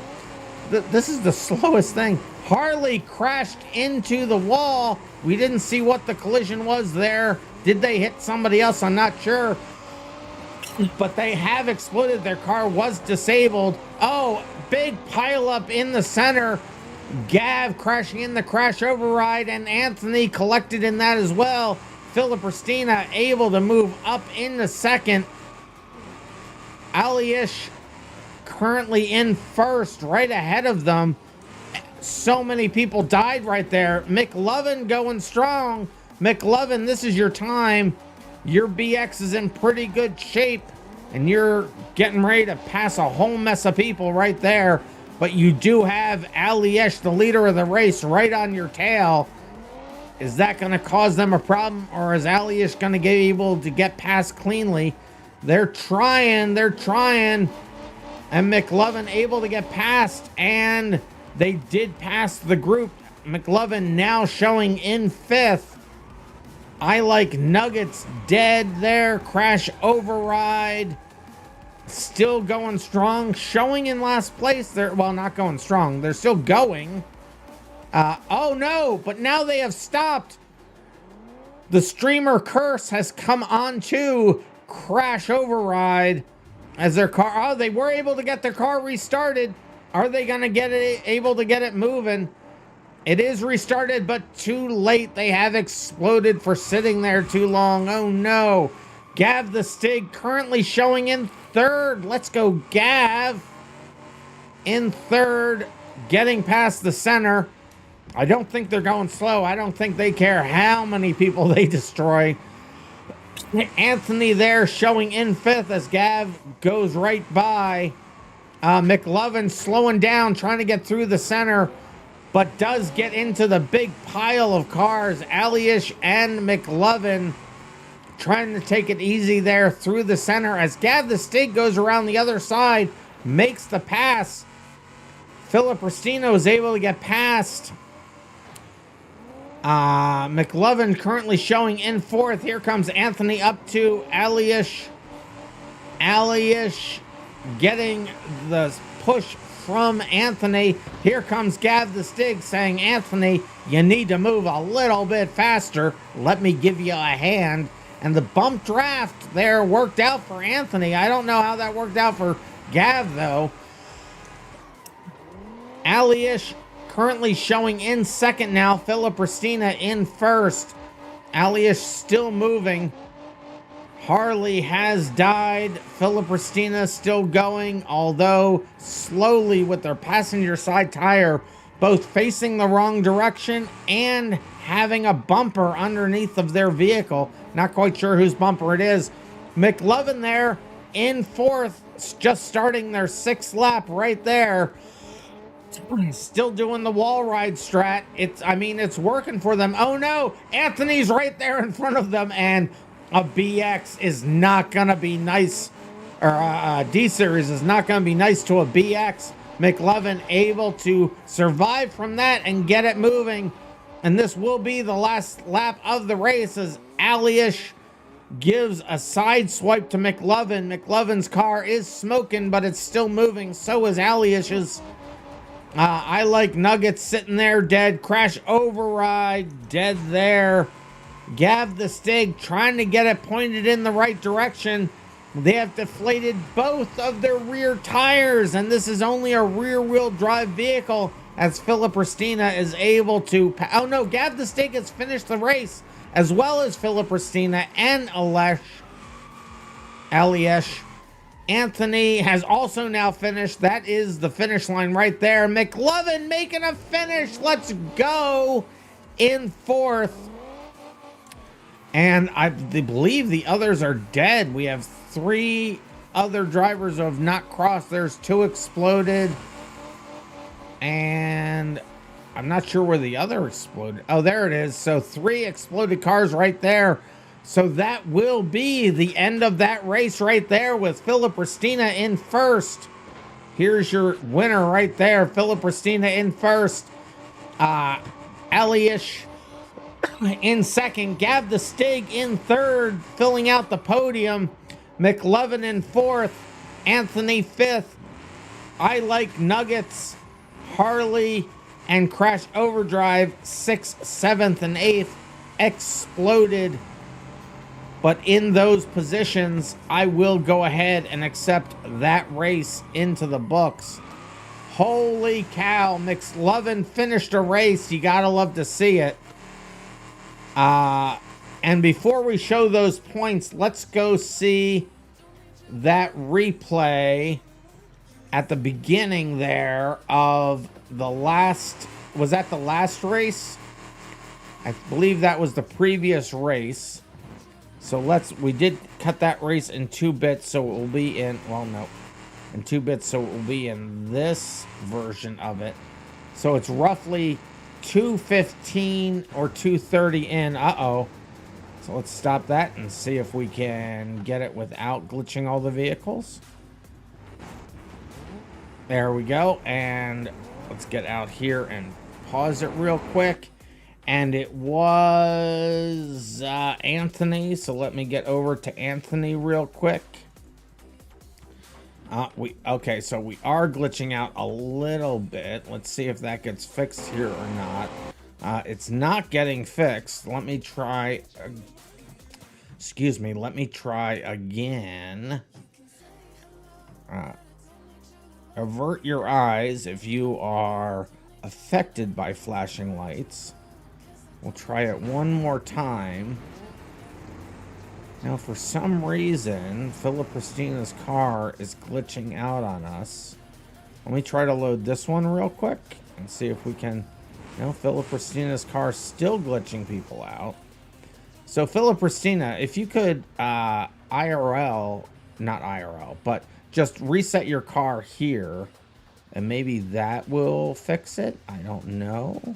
S2: This is the slowest thing. Harley crashed into the wall. We didn't see what the collision was there. Did they hit somebody else? I'm not sure. But they have exploded. Their car was disabled. Oh, big pileup in the center. Gav crashing in the Crash Override, and Anthony collected in that as well. Philip Pristina able to move up into second. Aliish currently in first, right ahead of them. So many people died right there. McLovin going strong. McLovin, this is your time. Your BX is in pretty good shape, and you're getting ready to pass a whole mess of people right there. But you do have Aliesh, the leader of the race, right on your tail. Is that going to cause them a problem, or is Aliesh going to be able to get past cleanly? They're trying. And McLovin able to get past, and they did pass the group. McLovin now showing in fifth. I Like Nuggets dead there. Crash Override still going strong. Showing in last place. They're, well, not going strong. They're still going. Oh no, but now they have stopped. The streamer curse has come on to Crash Override as their car. Oh, they were able to get their car restarted. Are they going to get it able to get it moving? It is restarted, but too late. They have exploded for sitting there too long. Oh no. Gav the Stig currently showing in third. Let's go, Gav. In third, getting past the center. I don't think they're going slow. I don't think they care how many people they destroy. Anthony there showing in fifth as Gav goes right by. McLovin slowing down, trying to get through the center, but does get into the big pile of cars. Aliish and McLovin trying to take it easy there through the center as Gav the Stig goes around the other side, makes the pass. Philip Restino is able to get past. McLovin currently showing in fourth. Here comes Anthony up to Aliish. Aliish getting the push from Anthony. Here comes Gav the Stig saying, Anthony, you need to move a little bit faster. Let me give you a hand. And the bump draft there worked out for Anthony. I don't know how that worked out for Gav, though. Aliesh currently showing in second now. Philip Christina in first. Aliesh still moving. Harley has died. Philip Christina still going, although slowly with their passenger side tire both facing the wrong direction and having a bumper underneath of their vehicle. Not quite sure whose bumper it is. McLovin there in fourth, just starting their sixth lap right there. Still doing the wall ride strat. It's working for them. Oh no, Anthony's right there in front of them, and a BX is not gonna be nice, or a D-Series is not gonna be nice to a BX. McLovin able to survive from that and get it moving. And this will be the last lap of the race as Aliesh gives a side swipe to McLovin. McLovin's car is smoking, but it's still moving. So is Aliash's. I like Nuggets sitting there dead. Crash override dead there. Gav the Stig trying to get it pointed in the right direction. They have deflated both of their rear tires, and this is only a rear-wheel drive vehicle as Philip Christina is able to... Oh no, Gav the Stig has finished the race, as well as Philip Christina and Aliesh. Anthony has also now finished. That is the finish line right there. McLovin making a finish. Let's go in fourth. And I believe the others are dead. We have 3 other drivers who have not crossed. There's 2 exploded. And I'm not sure where the other exploded. Oh, there it is. So 3 exploded cars right there. So that will be the end of that race right there with Philip Christina in first. Here's your winner right there. Philip Christina in first. Aliesh in second. Gav the Stig in third, filling out the podium. McLovin in fourth. Anthony fifth. I Like Nuggets, Harley, and Crash Overdrive 6th, 7th, and 8th exploded. But in those positions, I will go ahead and accept that race into the books. Holy cow, McLovin finished a race. You gotta love to see it. And before we show those points, let's go see that replay at the beginning there of the last... Was that the last race? I believe that was the previous race. So we did cut that race in 2 bits, so it will be in, well, no, in 2 bits, so it will be in this version of it. So it's roughly 2:15 or 2:30 in. Uh-oh. So let's stop that and see if we can get it without glitching all the vehicles. There we go. And let's get out here and pause it real quick. And it was Anthony, so let me get over to Anthony real quick. Okay, so we are glitching out a little bit. Let's see if that gets fixed here or not. It's not getting fixed. Let me try. Excuse me. Let me try again. Avert your eyes if you are affected by flashing lights. We'll try it one more time. Now, for some reason, Philip Christina's car is glitching out on us. Let me try to load this one real quick and see if we can... No, Philip Christina's car is still glitching people out. So, Philip Christina, if you could IRL, not IRL, but just reset your car here, and maybe that will fix it. I don't know.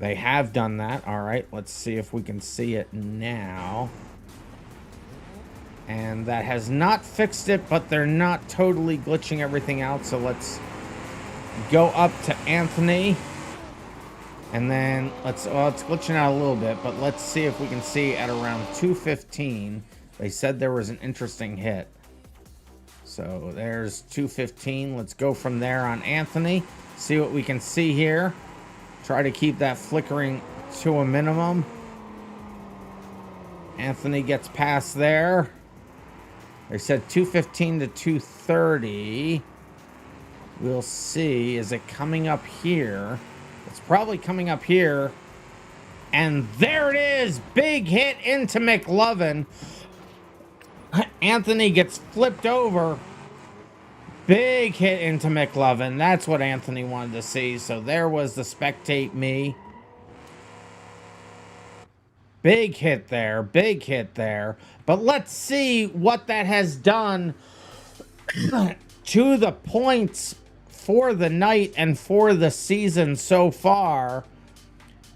S2: They have done that. All right, let's see if we can see it now. And that has not fixed it, but they're not totally glitching everything out. So let's go up to Anthony. And then it's glitching out a little bit, but let's see if we can see at around 2:15. They said there was an interesting hit. So there's 2:15. Let's go from there on Anthony. See what we can see here. Try to keep that flickering to a minimum. Anthony gets past there. They said 215 to 230. We'll see. Is it coming up here? It's probably coming up here. And there it is. Big hit into McLovin. Anthony gets flipped over. Big hit into McLovin. That's what Anthony wanted to see. So there was the spectate me. Big hit there. Big hit there. But let's see what that has done to the points for the night and for the season so far.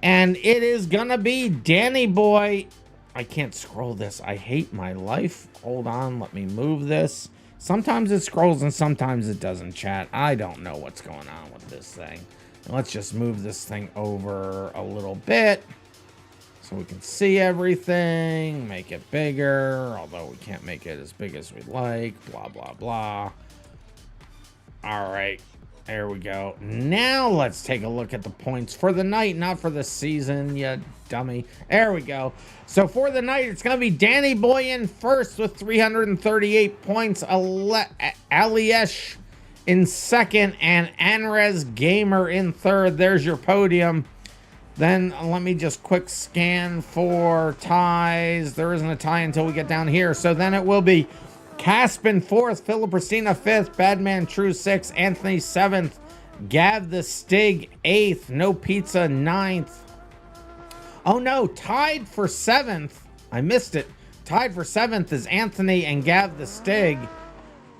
S2: And it is gonna be Danny Boy. I can't scroll this. I hate my life. Hold on, let me move this. Sometimes it scrolls and sometimes it doesn't, chat. I don't know what's going on with this thing. Let's just move this thing over a little bit so we can see everything. Make it bigger, although we can't make it as big as we'd like. Blah, blah, blah. All right. There we go. Now let's take a look at the points for the night, not for the season, you dummy. There we go. So for the night, it's going to be Danny Boy in first with 338 points. Aliesh in second and Anrez Gamer in third. There's your podium. Then let me just quick scan for ties. There isn't a tie until we get down here. So then it will be Caspin 4th, Philipristina 5th, Badman True 6th, Anthony 7th, Gav the Stig 8th, No Pizza 9th. Oh no, tied for 7th. I missed it. Tied for 7th is Anthony and Gav the Stig.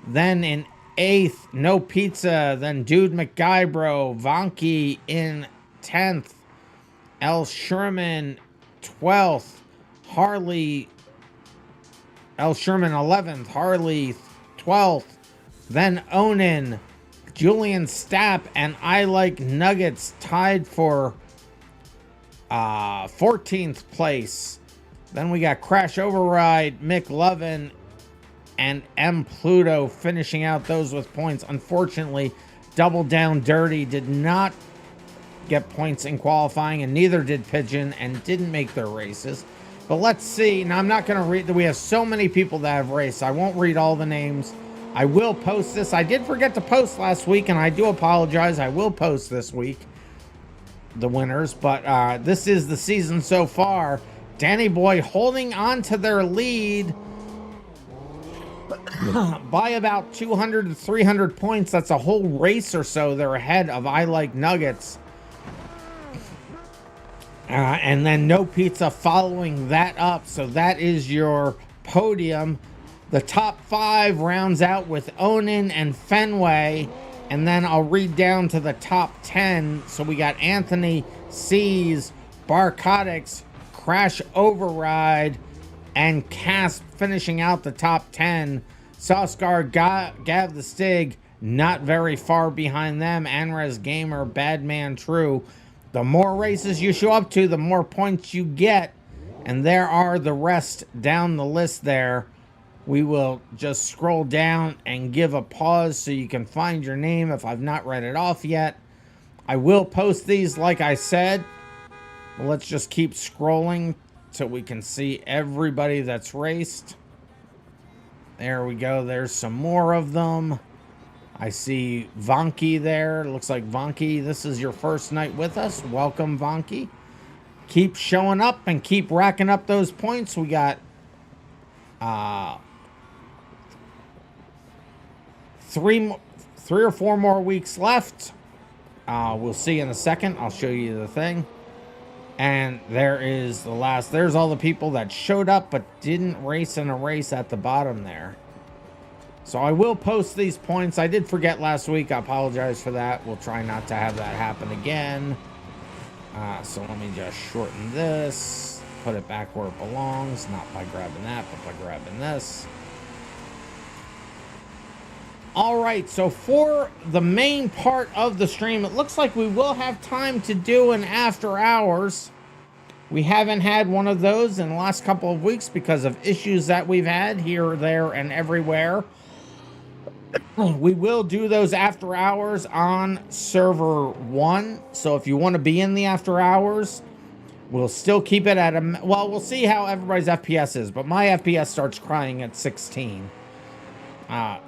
S2: Then in 8th, No Pizza. Then Dude McGuybro, Vonky in 10th, L. Sherman 12th, Harley L. Sherman 11th, Harley 12th, then Onan, Julian Stapp, and I Like Nuggets tied for 14th place. Then we got Crash Override, Mick Lovin, and M. Pluto finishing out those with points. Unfortunately, Double Down Dirty did not get points in qualifying, and neither did Pigeon, and didn't make their races. But let's see. Now, I'm not going to read. We have so many people that have raced. I won't read all the names. I will post this. I did forget to post last week, and I do apologize. I will post this week the winners. But this is the season so far. Danny Boy holding on to their lead by about 200 to 300 points. That's a whole race or so. They're ahead of I Like Nuggets. And then No Pizza following that up. So that is your podium. The top 5 rounds out with Onan and Fenway. And then I'll read down to the top 10. So we got Anthony, C's, Barcotics, Crash Override, and Casp finishing out the top 10. Soscar, Gav the Stig, not very far behind them. Anrez Gamer, Badman True. The more races you show up to, the more points you get. And there are the rest down the list there. We will just scroll down and give a pause so you can find your name if I've not read it off yet. I will post these like I said. Let's just keep scrolling so we can see everybody that's raced. There we go. There's some more of them. I see Vonky there. Looks like Vonky, this is your first night with us. Welcome, Vonky. Keep showing up and keep racking up those points. We got three or four more weeks left. We'll see in a second. I'll show you the thing. And there is the last. There's all the people that showed up but didn't race in a race at the bottom there. So I will post these points. I did forget last week. I apologize for that. We'll try not to have that happen again. So let me just shorten this. Put it back where it belongs. Not by grabbing that, but by grabbing this. All right, so for the main part of the stream, it looks like we will have time to do an after hours. We haven't had one of those in the last couple of weeks because of issues that we've had here, there, and everywhere. We will do those after hours on server 1. So if you want to be in the after hours, We'll still keep it at a, well, we'll see how everybody's FPS is, but my FPS starts crying at 16.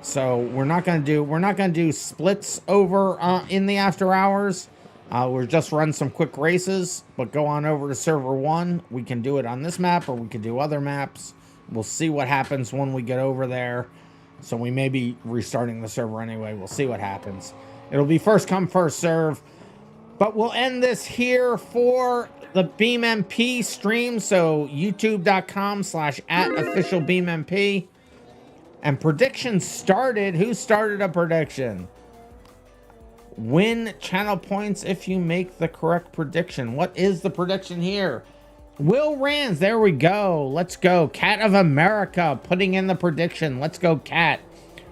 S2: So we're not gonna do splits over in the after hours. We'll just run some quick races, but go on over to server 1. We can do it on this map, or we can do other maps. We'll see what happens when we get over there. So we may be restarting the server anyway. We'll see what happens. It'll be first come, first serve. But we'll end this here for the BeamMP stream. So youtube.com/@officialBeamMP. And predictions started. Who started a prediction? Win channel points if you make the correct prediction. What is the prediction here? Will Rands, there we go. Let's go. Cat of America putting in the prediction. Let's go, Cat.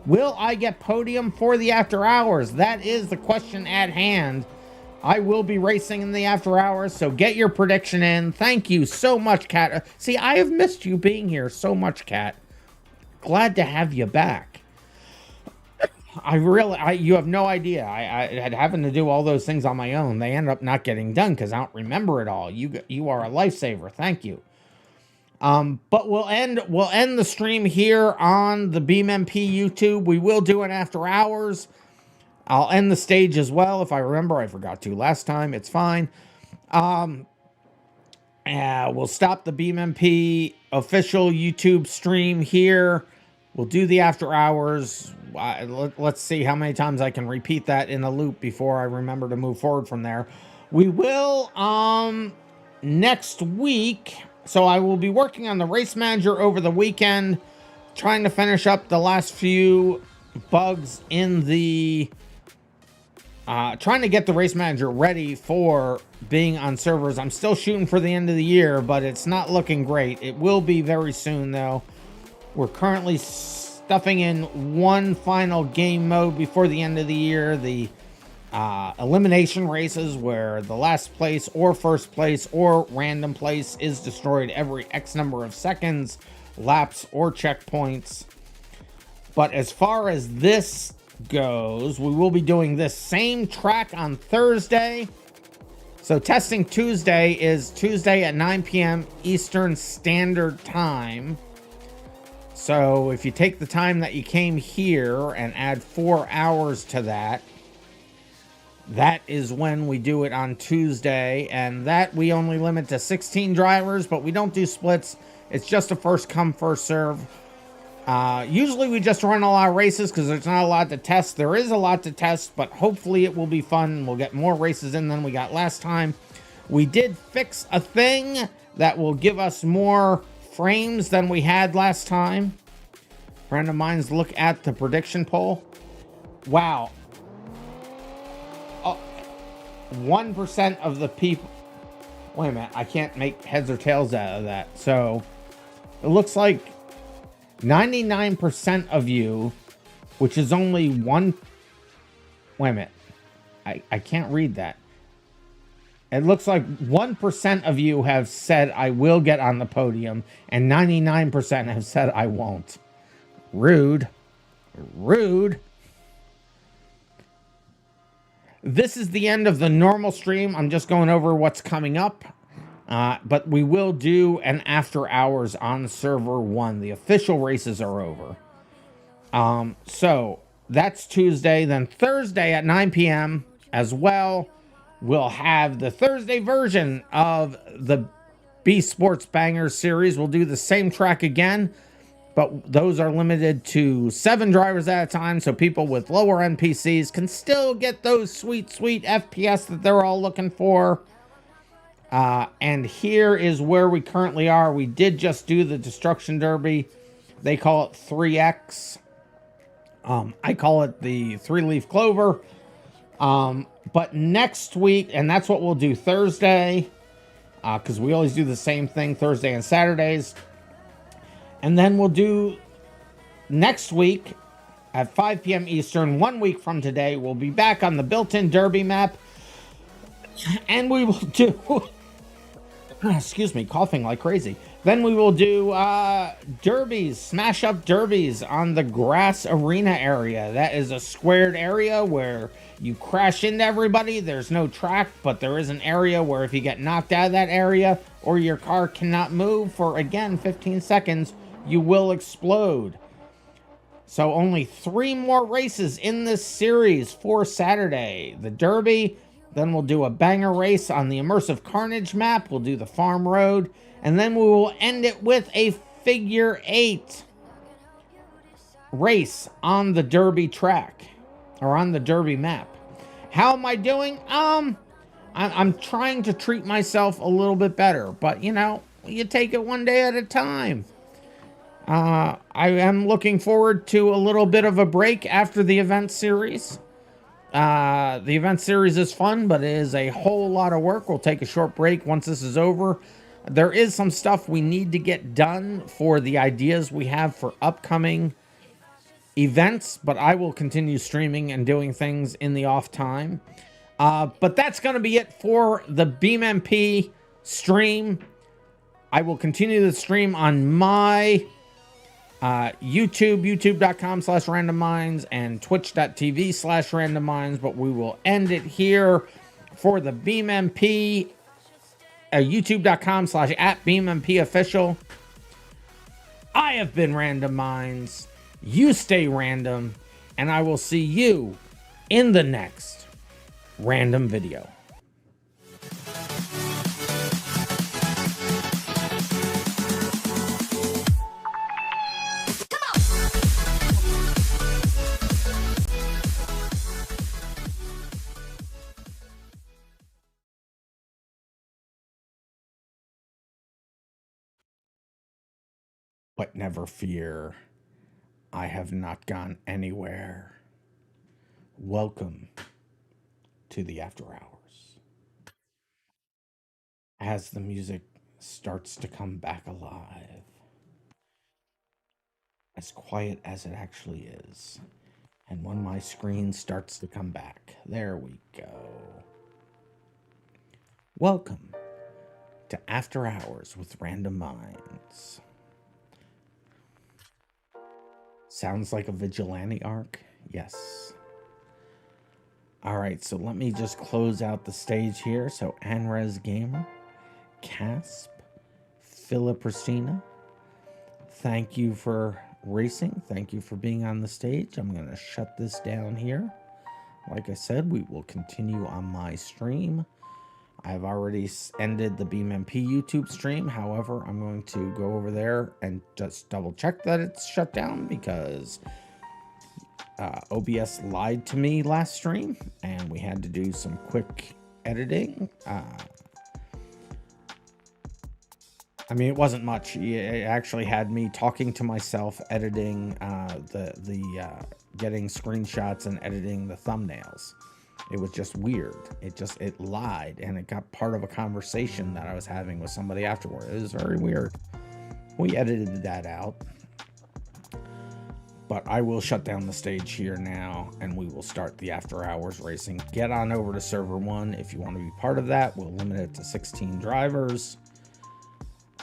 S2: Will I get podium for the after hours? That is the question at hand. I will be racing in the after hours, so get your prediction in. Thank you so much, Cat. See, I have missed you being here so much, Cat. Glad to have you back. You have no idea. I had having to do all those things on my own. They end up not getting done because I don't remember it all. You are a lifesaver. Thank you. But we'll end the stream here on the BeamMP YouTube. We will do an after hours. I'll end the stage as well if I remember. I forgot to last time. It's fine. We'll stop the BeamMP official YouTube stream here. We'll do the after hours. Let's see how many times I can repeat that in a loop before I remember to move forward from there. We will next week. So I will be working on the race manager over the weekend, trying to finish up the last few bugs in the trying to get the race manager ready for being on servers. I'm still shooting for the end of the year, but it's not looking great. It will be very soon though. We're currently stuffing in one final game mode before the end of the year, the elimination races, where the last place or first place or random place is destroyed every X number of seconds, laps, or checkpoints. But as far as this goes, we will be doing this same track on Thursday. So testing Tuesday is Tuesday at 9 p.m. Eastern Standard Time. So if you take the time that you came here and add 4 hours to that, that is when we do it on Tuesday. And that we only limit to 16 drivers, but we don't do splits. It's just a first come, first serve. Usually we just run a lot of races because there's not a lot to test. There is a lot to test, but hopefully it will be fun. We'll get more races in than we got last time. We did fix a thing that will give us more frames than we had last time. RandomMinds, look at the prediction poll. Wow. 1% of the people... Wait a minute. I can't make heads or tails out of that. So it looks like 99% of you, which is only one... Wait a minute. I can't read that. It looks like 1% of you have said I will get on the podium, and 99% have said I won't. Rude. Rude. This is the end of the normal stream. I'm just going over what's coming up. But we will do an after hours on server 1. The official races are over. So that's Tuesday. Then Thursday at 9 p.m. as well, we'll have the Thursday version of the BeSports Bangers series. We'll do the same track again, but those are limited to 7 drivers at a time, so people with lower NPCs can still get those sweet, sweet FPS that they're all looking for. And here is where we currently are. We did just do the Destruction Derby. They call it 3X. I call it the 3-leaf clover. But next week, and that's what we'll do Thursday, because we always do the same thing Thursday and Saturdays. And then we'll do next week at 5 p.m. Eastern, 1 week from today, we'll be back on the built-in Derby map. And we will do... excuse me, coughing like crazy. Then we will do derbies, smash up derbies on the grass arena area. That is a squared area where you crash into everybody. There's no track, but there is an area where if you get knocked out of that area or your car cannot move for, again, 15 seconds, you will explode. So only 3 more races in this series for Saturday. The Derby, then we'll do a banger race on the Immersive Carnage map. We'll do the Farm Road, and then we will end it with a figure 8 race on the Derby track, or on the Derby map. How am I doing? I'm trying to treat myself a little bit better, but you know, you take it one day at a time. I am looking forward to a little bit of a break after the event series. The event series is fun, but it is a whole lot of work. We'll take a short break once this is over. There is some stuff we need to get done for the ideas we have for upcoming events, but I will continue streaming and doing things in the off time. But that's going to be it for the BeamMP stream. I will continue the stream on my YouTube, youtube.com/RandomMinds, and twitch.tv/RandomMinds, but we will end it here for the BeamMP, youtube.com/@BeamMPofficial. I have been RandomMinds. You stay random, and I will see you in the next random video. But never fear, I have not gone anywhere. Welcome to the After Hours. As the music starts to come back alive, as quiet as it actually is, and when my screen starts to come back, there we go. Welcome to After Hours with Random Minds. Sounds like a vigilante arc? Yes. All right, so let me just close out the stage here. So Anres Gamer, Casp, Philipristina, thank you for racing. Thank you for being on the stage. I'm going to shut this down here. Like I said, we will continue on my stream. I've already ended the BeamMP YouTube stream. However, I'm going to go over there and just double check that it's shut down because OBS lied to me last stream and we had to do some quick editing. I mean, it wasn't much. It actually had me talking to myself, editing getting screenshots and editing the thumbnails. It was just weird. It lied, and it got part of a conversation that I was having with somebody afterward. It was very weird. We edited that out. But I will shut down the stage here now, and we will start the After Hours racing. Get on over to Server 1 if you want to be part of that. We'll limit it to 16 drivers.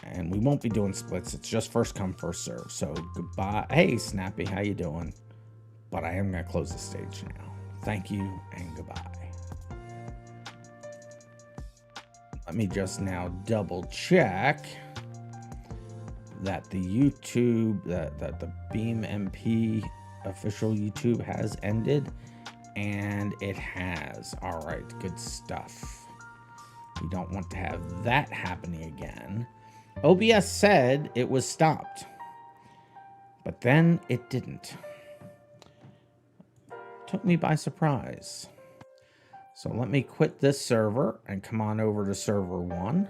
S2: And we won't be doing splits. It's just first come, first serve. So goodbye. Hey, Snappy, how you doing? But I am going to close the stage now. Thank you and goodbye. Let me just now double check that the YouTube, that the BeamMP official YouTube has ended, and it has. All right, good stuff. We don't want to have that happening again. OBS said it was stopped, but then it didn't. Took me by surprise. So let me quit this server and come on over to server 1.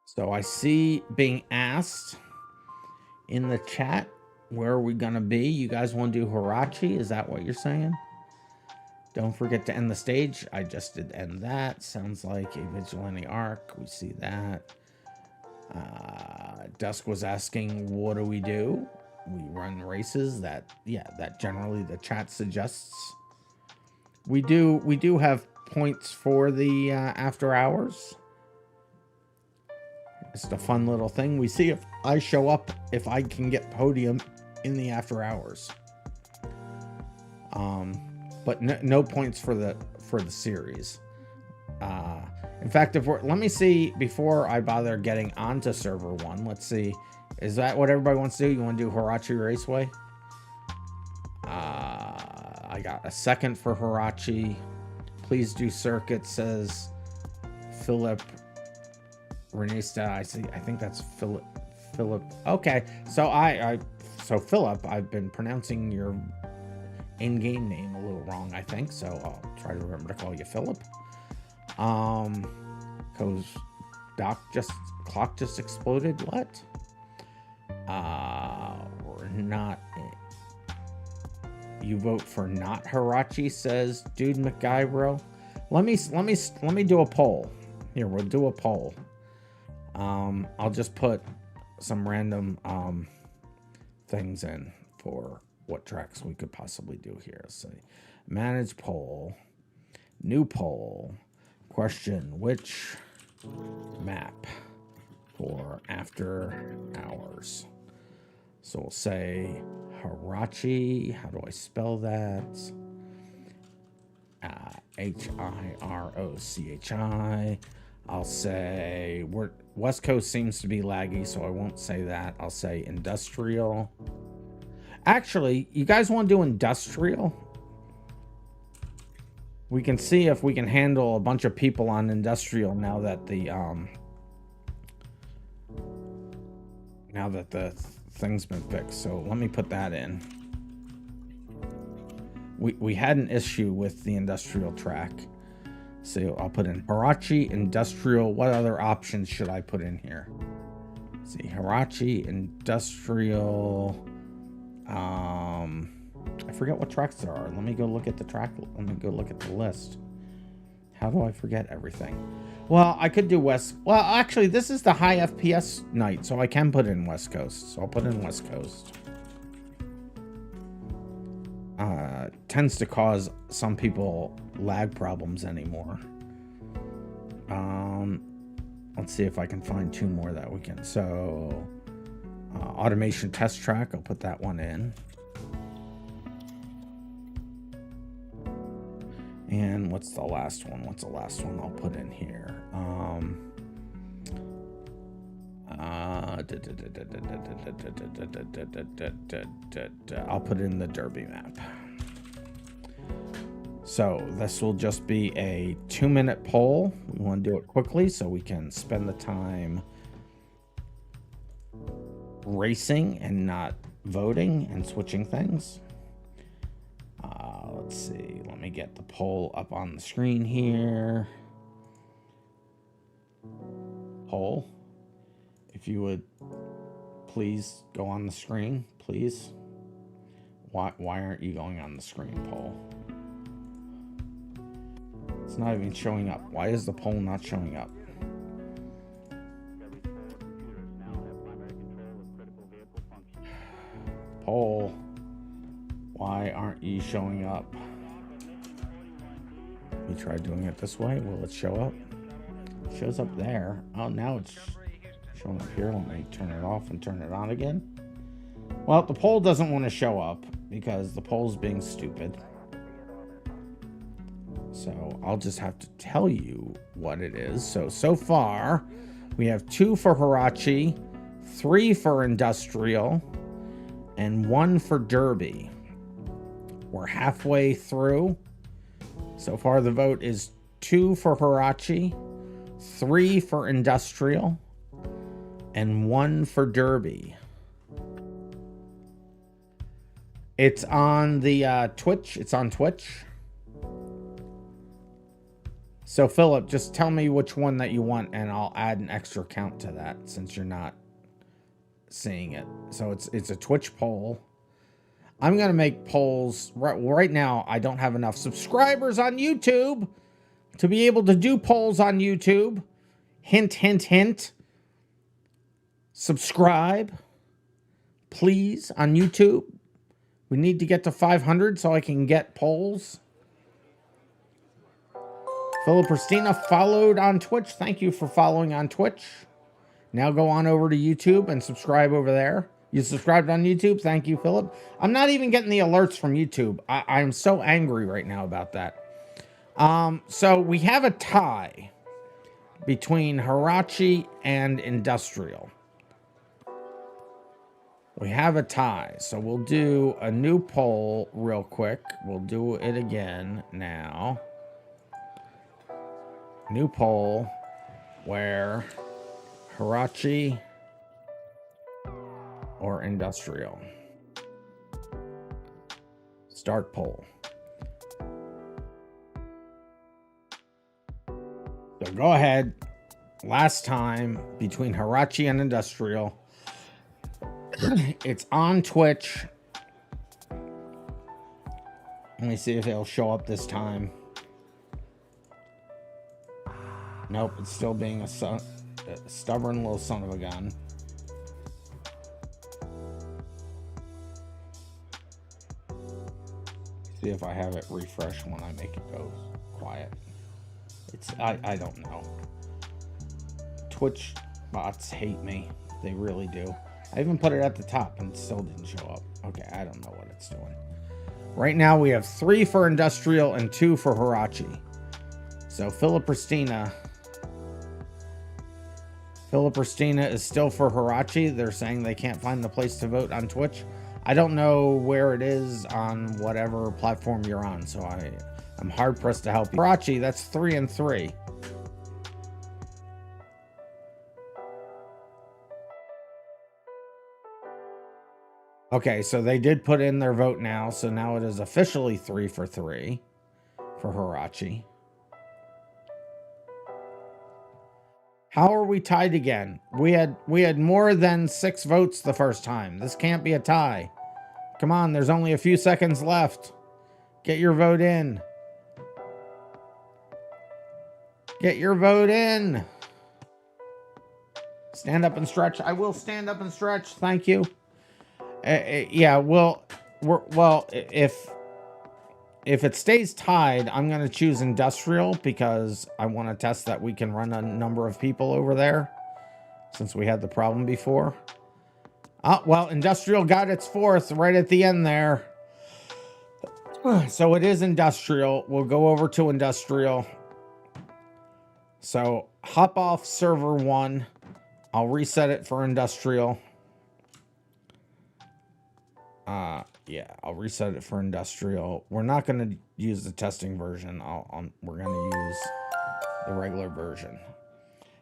S2: So I see being asked in the chat, where are we gonna be? You guys want to do Hirachi? Is that what you're saying? Don't forget to end the stage. I just did end that. Sounds like a vigilante arc. We see that. Dusk was asking, what do? We run races. That generally the chat suggests. We do have points for the after hours. It's a fun little thing. We see if I show up, if I can get podium in the after hours. But no points for the series. In fact, let me see before I bother getting onto server 1. Let's see. Is that what everybody wants to do? You want to do Hirachi Raceway? I got a second for Hirachi. Please do circuit, says Philip Renista. I think that's Philip. Okay, so Philip, I've been pronouncing your in-game name a little wrong, I think. So I'll try to remember to call you Philip. Cause clock just exploded. What? We're not. You vote for not Hirachi, says Dude McGuybro. Let me do a poll. Here, we'll do a poll. I'll just put some random things in for what tracks we could possibly do here. Let's see. Manage poll. New poll. Question: which map for after hours? So we'll say Hirachi. How do I spell that? Hirochi. I'll say West Coast seems to be laggy, so I won't say that. I'll say industrial. Actually, you guys want to do industrial? We can see if we can handle a bunch of people on industrial now that the thing's been fixed. So let me put that in. We had an issue with the industrial track. So I'll put in Hirachi, industrial. What other options should I put in here? Let's see, Hirachi, industrial. I forget what tracks there are. Let me go look at the track. Let me go look at the list. How do I forget everything? Well, I could do West. Well, actually, this is the high FPS night, so I can put in West Coast. So I'll put in West Coast. Tends to cause some people lag problems anymore. Let's see if I can find 2 more that we can. So, automation test track. I'll put that one in. And what's the last one? I'll put in here? I'll put in the Derby map. So this will just be a 2-minute poll. We want to do it quickly so we can spend the time racing and not voting and switching things. Let's see. Let me get the poll up on the screen here. Poll. If you would please go on the screen, please. Why aren't you going on the screen, poll? It's not even showing up. Why is the poll not showing up? Poll. Why aren't you showing up? We try doing it this way. Will it show up? It shows up there. Oh, now it's showing up here. Let me turn it off and turn it on again. Well, the poll doesn't want to show up because the poll's being stupid. So I'll just have to tell you what it is. So far, we have 2 for Hirachi, 3 for industrial, and 1 for Derby. We're halfway through. So far, the vote is 2 for Hirachi, 3 for industrial, and 1 for Derby. It's on the Twitch. It's on Twitch. So, Philip, just tell me which one that you want, and I'll add an extra count to that since you're not seeing it. So, it's a Twitch poll. I'm going to make polls. Right now, I don't have enough subscribers on YouTube to be able to do polls on YouTube. Hint, hint, hint. Subscribe, please, on YouTube. We need to get to 500 so I can get polls. Philip Christina followed on Twitch. Thank you for following on Twitch. Now go on over to YouTube and subscribe over there. You subscribed on YouTube? Thank you, Philip. I'm not even getting the alerts from YouTube. I'm so angry right now about that. So we have a tie between Hirachi and Industrial. We have a tie. So we'll do a new poll real quick. We'll do it again now. New poll where Hirachi or Industrial. Start poll. So go ahead. Last time between Hirachi and Industrial. It's on Twitch. Let me see if it'll show up this time. Nope, it's still being a stubborn little son of a gun. See if I have it refresh when I make it go quiet. I don't know. Twitch bots hate me. They really do. I even put it at the top and it still didn't show up. Okay, I don't know what it's doing. Right now we have 3 for Industrial and 2 for Hirachi. So Philip Christina is still for Hirachi. They're saying they can't find the place to vote on Twitch. I don't know where it is on whatever platform you're on, so I'm hard pressed to help you. Hirachi, that's 3 and 3. Okay, so they did put in their vote now, so now it is officially 3 for 3 for Hirachi. How are we tied again? We had more than 6 votes the first time. This can't be a tie. Come on, there's only a few seconds left. Get your vote in. Get your vote in. Stand up and stretch. I will stand up and stretch. Thank you. Yeah, well, if it stays tied, I'm going to choose Industrial because I want to test that we can run a number of people over there since we had the problem before. Well, Industrial got its 4th right at the end there. So it is Industrial. We'll go over to Industrial. So hop off server 1. I'll reset it for Industrial. Yeah, I'll reset it for Industrial. We're not going to use the testing version. We're going to use the regular version.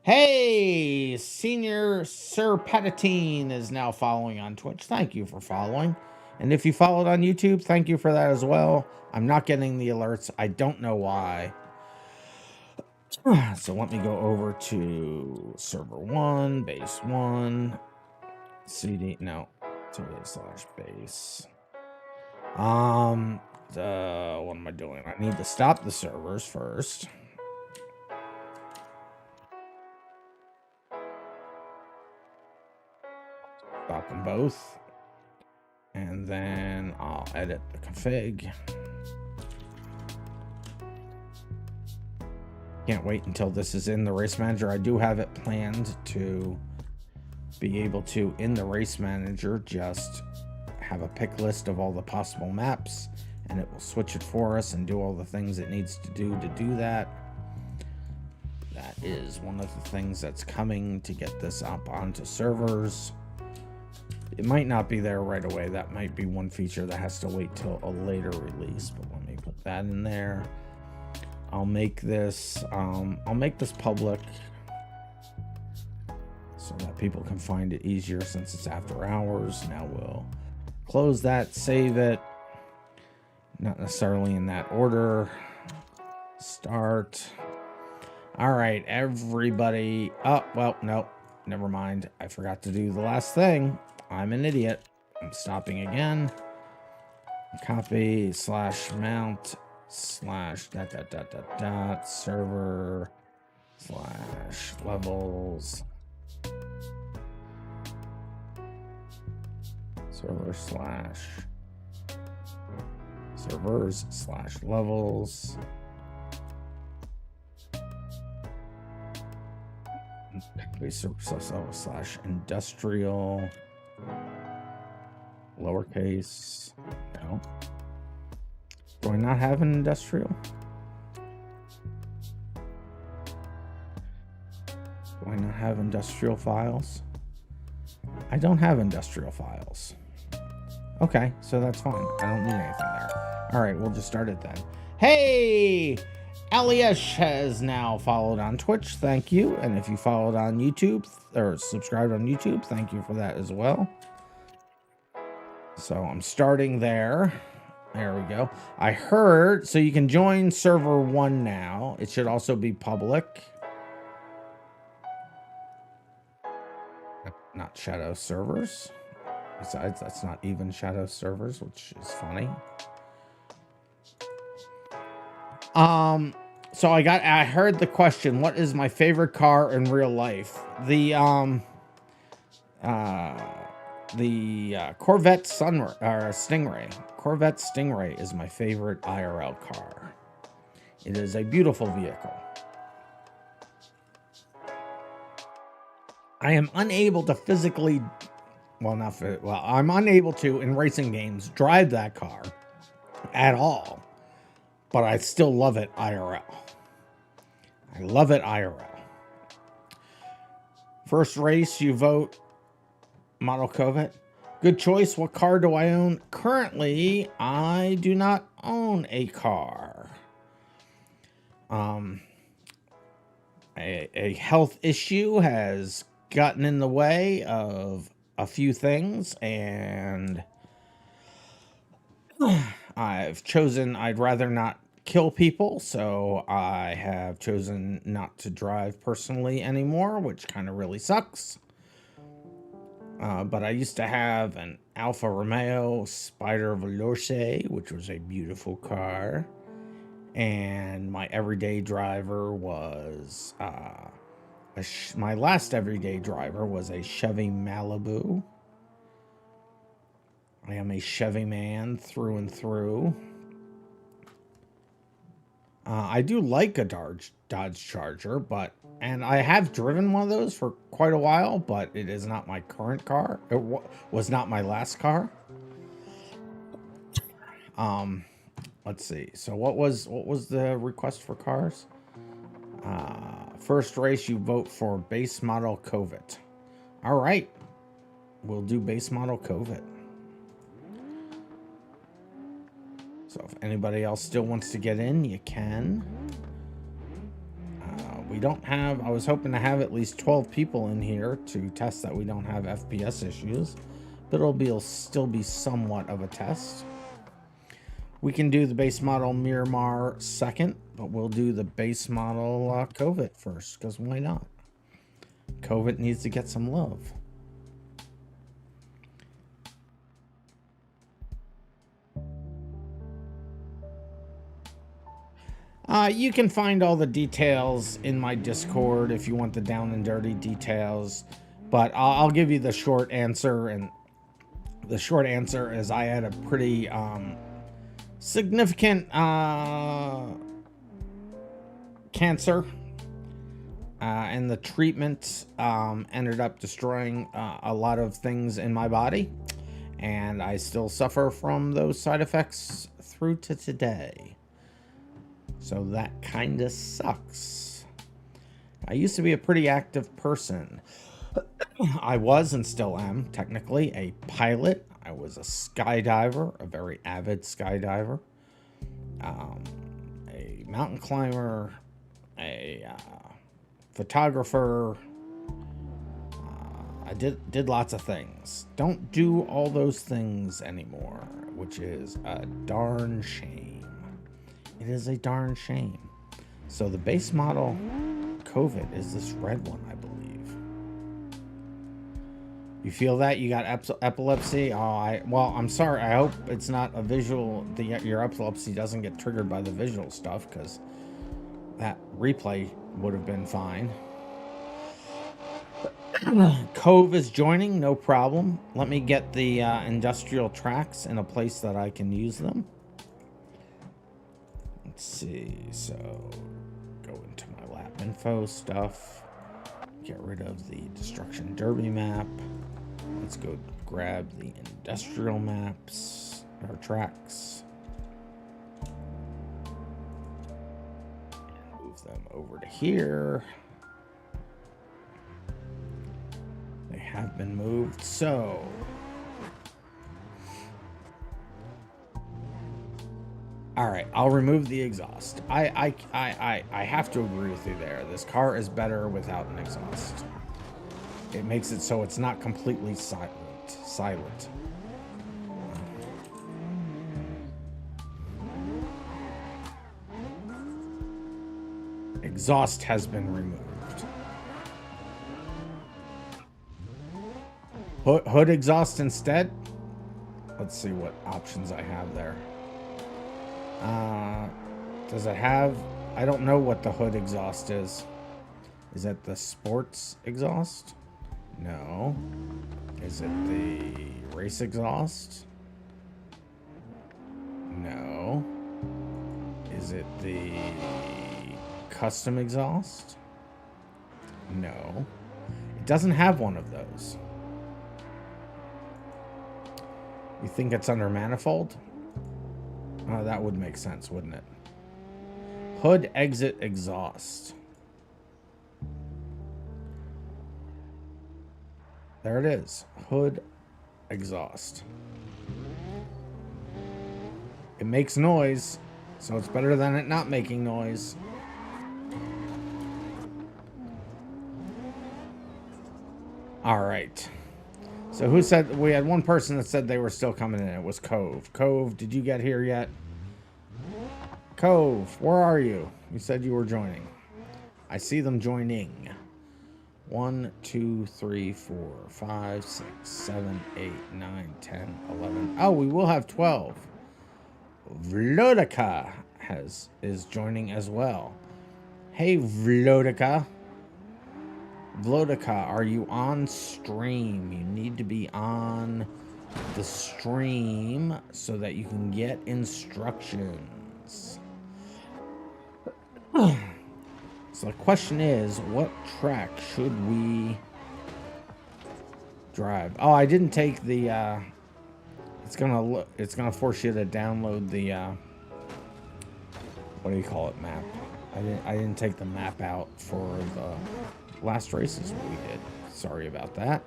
S2: Hey, Senior Sir Patatine is now following on Twitch. Thank you for following. And if you followed on YouTube, thank you for that as well. I'm not getting the alerts. I don't know why. So let me go over to server 1, base 1, CD, no, /base. What am I doing? I need to stop the servers first. Stop them both. And then I'll edit the config. Can't wait until this is in the race manager. I do have it planned to be able to, in the race manager, just have a pick list of all the possible maps, and it will switch it for us and do all the things it needs to do that. That is one of the things that's coming to get this up onto servers. It might not be there right away. That might be one feature that has to wait till a later release, but let me put that in there. I'll make this public so that people can find it easier since it's after hours. Now we'll close that, save it. Not necessarily in that order. Start. All right, everybody. Oh, well, no, never mind. I forgot to do the last thing. I'm an idiot. I'm stopping again. Copy /mount / server / levels servers / levels slash industrial lowercase. No. Do I not have an industrial? Do I not have industrial files? I don't have industrial files. Okay, so that's fine. I don't need anything there. All right, we'll just start it then. Hey! Eliash has now followed on Twitch. Thank you. And if you followed on YouTube or subscribed on YouTube, thank you for that as well. So I'm starting there. There we go. I heard, so you can join server 1 now. It should also be public. Not shadow servers. Besides, that's not even shadow servers, which is funny. So I heard the question, what is my favorite car in real life? The Corvette Stingray. Corvette Stingray is my favorite IRL car. It is a beautiful vehicle. I am unable to physically, I'm unable to, in racing games, drive that car at all. But I still love it IRL. I love it IRL. First race, you vote Model Corvette. Good choice. What car do I own? Currently, I do not own a car. A health issue has gotten in the way of a few things, and I've chosen I'd rather not kill people, so I have chosen not to drive personally anymore, which kind of really sucks. But I used to have an Alfa Romeo Spider Veloce, which was a beautiful car. And my everyday driver was, my last everyday driver was a Chevy Malibu. I am a Chevy man through and through. I do like a Dodge Charger, and I have driven one of those for quite a while, but it is not my current car. It was not my last car. Let's see. So what was the request for cars? First race, you vote for base model Corvette. All right, we'll do base model Corvette. So if anybody else still wants to get in, you can. We don't have, I was hoping to have at least 12 people in here to test that we don't have FPS issues, but it'll still be somewhat of a test. We can do the base model Miramar second, but we'll do the base model Corvette first, because why not? Corvette needs to get some love. You can find all the details in my Discord if you want the down and dirty details, but I'll give you the short answer, and the short answer is I had a pretty significant cancer, and the treatment ended up destroying a lot of things in my body, and I still suffer from those side effects through to today. So that kind of sucks. I used to be a pretty active person. I was and still am technically a pilot. I was a skydiver, a very avid skydiver, a mountain climber, a photographer. I did lots of things. Don't do all those things anymore, which is a darn shame. It is a darn shame. So the base model Corvette is this red one, I believe. You feel that? You got epilepsy? Oh, well, I'm sorry. I hope it's not a visual. Your epilepsy doesn't get triggered by the visual stuff, because that replay would have been fine. Cove is joining, no problem. Let me get the industrial tracks in a place that I can use them. Let's see, so go into my lap info stuff. Get rid of the Destruction Derby map. Let's go grab the industrial maps, or tracks. And move them over to here. They have been moved, so... Alright, I'll remove the exhaust. I have to agree with you there. This car is better without an exhaust. It makes it so it's not completely silent. Exhaust has been removed. Hood exhaust instead? Let's see what options I have there. Does it have... I don't know what the hood exhaust is. Is it the sports exhaust? No. Is it the race exhaust? No. Is it the custom exhaust? No. It doesn't have one of those. You think it's under manifold? Oh, that would make sense, wouldn't it? Hood exit exhaust. There it is. Hood exhaust. It makes noise, so it's better than it not making noise. All right. So who said... We had one person that said they were still coming in. It was Cove. Cove, did you get here yet? Cove, where are you? You said you were joining. I see them joining. 1, 2, 3, 4, 5, 6, 7, 8, 9, 10, 11. Oh, we will have 12. Vlodika is joining as well. Hey, Vlodika. Vlodika, are you on stream? You need to be on the stream so that you can get instructions. So the question is, what track should we drive? Oh, I didn't take the it's gonna force you to download the what do you call it, map. I didn't take the map out for the last races we did. Sorry about that.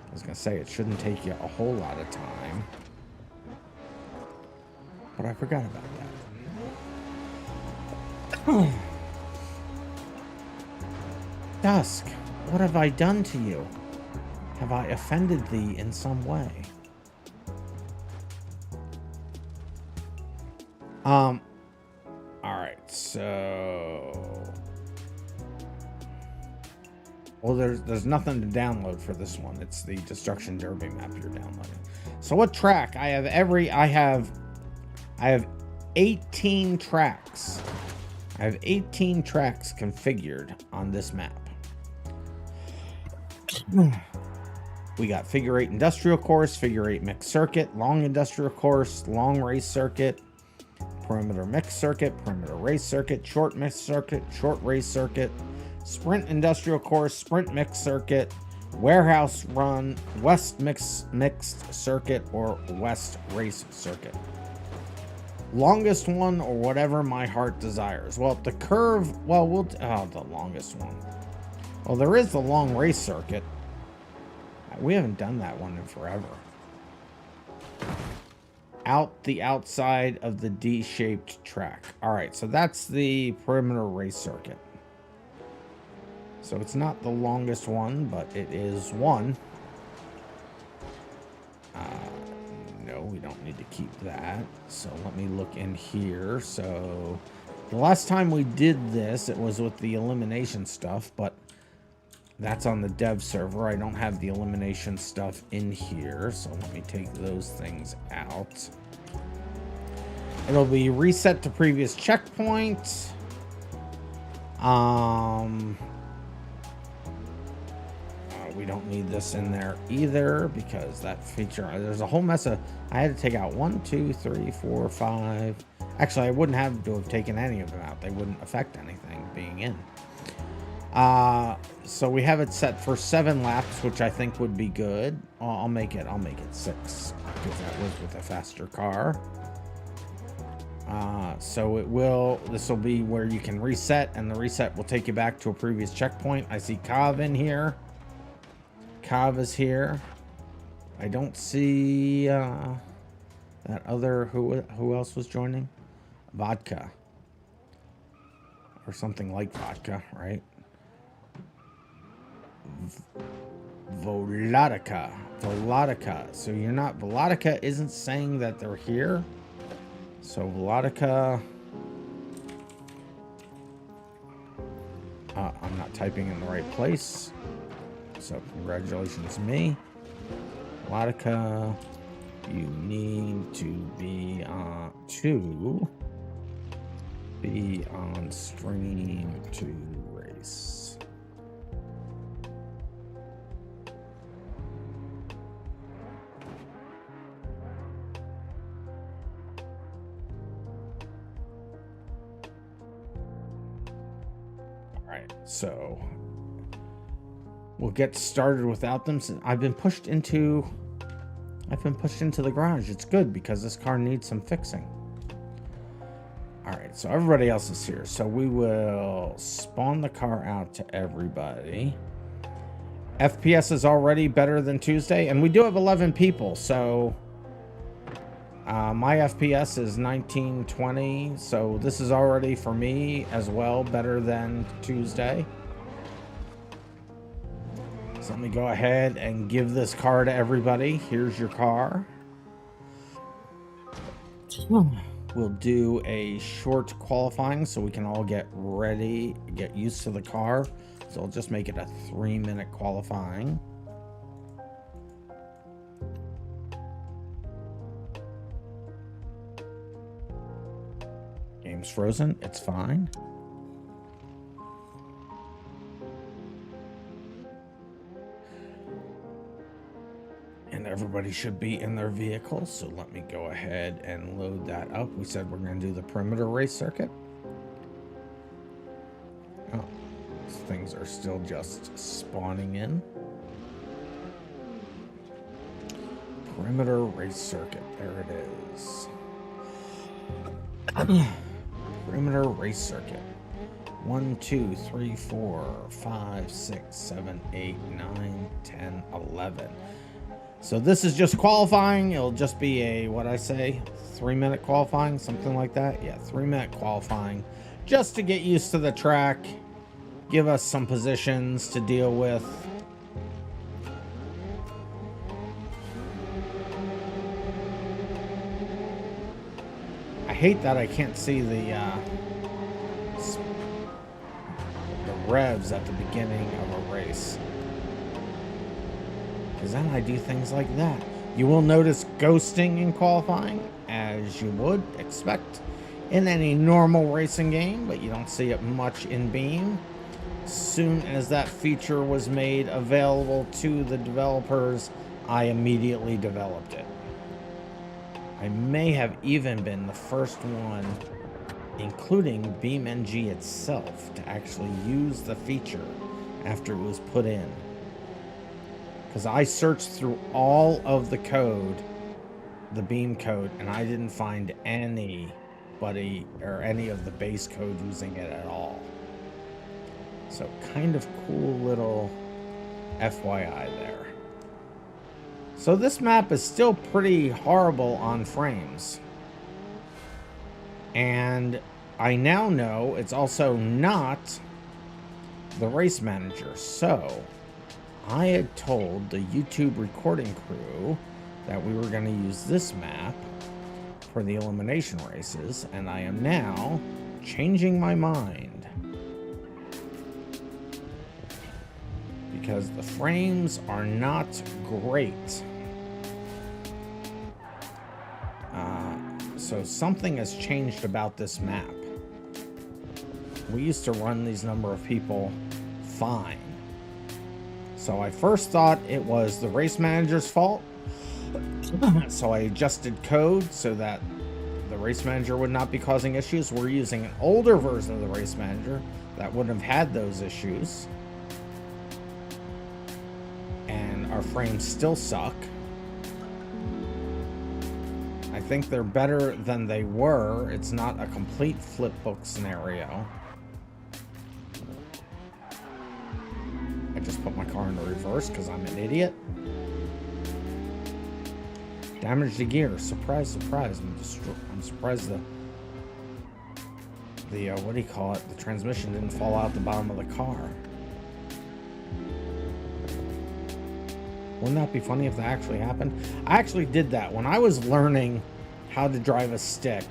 S2: I was gonna say it shouldn't take you a whole lot of time, but I forgot about that. Dusk, what have I done to you? Have I offended thee in some way? Alright, so... Well, there's nothing to download for this one. It's the Destruction Derby map you're downloading. So what track? I have 18 tracks. I have 18 tracks configured on this map. We got figure 8 industrial course, figure 8 mixed circuit, long industrial course, long race circuit, perimeter mixed circuit, perimeter race circuit, short mixed circuit, short race circuit, sprint industrial course, sprint mixed circuit, warehouse run, west mixed circuit, or west race circuit. Longest one, or whatever my heart desires. Well, the curve, well, the longest one. Well, there is the long race circuit. We haven't done that one in forever. Out the outside of the D-shaped track. All right, so that's the perimeter race circuit. So it's not the longest one, but it is one. No, we don't need to keep that. So let me look in here. So the last time we did this, it was with the elimination stuff, but that's on the dev server. I don't have the elimination stuff in here, so let me take those things out. It'll be reset to previous checkpoint. We don't need this in there either because that feature, there's a whole mess of, I had to take out 1, 2, 3, 4, 5. Actually, I wouldn't have to have taken any of them out. They wouldn't affect anything being in. So we have it set for 7 laps, which I think would be good. I'll make it 6 because that was with a faster car. So this will be where you can reset, and the reset will take you back to a previous checkpoint. I see Kav in here. Kav is here. I don't see that other, who else was joining? Vodka. Or something like vodka, right? Volodica. So you're not, Volodica isn't saying that they're here. So Volodica, I'm not typing in the right place. So congratulations me. Volodica, you need to be on stream to race. So we'll get started without them. Since I've been pushed into the garage. It's good because this car needs some fixing. All right, so everybody else is here. So we will spawn the car out to everybody. FPS is already better than Tuesday, and we do have 11 people. So my FPS is 1920, so this is already for me as well better than Tuesday. So let me go ahead and give this car to everybody. Here's your car. We'll do a short qualifying so we can all get ready, get used to the car. So I'll just make it a 3-minute qualifying. Game's frozen. It's fine. And everybody should be in their vehicle. So let me go ahead and load that up. We said we're going to do the perimeter race circuit. Oh, these things are still just spawning in. Perimeter race circuit. There it is. Perimeter race circuit. 1, 2, 3, 4, 5, 6, 7, 8, 9, 10, 11. So this is just qualifying. It'll just be a, what I say, 3-minute qualifying, something like that. Yeah, 3-minute qualifying, just to get used to the track, give us some positions to deal with. I hate that I can't see the revs at the beginning of a race. Because then I do things like that. You will notice ghosting in qualifying, as you would expect in any normal racing game, but you don't see it much in Beam. As soon as that feature was made available to the developers, I immediately developed it. I may have even been the first one, including BeamNG itself, to actually use the feature after it was put in. Because I searched through all of the code, the Beam code, and I didn't find anybody or any of the base code using it at all. So kind of cool little FYI there. So this map is still pretty horrible on frames. And I now know it's also not the race manager. So I had told the YouTube recording crew that we were going to use this map for the elimination races, and I am now changing my mind because the frames are not great. So something has changed about this map. We used to run these number of people fine. So I first thought it was the race manager's fault. So I adjusted code so that the race manager would not be causing issues. We're using an older version of the race manager that wouldn't have had those issues. And our frames still suck. I think they're better than they were. It's not a complete flipbook scenario. I just put my car in reverse because I'm an idiot. Damage the gear. Surprise, surprise. I'm surprised the what do you call it? The transmission didn't fall out the bottom of the car. Wouldn't that be funny if that actually happened? I actually did that when I was learning how to drive a stick.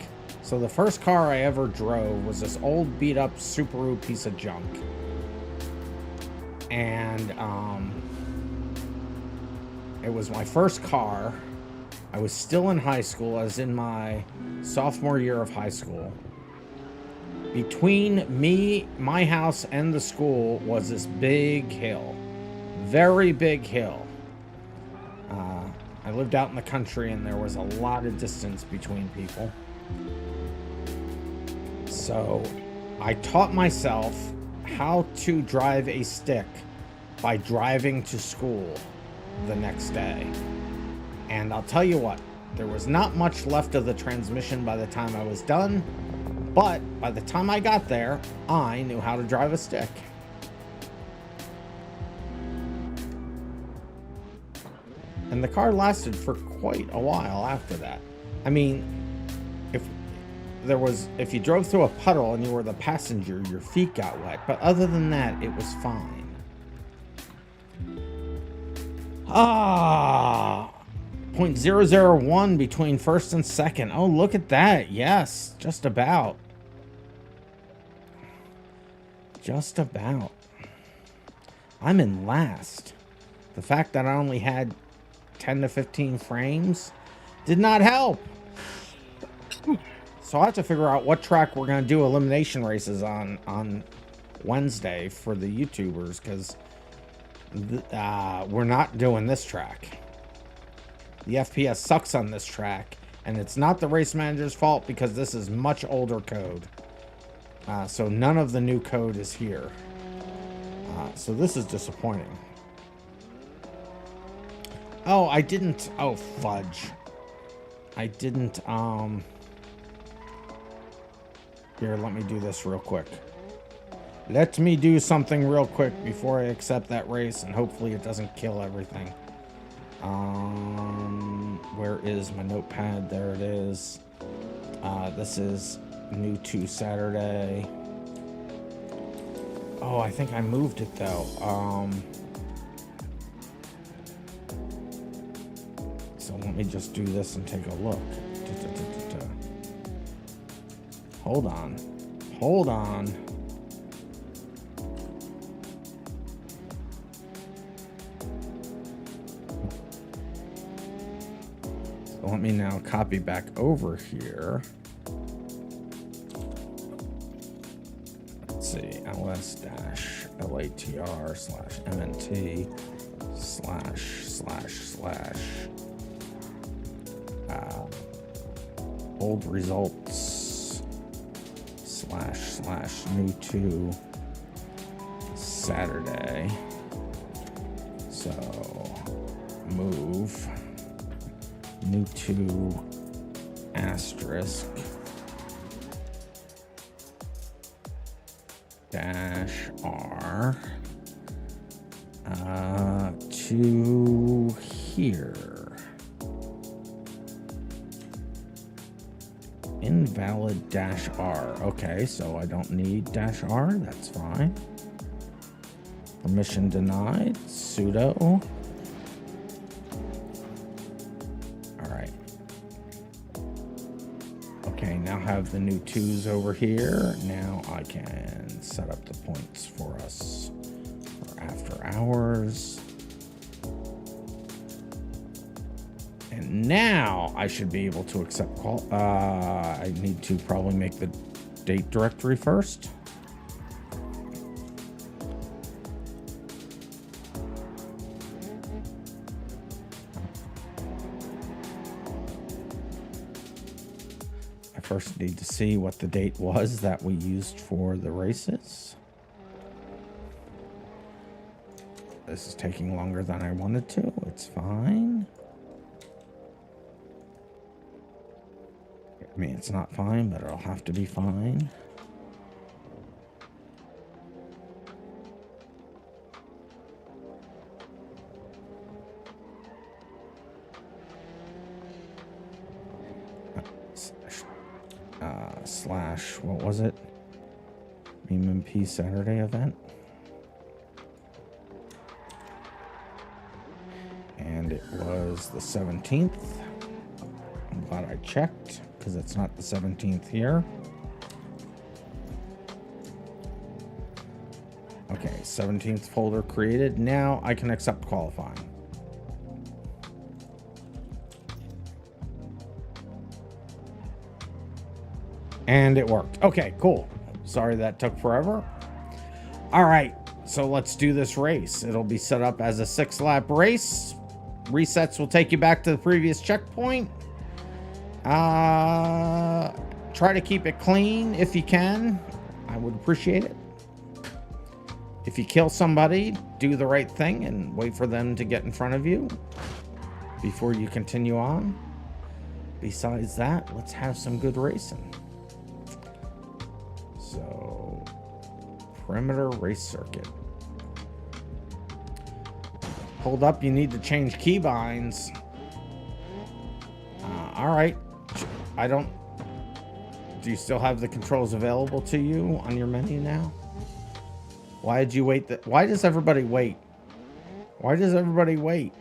S2: So the first car I ever drove was this old beat up Subaru piece of junk. And it was my first car. I was still in high school. I was in my sophomore year of high school. Between me, my house, and the school was this big hill. Very big hill. I lived out in the country and there was a lot of distance between people. So I taught myself how to drive a stick by driving to school the next day. And I'll tell you what, there was not much left of the transmission by the time I was done, but by the time I got there, I knew how to drive a stick. And the car lasted for quite a while after that. I mean, if you drove through a puddle and you were the passenger, your feet got wet. But other than that, it was fine. Ah, 0.001 between first and second. Oh, look at that. Yes, just about. Just about. I'm in last. The fact that I only had 10 to 15 frames did not help. So I have to figure out what track we're going to do elimination races on Wednesday for the YouTubers, because we're not doing this track. The FPS sucks on this track, and it's not the race manager's fault because this is much older code. So none of the new code is here. So this is disappointing. Oh, I didn't. Oh, fudge. I didn't. Here, let me do this real quick. Let me do something real quick before I accept that race, and hopefully it doesn't kill everything. Where is my notepad? There it is. This is new to Saturday. Oh, I think I moved it though. So let me just do this and take a look. Hold on. Hold on. So let me now copy back over here. Let's see, ls-latr/mnt / old results / new to Saturday. So move new to asterisk -r to here. Invalid -r. Okay, so I don't need -r. That's fine. Permission denied. Sudo. All right. Okay, now have the new 2s over here. Now I can set up the points for us for after hours. And now I should be able to accept call. I need to probably make the date directory first. I first need to see what the date was that we used for the races. This is taking longer than I wanted to. It's fine. I mean, it's not fine, but it'll have to be fine. Slash, what was it? BeamMP Saturday event. And it was the 17th. I'm glad I checked, because it's not the 17th here. Okay, 17th folder created. Now I can accept qualifying. And it worked. Okay, cool. Sorry that took forever. All right, so let's do this race. It'll be set up as a 6-lap race. Resets will take you back to the previous checkpoint. Try to keep it clean if you can. I would appreciate it. If you kill somebody, do the right thing and wait for them to get in front of you before you continue on. Besides that, let's have some good racing. So, perimeter race circuit. Hold up, you need to change keybinds. All right. Do you still have the controls available to you on your menu now? Why did you wait? Why does everybody wait? Why does everybody wait?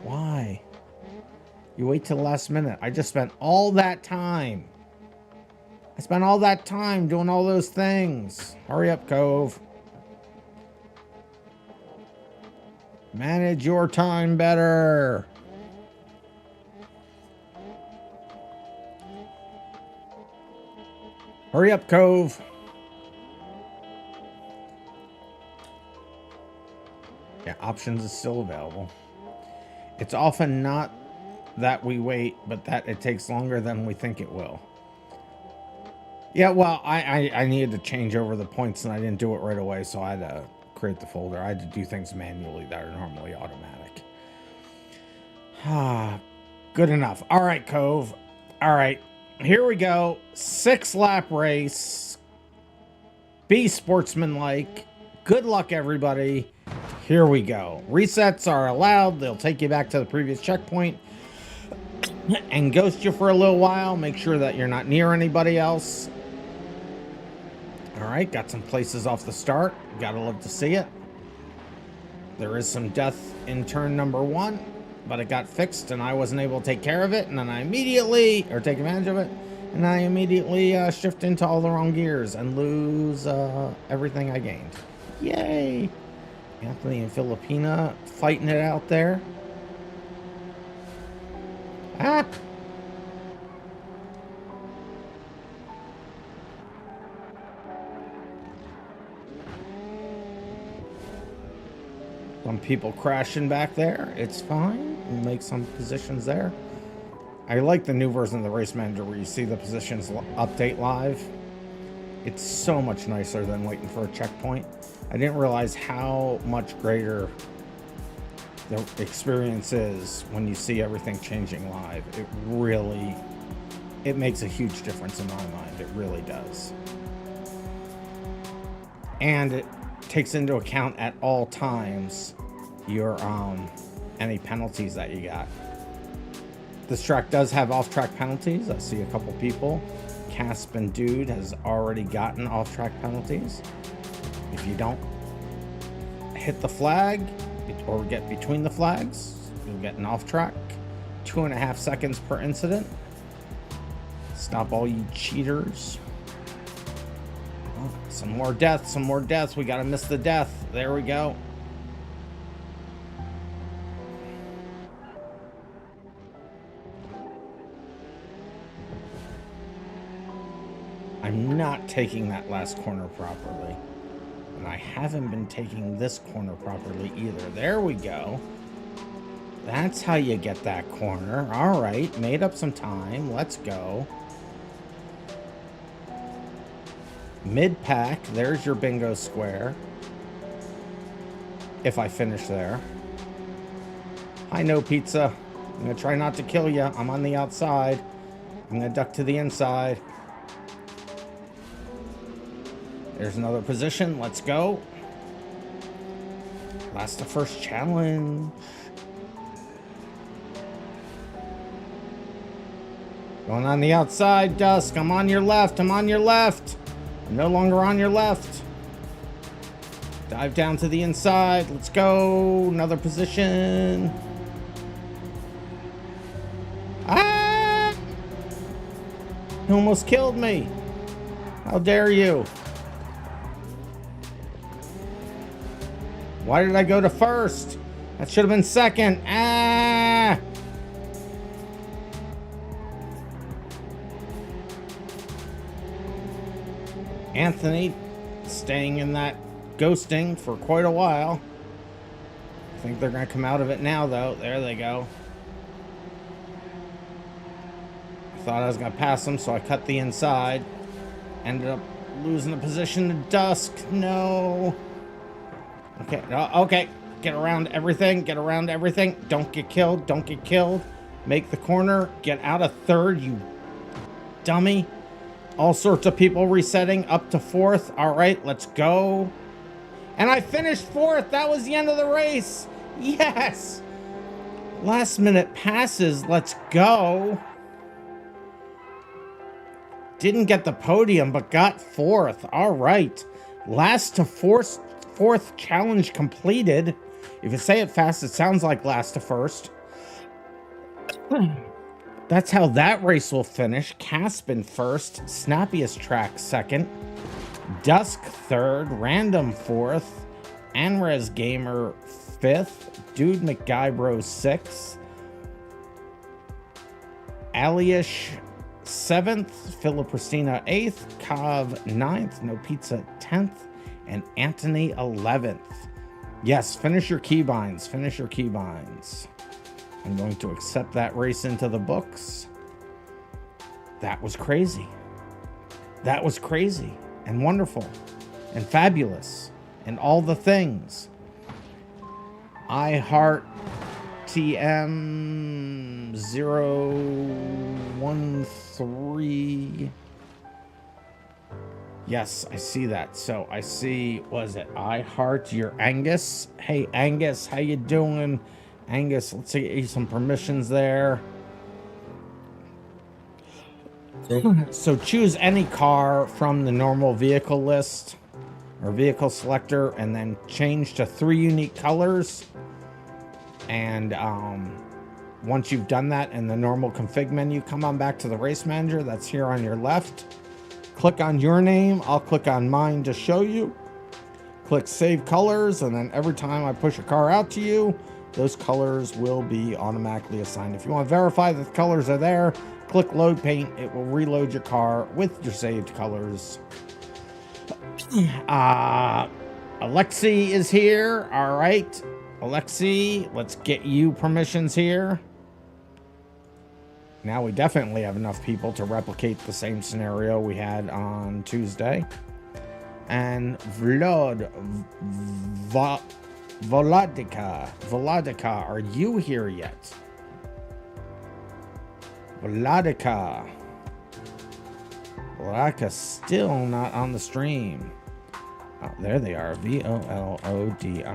S2: Why? You wait till the last minute. I just spent all that time. I spent all that time doing all those things. Hurry up, Cove. Manage your time better. Hurry up, Cove. Yeah, options is still available. It's often not that we wait, but that it takes longer than we think it will. Yeah, well, I needed to change over the points and I didn't do it right away, so I had to create the folder. I had to do things manually that are normally automatic. Good enough. All right, Cove. All right, here we go. 6-lap race. Be sportsmanlike. Good luck, everybody. Here we go. Resets are allowed. They'll take you back to the previous checkpoint and ghost you for a little while. Make sure that you're not near anybody else. All right, got some places off the start. Gotta love to see it. There is some death in turn number 1, but it got fixed and I wasn't able to take care of it. And then I immediately, or take advantage of it, and I immediately shift into all the wrong gears and lose everything I gained. Yay! Anthony and Filipina fighting it out there. Ah! Some people crashing back there. It's fine. We'll make some positions there. I like the new version of the race manager where you see the positions update live. It's so much nicer than waiting for a checkpoint. I didn't realize how much greater the experience is when you see everything changing live. It makes a huge difference in my mind. It really does. And it takes into account at all times your any penalties that you got. This track does have off-track penalties. I see a couple people. Casp and Dude has already gotten off-track penalties. If you don't hit the flag or get between the flags, you'll get an off-track. 2.5 seconds per incident. Stop all you cheaters. Oh, some more deaths, some more deaths. We gotta miss the death. There we go. I'm not taking that last corner properly. And I haven't been taking this corner properly either. There we go. That's how you get that corner. All right, made up some time. Let's go. Mid-pack, there's your bingo square. If I finish there. Hi, no pizza. I'm gonna try not to kill you. I'm on the outside. I'm gonna duck to the inside. There's another position. Let's go. Last to first challenge. Going on the outside, Dusk. I'm on your left. I'm on your left. I'm no longer on your left. Dive down to the inside. Let's go. Another position. Ah! You almost killed me. How dare you? Why did I go to first? That should have been second. Ah! Anthony staying in that ghosting for quite a while. I think they're going to come out of it now, though. There they go. I thought I was going to pass them, so I cut the inside. Ended up losing the position to Dusk. No. Okay, okay. Get around everything. Get around everything. Don't get killed. Don't get killed. Make the corner. Get out of third, you dummy. All sorts of people resetting up to fourth. All right, let's go. And I finished fourth. That was the end of the race. Yes. Last minute passes. Let's go. Didn't get the podium, but got fourth. All right. Last to fourth challenge completed. If you say it fast, it sounds like last to first. That's how that race will finish. Caspin first. Snappiest Track second. Dusk third. Random fourth. Anres Gamer fifth. Dude McGuybro sixth. Aliash seventh. Philipristina eighth. Kav ninth. No Pizza 10th. And Anthony 11th. Yes, finish your keybinds. Finish your keybinds. I'm going to accept that race into the books. That was crazy. That was crazy and wonderful and fabulous and all the things. I heart TM013. Yes, I see that. So I see, was it I heart your Angus? Hey, Angus, how you doing? Angus, let's get you some permissions there. So choose any car from the normal vehicle list or vehicle selector and then change to 3 unique colors. And once you've done that in the normal config menu, come on back to the race manager. That's here on your left. Click on your name. I'll click on mine to show you. Click save colors, and then every time I push a car out to you, those colors will be automatically assigned. If you want to verify that the colors are there, click load paint. It will reload your car with your saved colors. Alexi is here. All right, Alexi, let's get you permissions here. Now we definitely have enough people to replicate the same scenario we had on Tuesday. And Volodica, are you here yet? Volodica still not on the stream. Oh, there they are. Volodika.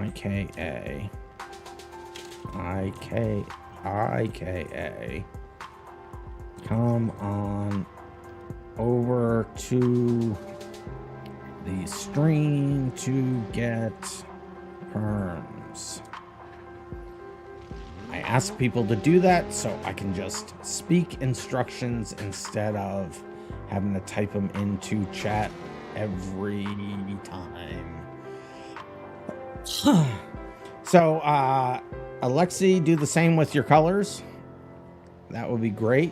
S2: IKA. Come on over to the stream to get perms. I ask people to do that so I can just speak instructions instead of having to type them into chat every time. So, Alexi, do the same with your colors. That would be great.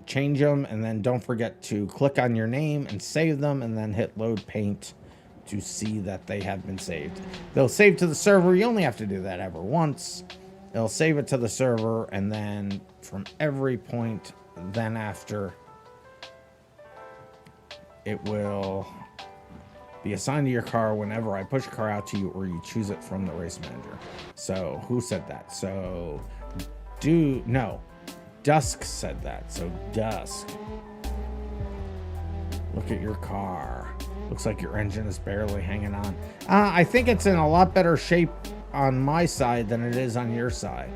S2: Change them, and then don't forget to click on your name and save them, and then hit load paint to see that they have been saved. They'll save to the server. You only have to do that ever once. It'll save it to the server, and then from every point then after, it will be assigned to your car whenever I push a car out to you or you choose it from the race manager. So who said that? So Dusk said that. So Dusk, look at your car. Looks like your engine is barely hanging on. I think it's in a lot better shape on my side than it is on your side.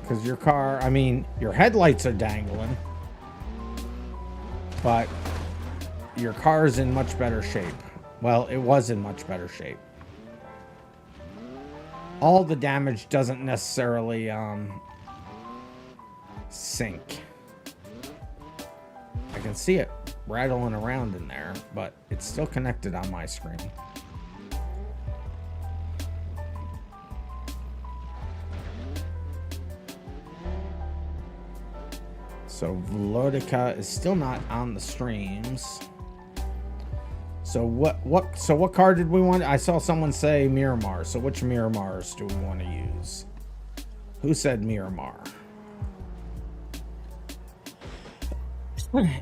S2: Because your car, I mean, your headlights are dangling, but your car is in much better shape. Well, it was in much better shape. All the damage doesn't necessarily sink. I can see it rattling around in there, but it's still connected on my screen. So Vlodica is still not on the streams. So what car did we want? I saw someone say Miramar. So which Miramars do we want to use? Who said Miramar?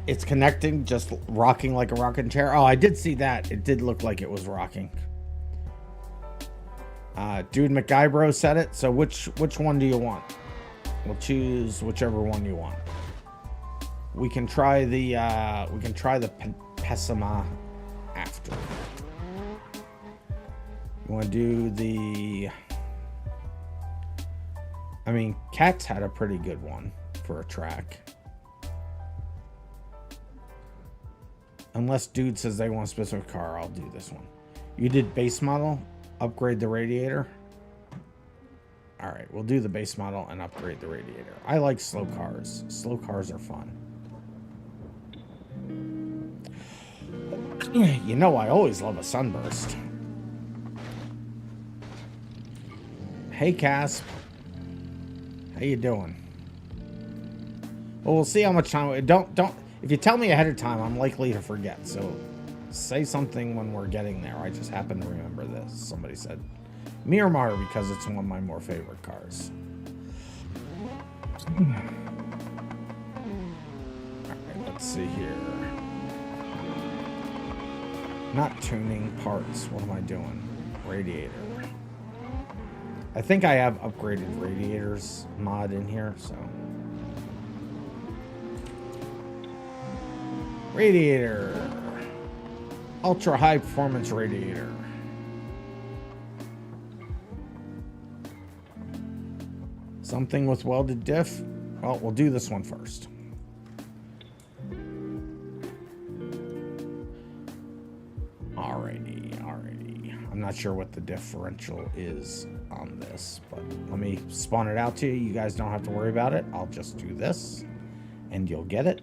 S2: It's connecting, just rocking like a rocking chair. Oh, I did see that. It did look like it was rocking. Dude McGuybro said it. So which one do you want? We'll choose whichever one you want. We can try the Pessima after. You want to do the... I mean, Cats had a pretty good one for a track. Unless dude says they want a specific car, I'll do this one. You did base model, upgrade the radiator. All right, we'll do the base model and upgrade the radiator. I like slow cars. Slow cars are fun. You know, I always love a sunburst. Hey, Casp. How you doing? Well, we'll see how much time. Don't. If you tell me ahead of time, I'm likely to forget. So, say something when we're getting there. I just happen to remember this. Somebody said Miramar because it's one of my more favorite cars. All right, let's see here. Not tuning parts. What am I doing? Radiator. I think I have upgraded radiators mod in here, so. Radiator. Ultra high performance radiator. Something with welded diff. Well, we'll do this one first. Alrighty. I'm not sure what the differential is on this, but let me spawn it out to you. You guys don't have to worry about it. I'll just do this and you'll get it.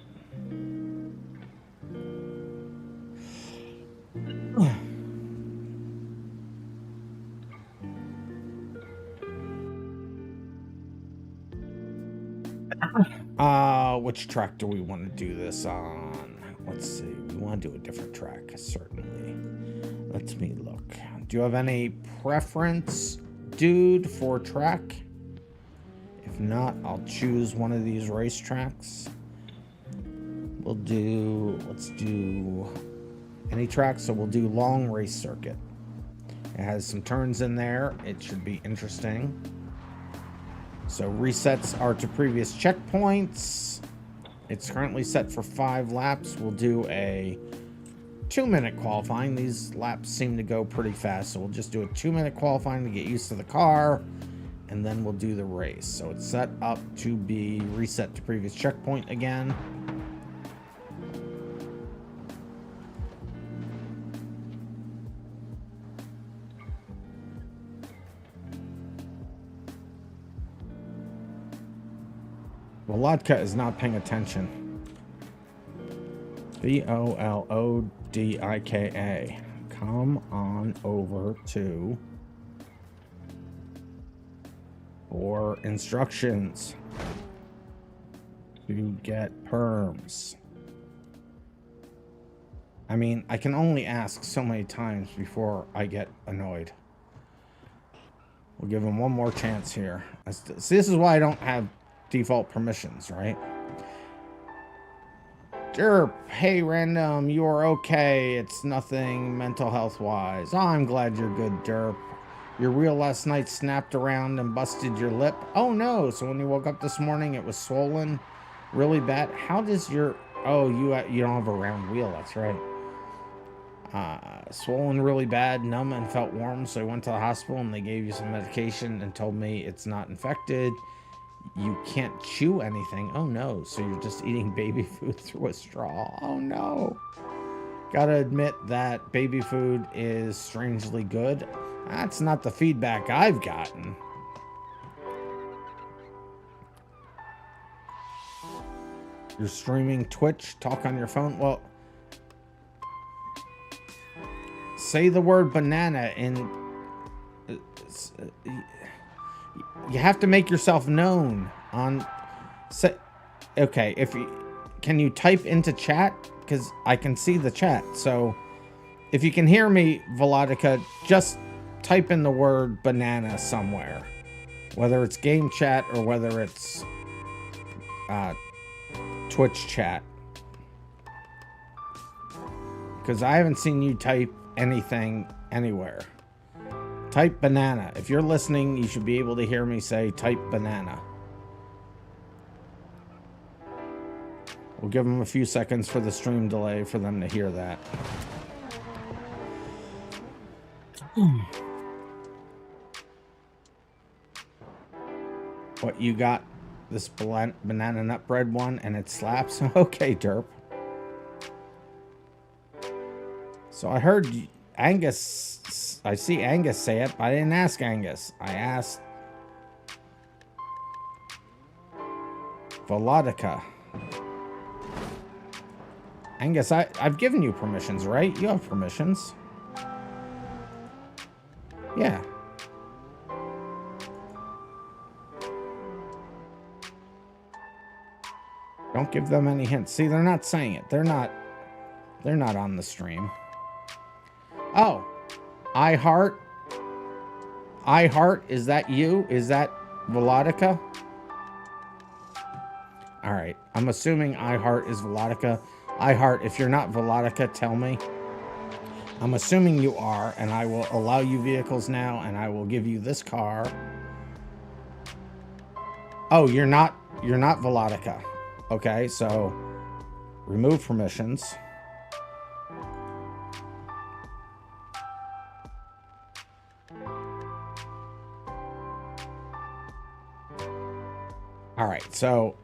S2: Which track do we want to do this on? Let's see. We want to do a different track, certainly. Let me look. Do you have any preference, dude, for track? If not, I'll choose one of these race tracks. Let's do any track, so we'll do long race circuit. It has some turns in there. It should be interesting. So resets are to previous checkpoints. It's currently set for 5 laps. We'll do a 2-minute qualifying. These laps seem to go pretty fast, so we'll just do a 2-minute qualifying to get used to the car, and then we'll do the race. So it's set up to be reset to previous checkpoint again. Volodka is not paying attention. Volodika. Come on over to for instructions to get perms. I mean, I can only ask so many times before I get annoyed. We'll give him one more chance here. See, this is why I don't have default permissions, right? Derp, hey Random, you are okay. It's nothing mental health wise. Oh, I'm glad you're good, Derp. Your reel last night snapped around and busted your lip. Oh no, so when you woke up this morning it was swollen really bad. How does your, oh, you don't have a round wheel, that's right. Swollen really bad, numb, and felt warm, so I went to the hospital and they gave you some medication and told me it's not infected. You can't chew anything. Oh no, so you're just eating baby food through a straw. Oh no. Gotta admit that baby food is strangely good. That's not the feedback I've gotten. You're streaming Twitch, talk on your phone. Well, say the word banana and you have to make yourself known on. Okay, if you can, you type into chat because I can see the chat. So if you can hear me, Volodica, just type in the word banana somewhere, whether it's game chat or whether it's Twitch chat, because I haven't seen you type anything anywhere. Type banana. If you're listening, you should be able to hear me say type banana. We'll give them a few seconds for the stream delay for them to hear that. What, you got this banana nut bread one and it slaps? Okay, Derp. So I heard Angus, I see Angus say it, but I didn't ask Angus. I asked Volodica. Angus, I've given you permissions, right? You have permissions. Yeah. Don't give them any hints. See, they're not saying it. They're not on the stream. Oh, I heart, is that you? Is that Volodica? All right, I'm assuming I heart is Volodica. I heart, if you're not Volodica, tell me. I'm assuming you are, and I will allow you vehicles now, and I will give you this car. Oh, you're not Volodica. Okay, so remove permissions. All right, so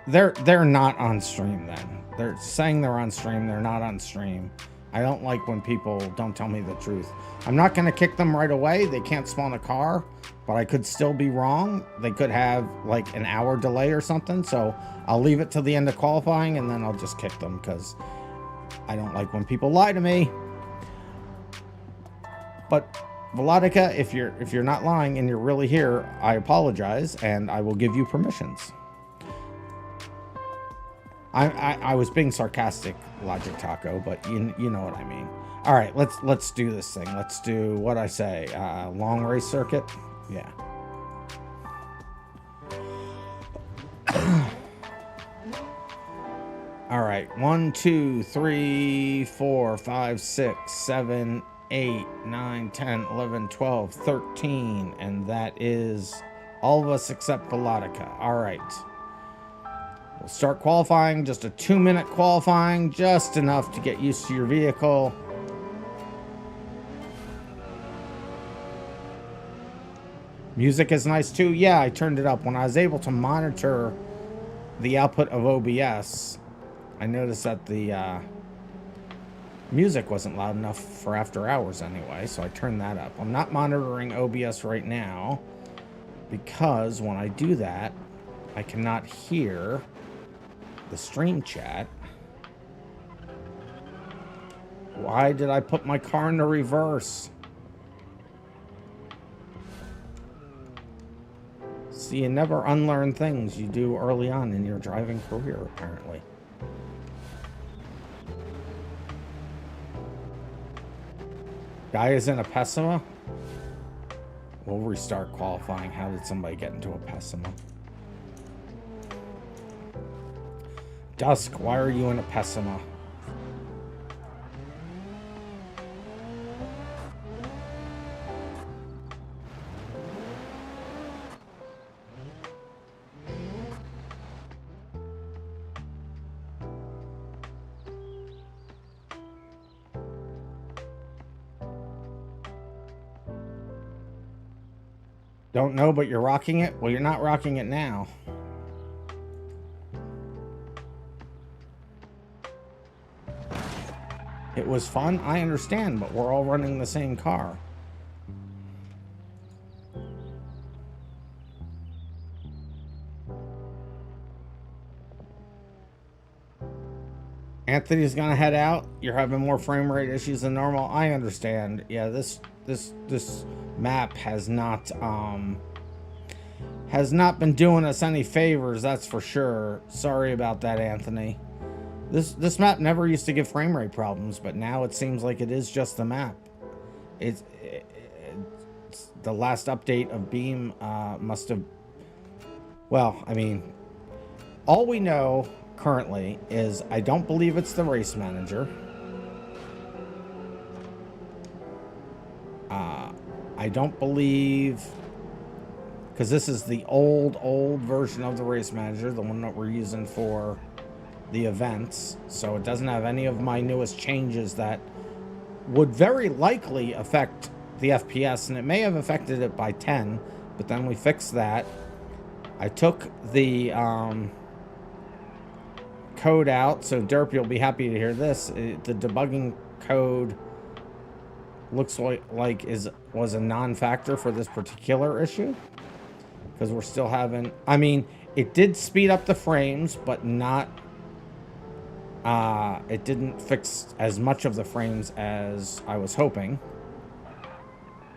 S2: they're not on stream then. They're saying they're on stream. They're not on stream. I don't like when people don't tell me the truth. I'm not going to kick them right away. They can't spawn a car, but I could still be wrong. They could have like an hour delay or something. So I'll leave it till the end of qualifying and then I'll just kick them because I don't like when people lie to me. But Volodica, if you're not lying and you're really here, I apologize and I will give you permissions. I was being sarcastic, Logic Taco, but you know what I mean. All right, let's do this thing. Let's do what I say. Long race circuit. Yeah. All right. 1, 2, 3, 4, 5, 6, 7, 8, 9, 10, 11, 12, 13, and that is all of us except Volodica. All right. We'll start qualifying, just a 2-minute qualifying, just enough to get used to your vehicle. Music is nice too. Yeah, I turned it up. When I was able to monitor the output of OBS, I noticed that the music wasn't loud enough for after hours anyway, so I turned that up. I'm not monitoring OBS right now because when I do that, I cannot hear the stream chat. Why did I put my car into reverse? See, you never unlearn things you do early on in your driving career, apparently. Guy is in a Pessima? We'll restart qualifying. How did somebody get into a Pessima? Dusk, why are you in a Pessima? Don't know, but you're rocking it? Well, you're not rocking it now. It was fun, I understand, but we're all running the same car. Anthony's gonna head out. You're having more frame rate issues than normal. I understand. Yeah, this map has not been doing us any favors, that's for sure. Sorry about that, Anthony. This map never used to give frame rate problems, but now it seems like it is just the map. It's the last update of Beam must have. Well, I mean, all we know currently is I don't believe it's the race manager. I don't believe, because this is the old version of the race manager, the one that we're using for the events, so it doesn't have any of my newest changes that would very likely affect the FPS, and it may have affected it by 10, but then we fixed that. I took the code out, so Derp, you'll be happy to hear this. The debugging code looks like was a non-factor for this particular issue, because we're still having, I mean, it did speed up the frames, but not it didn't fix as much of the frames as I was hoping.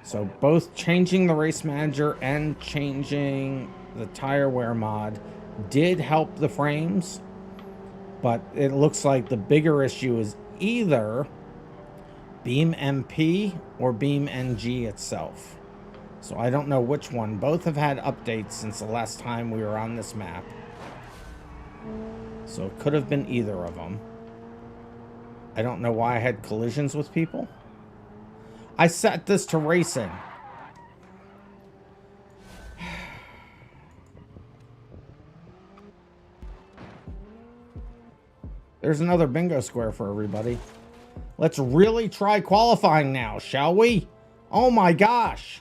S2: So both changing the race manager and changing the tire wear mod did help the frames, but it looks like the bigger issue is either BeamMP or BeamNG itself. So I don't know which one. Both have had updates since the last time we were on this map. So it could have been either of them. I don't know why I had collisions with people. I set this to racing. There's another bingo square for everybody. Let's really try qualifying now, shall we? Oh my gosh.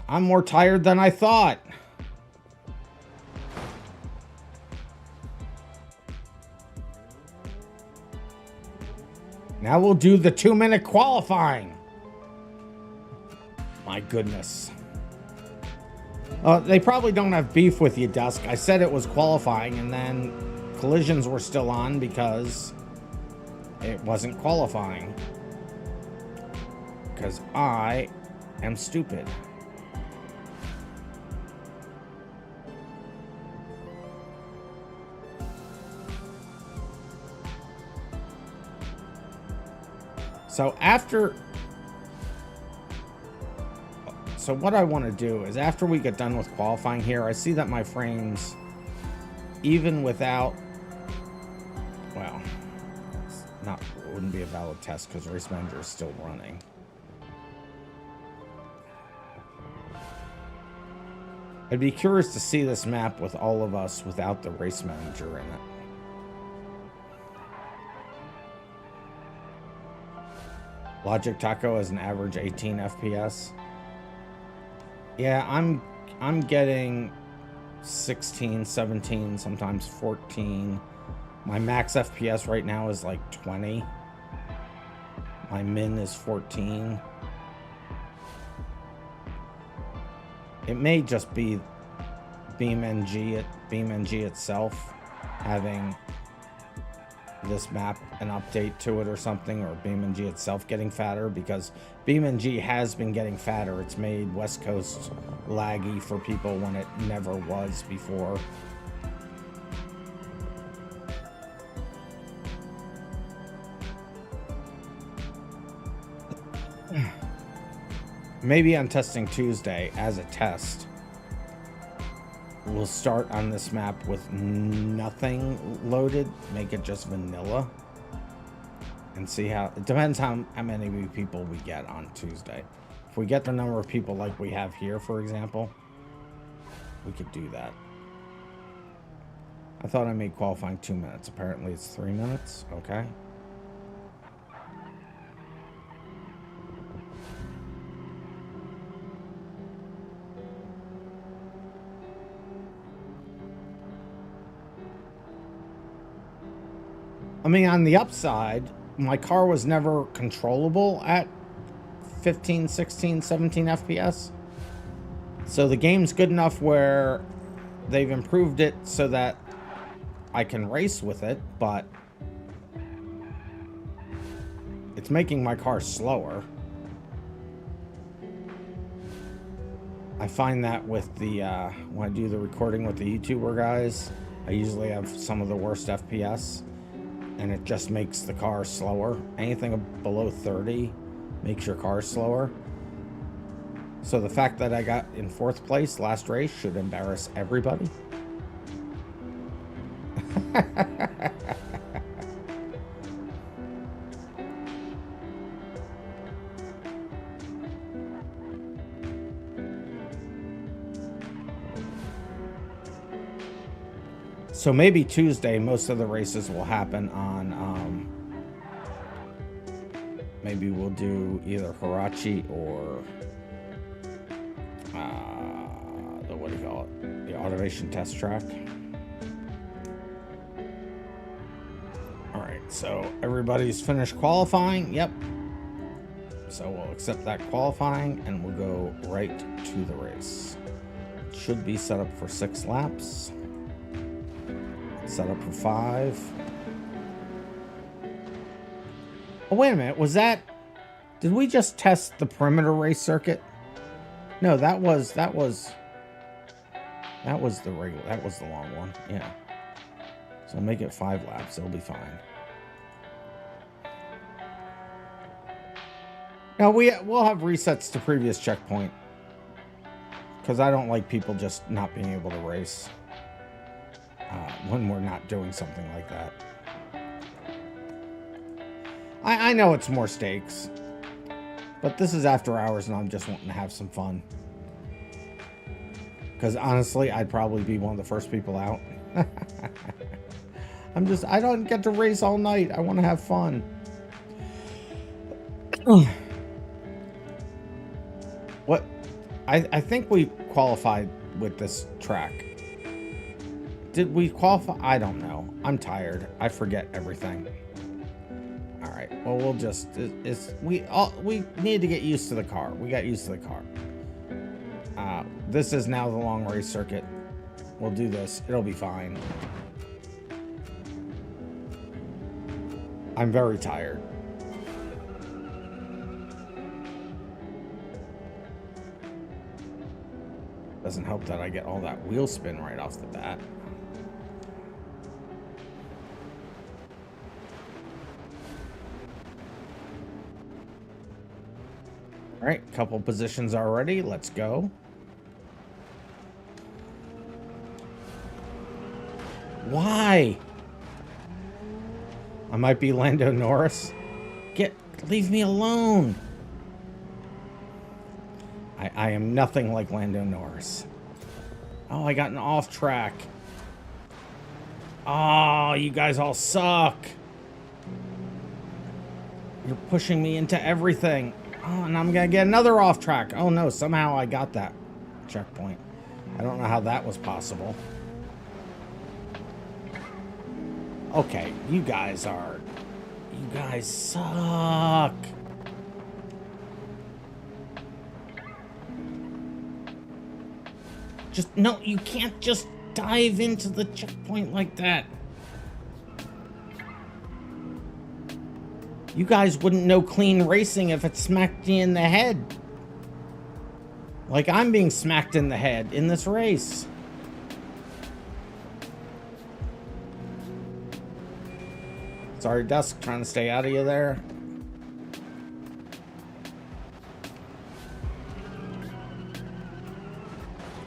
S2: I'm more tired than I thought. Now we'll do the 2-minute qualifying. My goodness. They probably don't have beef with you, Dusk. I said it was qualifying, and then collisions were still on because it wasn't qualifying. Because I am stupid. So what I want to do is after we get done with qualifying here, I see that my frames, even without, well, it wouldn't be a valid test because Race Manager is still running. I'd be curious to see this map with all of us without the Race Manager in it. Logic Taco has an average 18 FPS. Yeah, I'm getting 16, 17, sometimes 14. My max FPS right now is like 20. My min is 14. It may just be BeamNG itself having this map an update to it or something, or BeamNG itself getting fatter, because BeamNG has been getting fatter. It's made West Coast laggy for people when it never was before. maybe on testing Tuesday as a test, we'll start on this map with nothing loaded, make it just vanilla, and see how, it depends how many people we get on Tuesday. If we get the number of people like we have here, for example, we could do that. I thought I made qualifying 2 minutes. Apparently it's 3 minutes. Okay. I mean, on the upside, my car was never controllable at 15, 16, 17 FPS. So the game's good enough where they've improved it so that I can race with it, but it's making my car slower. I find that with the, when I do the recording with the YouTuber guys, I usually have some of the worst FPS, and it just makes the car slower. Anything below 30 makes your car slower. So the fact that I got in 4th place last race should embarrass everybody. So maybe Tuesday, most of the races will happen on, maybe we'll do either Hirachi or, the, what do you call it? The automation test track. All right, so everybody's finished qualifying. Yep. So we'll accept that qualifying and we'll go right to the race. It should be set up for 6 laps. Set up for 5. Oh, wait a minute. Was that... Did we just test the perimeter race circuit? No, that was the regular... That was the long one. Yeah. So make it 5 laps. It'll be fine. Now, we'll have resets to previous checkpoint. Because I don't like people just not being able to race. When we're not doing something like that. I know it's more stakes, but this is after hours and I'm just wanting to have some fun. Because honestly, I'd probably be one of the first people out. I don't get to race all night. I want to have fun. What? I think we qualified with this track. Did we qualify? I don't know. I'm tired. I forget everything. All right. Well, we'll just... we need to get used to the car. We got used to the car. This is now the long race circuit. We'll do this. It'll be fine. I'm very tired. Doesn't help that I get all that wheel spin right off the bat. All right, couple positions already. Let's go. Why? I might be Lando Norris. Leave me alone. I am nothing like Lando Norris. Oh, I got an off track. Oh, you guys all suck. You're pushing me into everything. Oh, and I'm gonna get another off track. Oh no, somehow I got that checkpoint. I don't know how that was possible. Okay, you guys suck. No, you can't just dive into the checkpoint like that. You guys wouldn't know clean racing if it smacked you in the head. Like I'm being smacked in the head in this race. Sorry, Dusk, trying to stay out of you there.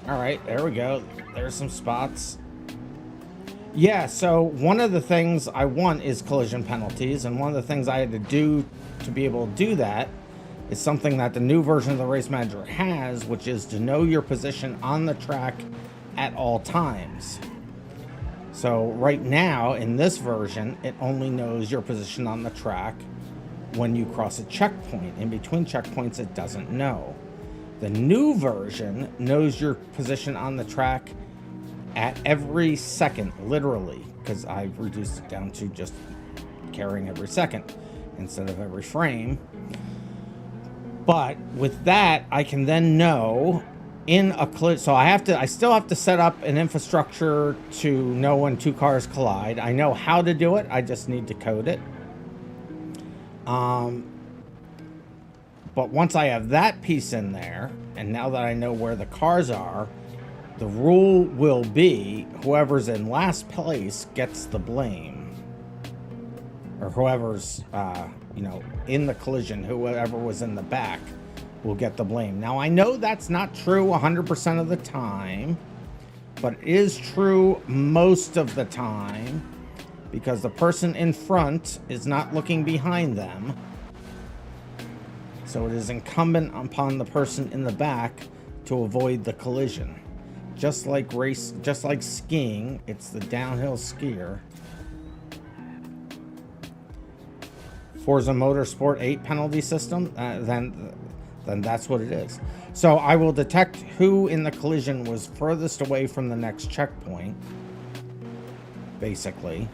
S2: All right, there we go. There's some spots. Yeah, so one of the things I want is collision penalties, and one of the things I had to do to be able to do that is something that the new version of the Race Manager has, which is to know your position on the track at all times. So right now, in this version, it only knows your position on the track when you cross a checkpoint. In between checkpoints, it doesn't know. The new version knows your position on the track at every second, literally, because I've reduced it down to just carrying every second instead of every frame. But with that, I can then know in a collision. So I still have to set up an infrastructure to know when two cars collide. I know how to do it. I just need to code it. But once I have that piece in there, and now that I know where the cars are, the rule will be whoever's in last place gets the blame. Or whoever's, in the collision, whoever was in the back will get the blame. Now, I know that's not true 100% of the time, but it is true most of the time because the person in front is not looking behind them. So it is incumbent upon the person in the back to avoid the collision. Just like skiing, it's the downhill skier. Forza Motorsport 8 penalty system, then that's what it is. So I will detect who in the collision was furthest away from the next checkpoint, basically,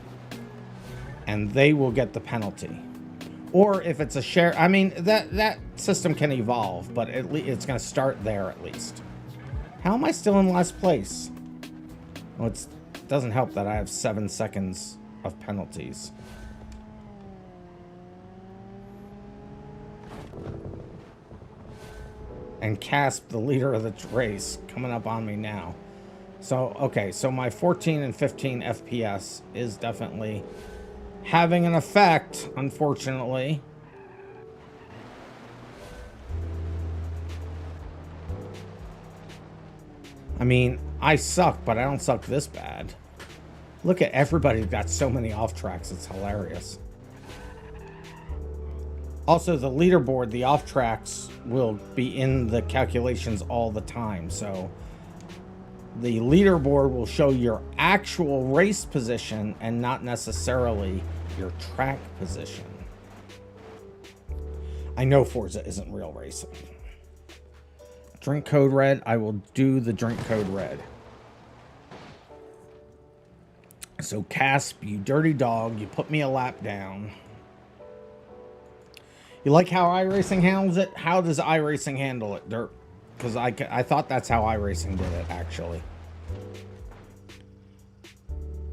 S2: and they will get the penalty. Or if it's a share, I mean, that system can evolve, but it's going to start there at least. How am I still in last place? Well, it doesn't help that I have 7 seconds of penalties. And Casp, the leader of the race, coming up on me now. So, okay, so my 14 and 15 FPS is definitely having an effect, unfortunately. I mean, I suck, but I don't suck this bad. Look at everybody who got so many off tracks. It's hilarious. Also, the leaderboard, the off tracks will be in the calculations all the time. So the leaderboard will show your actual race position and not necessarily your track position. I know Forza isn't real racing. Drink code red. I will do the drink code red. So Casp, you dirty dog, you put me a lap down. You like how iRacing handles it? How does iRacing handle it, Dirt? Because I thought that's how iRacing did it, actually.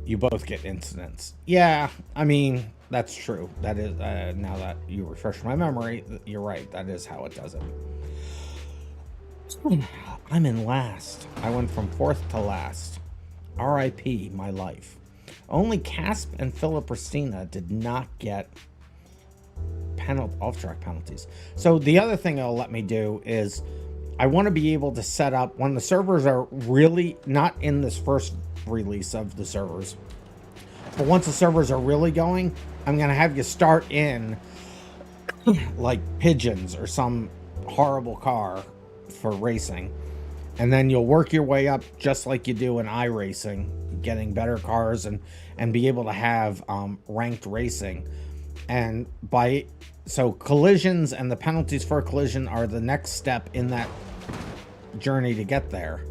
S2: You both get incidents. Yeah, I mean, that's true. That is, now that you refresh my memory, you're right. That is how it does it. I'm in last. I went from 4th to last. RIP, my life. Only Casp and Philip Pristina did not get off-track penalties. So the other thing it'll let me do is I want to be able to set up when the servers are really not in this first release of the servers, but once the servers are really going, I'm going to have you start in like Pigeons or some horrible car for racing, and then you'll work your way up just like you do in iRacing, getting better cars and be able to have ranked racing. And so collisions and the penalties for a collision are the next step in that journey to get there.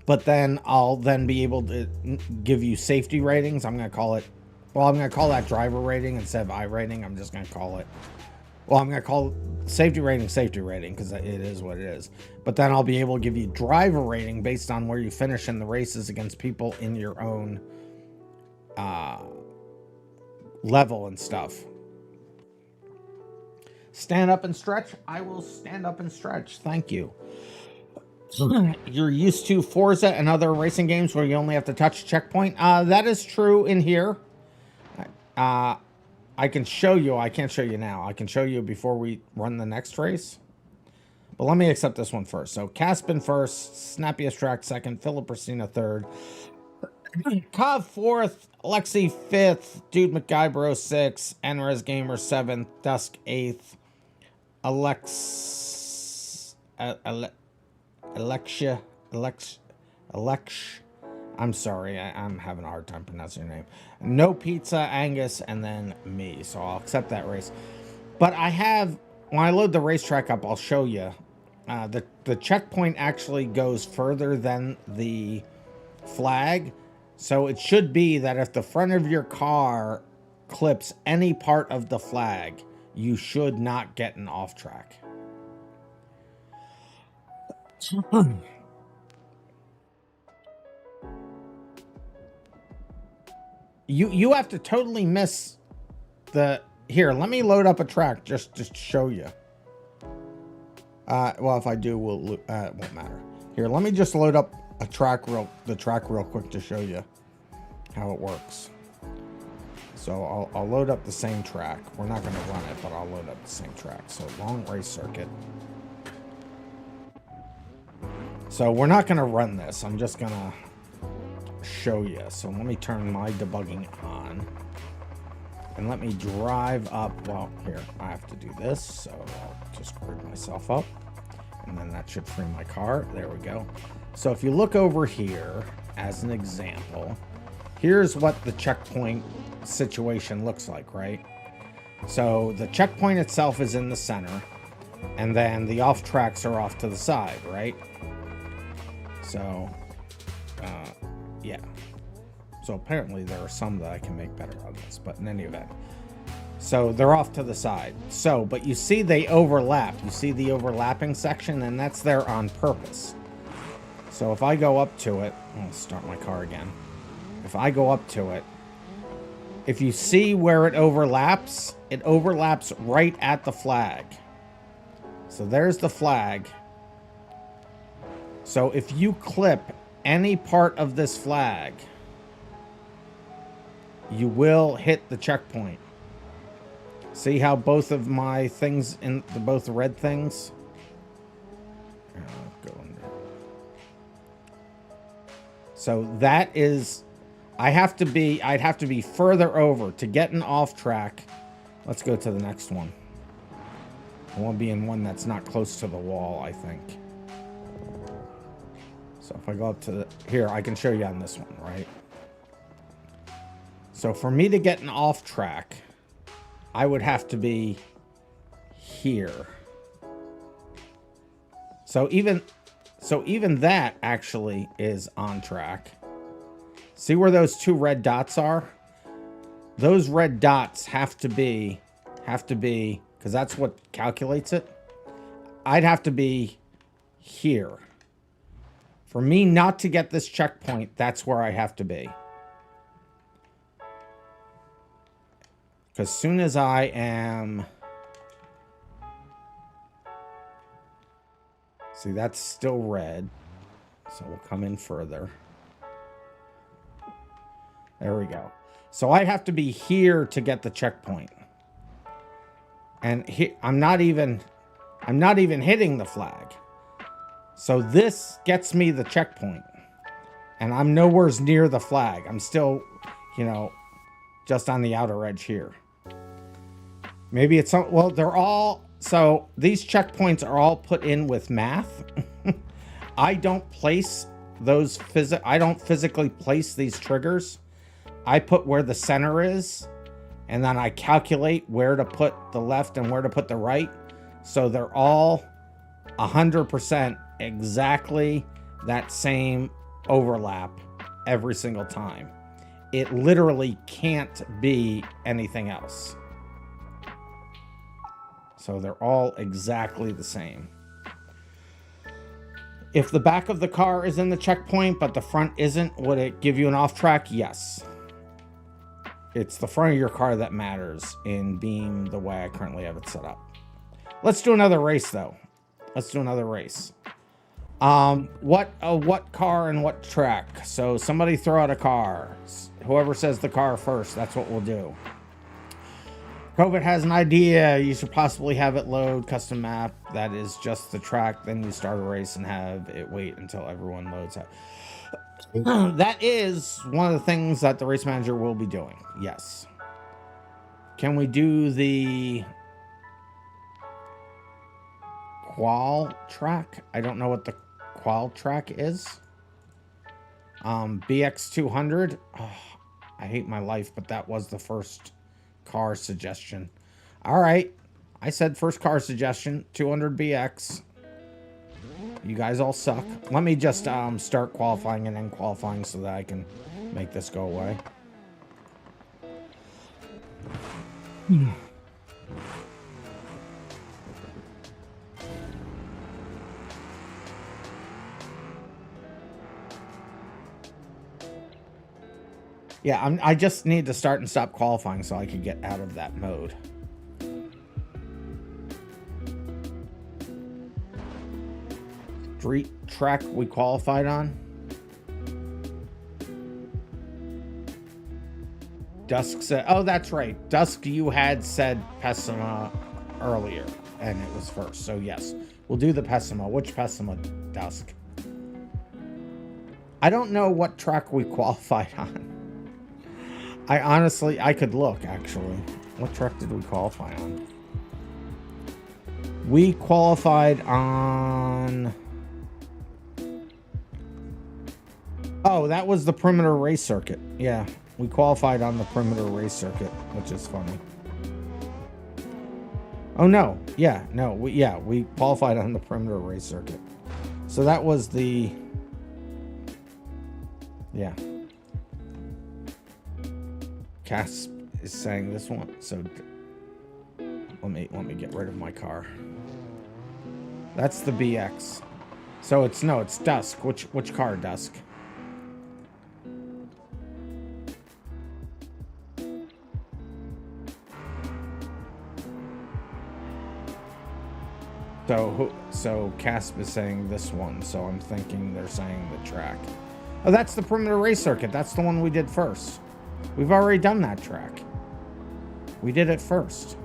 S2: But then I'll then be able to give you safety ratings. I'm going to call it, well, I'm going to call that driver rating instead of I rating. I'm just going to call it, well, I'm going to call safety rating because it is what it is. But then I'll be able to give you driver rating based on where you finish in the races against people in your own level and stuff. Stand up and stretch. I will stand up and stretch. Thank you. You're used to Forza and other racing games where you only have to touch a checkpoint. That is true in here. I can show you. I can't show you now. I can show you before we run the next race. But let me accept this one first. So Caspin first, Snappiest Track second, Philip Pristina third, Cov fourth, Alexi fifth, Dude McGuybro sixth, Enres Gamer seventh, Dusk eighth, Alexia, I'm sorry, I'm having a hard time pronouncing your name. No Pizza, Angus, and then me. So I'll accept that race. But I have, when I load the racetrack up, I'll show you. The checkpoint actually goes further than the flag. So it should be that if the front of your car clips any part of the flag, you should not get an off track. You have to totally miss the... Here, let me load up a track just to show you. Well, if I do, it won't matter. Here, let me just load up the track real quick to show you how it works. So I'll load up the same track. We're not going to run it, but I'll load up the same track. So long race circuit. So we're not going to run this. I'm just going to show you. So let me turn my debugging on. And let me drive up. Well, here, I have to do this. So I'll just grid myself up. And then that should free my car. There we go. So if you look over here, as an example, here's what the checkpoint situation looks like, right? So the checkpoint itself is in the center. And then the off tracks are off to the side, right? So, yeah. So apparently there are some that I can make better on this, but in any event. So they're off to the side. So, but you see they overlap. You see the overlapping section, and that's there on purpose. So if I go up to it, I'll start my car again. If I go up to it, if you see where it overlaps right at the flag. So there's the flag. So if you clip any part of this flag, you will hit the checkpoint. See how both of my things in both red things? Go under. So that is, I'd have to be further over to get an off track. Let's go to the next one. I want to be in one that's not close to the wall, I think. So if I go up to the, here, I can show you on this one, right? So for me to get an off track, I would have to be here. So even that actually is on track. See where those two red dots are? Those red dots have to be, because that's what calculates it. I'd have to be here. For me not to get this checkpoint, that's where I have to be. Because as soon as I am... See, that's still red. So we'll come in further. There we go. So I have to be here to get the checkpoint. And I'm not even hitting the flag. So this gets me the checkpoint. And I'm nowhere near the flag. I'm still, you know, just on the outer edge here. Maybe it's, well, they're all, so these checkpoints are all put in with math. I don't place those, I don't physically place these triggers. I put where the center is, and then I calculate where to put the left and where to put the right. So they're all 100% exactly that same overlap every single time. It literally can't be anything else. So they're all exactly the same. If the back of the car is in the checkpoint, but the front isn't, would it give you an off track? Yes. It's the front of your car that matters in Beam the way I currently have it set up. Let's do another race, though. Let's do another race. What car and what track? So somebody throw out a car. Whoever says the car first, that's what we'll do. COVID has an idea. You should possibly have it load custom map that is just the track. Then you start a race and have it wait until everyone loads out. That is one of the things that the race manager will be doing. Yes. Can we do the qual track? I don't know what the qual track is. BX200. Oh, I hate my life, but that was the first car suggestion. All right. I said first car suggestion, 200 BX. You guys all suck. Let me just start qualifying and then qualifying so that I can make this go away. Yeah, I just need to start and stop qualifying so I can get out of that mode. Street track we qualified on. Dusk said, oh, that's right. Dusk, you had said Pessima earlier, and it was first. So yes, we'll do the Pessima. Which Pessima, Dusk? I don't know what track we qualified on. I honestly, I could look, actually. What track did we qualify on? We qualified on... Oh, that was the perimeter race circuit. Yeah, we qualified on the perimeter race circuit, which is funny. Oh, no. Yeah, no. We qualified on the perimeter race circuit. So that was the... Yeah. Casp is saying this one, so let me get rid of my car. That's the BX. So it's Dusk. Which car, Dusk? So Casp is saying this one, so I'm thinking they're saying the track. Oh, that's the perimeter race circuit. That's the one we did first. We've already done that track. We did it first.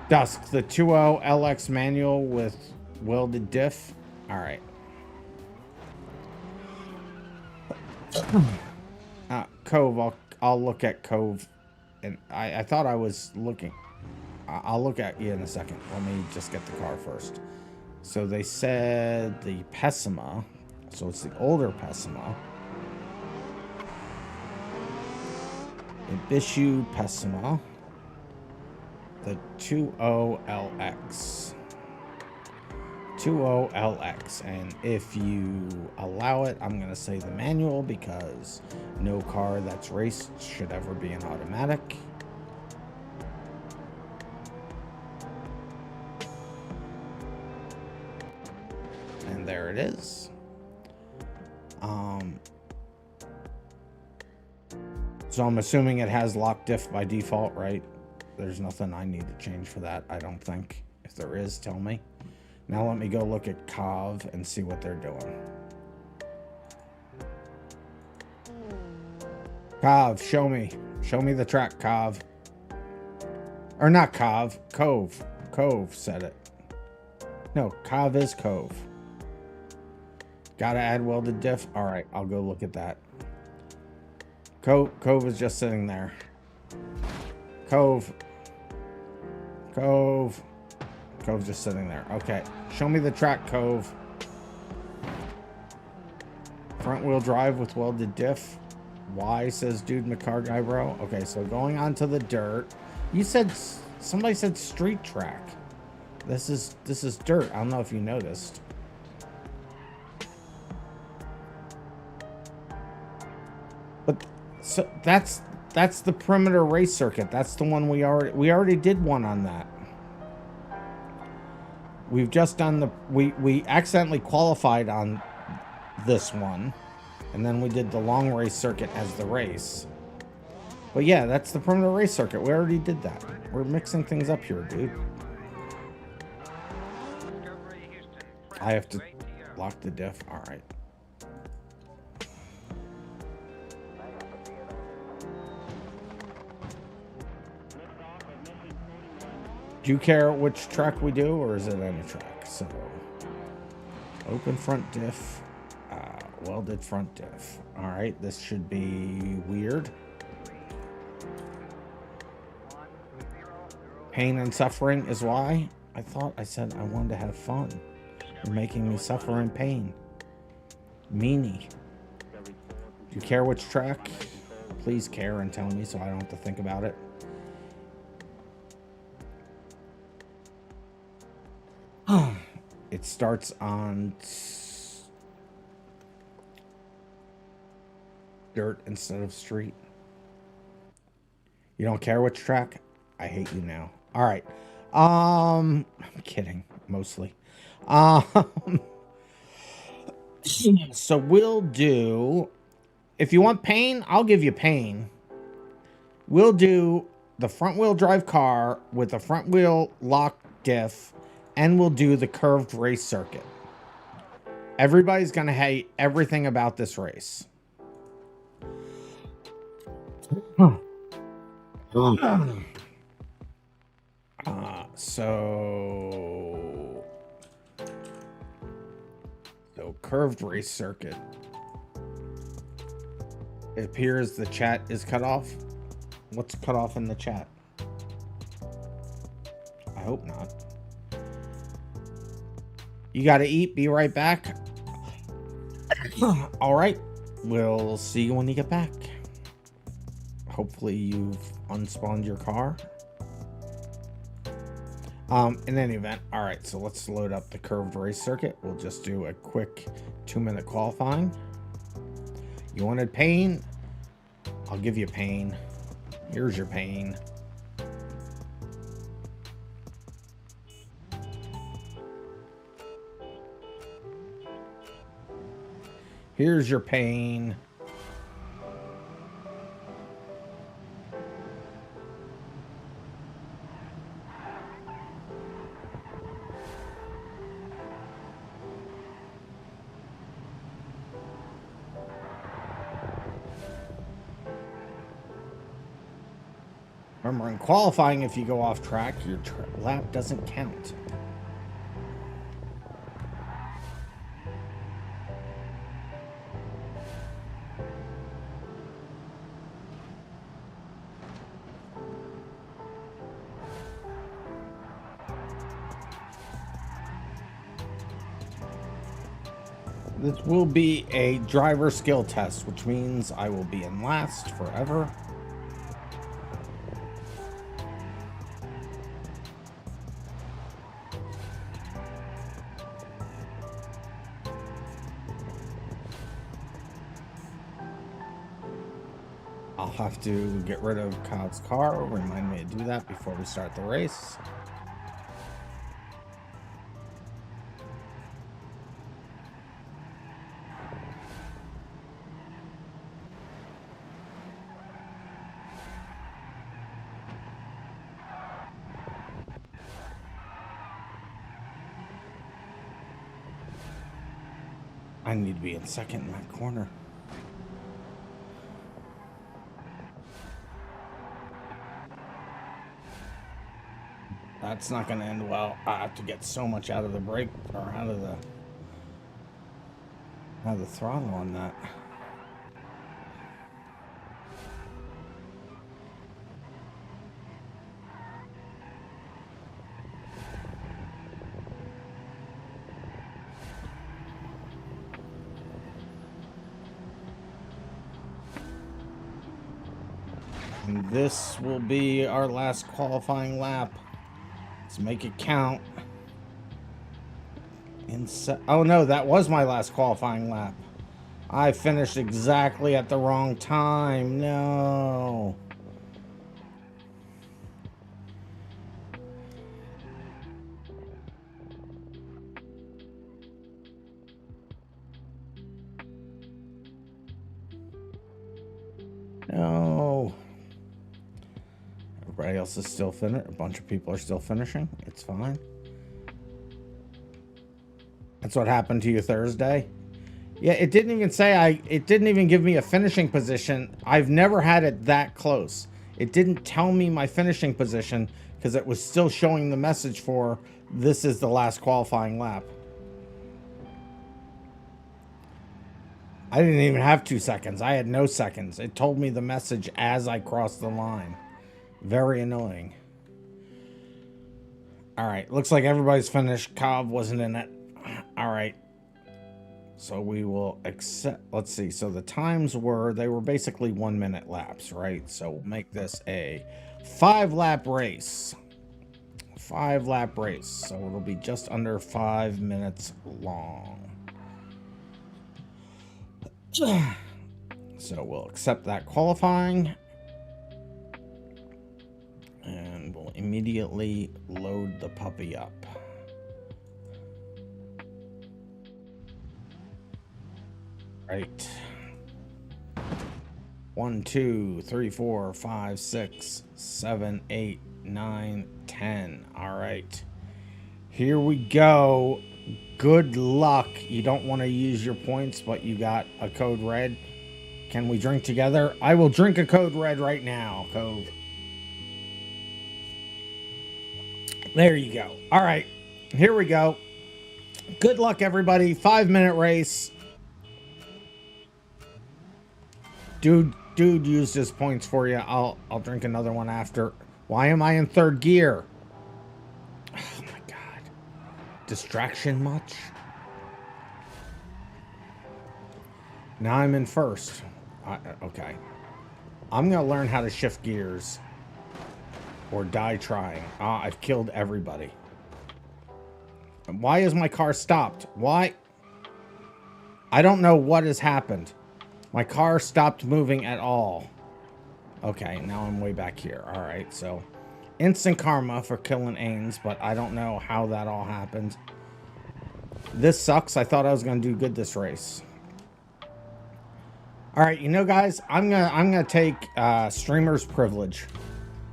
S2: Dusk, the 2.0 LX manual with welded diff. All right. Cove, I'll look at Cove. And I thought I was looking. I'll look at you in a second. Let me just get the car first. So they said the Pessima. So it's the older Pessima. Ibishu Pessima. The 2.0 LX. 2.0 LX. And if you allow it, I'm going to say the manual because no car that's raced should ever be an automatic. And there it is. So I'm assuming it has lock diff by default, right? There's nothing I need to change for that, I don't think. If there is, tell me. Now let me go look at Cov and see what they're doing. Cov, show me. Show me the track, Cov. Or not Cov, Cove. Cove said it. No, Cov is Cove. Gotta add welded diff? Alright, I'll go look at that. Cove is just sitting there. Cove's just sitting there. Okay, show me the track, Cove. Front wheel drive with welded diff. Why, says Dude McCar Guy Bro. Okay, so going on to the dirt. You said, somebody said street track. This is dirt. I don't know if you noticed. But so that's the perimeter race circuit. That's the one we already did one on that. We've just done the we accidentally qualified on this one, and then we did the long race circuit as the race. But yeah, that's the perimeter race circuit. We already did that. We're mixing things up here, dude. I have to lock the diff. All right. Do you care which track we do, or is it any track? So, open front diff, welded front diff. All right, this should be weird. Pain and suffering is why. I thought I said I wanted to have fun. You're making me suffer in pain. Meanie. Do you care which track? Please care and tell me so I don't have to think about it. It starts on dirt instead of street. You don't care which track? I hate you now. All right. I'm kidding, mostly. So we'll do, if you want pain, I'll give you pain. We'll do the front wheel drive car with the front wheel lock diff, and we'll do the curved race circuit. Everybody's going to hate everything about this race. So curved race circuit. It appears the chat is cut off. What's cut off in the chat? I hope not. You got to eat. Be right back. All right. We'll see you when you get back. Hopefully you've unspawned your car. In any event, all right, so let's load up the curved race circuit. We'll just do a quick 2-minute qualifying. You wanted pain? I'll give you pain. Here's your pain. Here's your pain. Remember, in qualifying, if you go off track, your lap doesn't count. This will be a driver skill test, which means I will be in last forever. I'll have to get rid of Kyle's car. Remind me to do that before we start the race. I need to be in second in that corner. That's not going to end well. I have to get so much out of the brake, or out of the throttle on that. And this will be our last qualifying lap. Let's make it count. Oh no, that was my last qualifying lap. I finished exactly at the wrong time. No. No. Everybody else is still finishing. A bunch of people are still finishing. It's fine. That's what happened to you Thursday. Yeah, it didn't even say it didn't even give me a finishing position. I've never had it that close. It didn't tell me my finishing position because it was still showing the message for this is the last qualifying lap. I didn't even have 2 seconds. I had no seconds. It told me the message as I crossed the line. Very annoying. All right, looks like everybody's finished. Cobb wasn't in it. All right. So we will accept, let's see. So the times were, they were basically 1 minute laps, right? So we'll make this a 5-lap race. 5-lap race. So it'll be just under 5 minutes long. So we'll accept that qualifying. And we'll immediately load the puppy up. Right. 1, 2, 3, 4, 5, 6, 7, 8, 9, 10. All right. Here we go. Good luck. You don't want to use your points, but you got a code red. Can we drink together? I will drink a code red right now, Cove. There you go. All right. Here we go. Good luck, everybody. 5-minute race. Dude used his points for you. I'll drink another one after. Why am I in 3rd gear? Oh my god. Distraction much? Now I'm in 1st. Okay. I'm gonna learn how to shift gears. Or die trying. I've killed everybody. Why is my car stopped? Why? I don't know what has happened. My car stopped moving at all. Okay, now I'm way back here. All right, so instant karma for killing Ains, but I don't know how that all happened. This sucks. I thought I was gonna do good this race. All right, you know, guys, I'm gonna take streamer's privilege.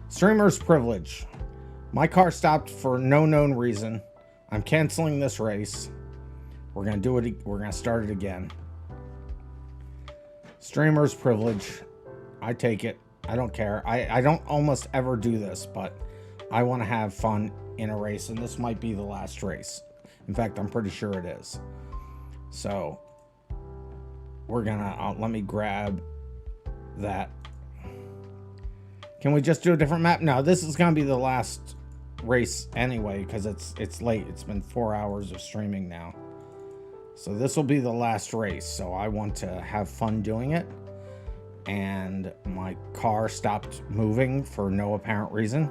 S2: Streamer's privilege. My car stopped for no known reason. I'm canceling this race. We're gonna do it. We're gonna start it again. Streamer's privilege. I take it. I don't care. I don't almost ever do this, but I want to have fun in a race, and this might be the last race. In fact, I'm pretty sure it is. So we're gonna let me grab that. Can we just do a different map? No, this is gonna be the last race anyway, because it's late. It's been 4 hours of streaming now. So this will be the last race. So I want to have fun doing it. And my car stopped moving for no apparent reason.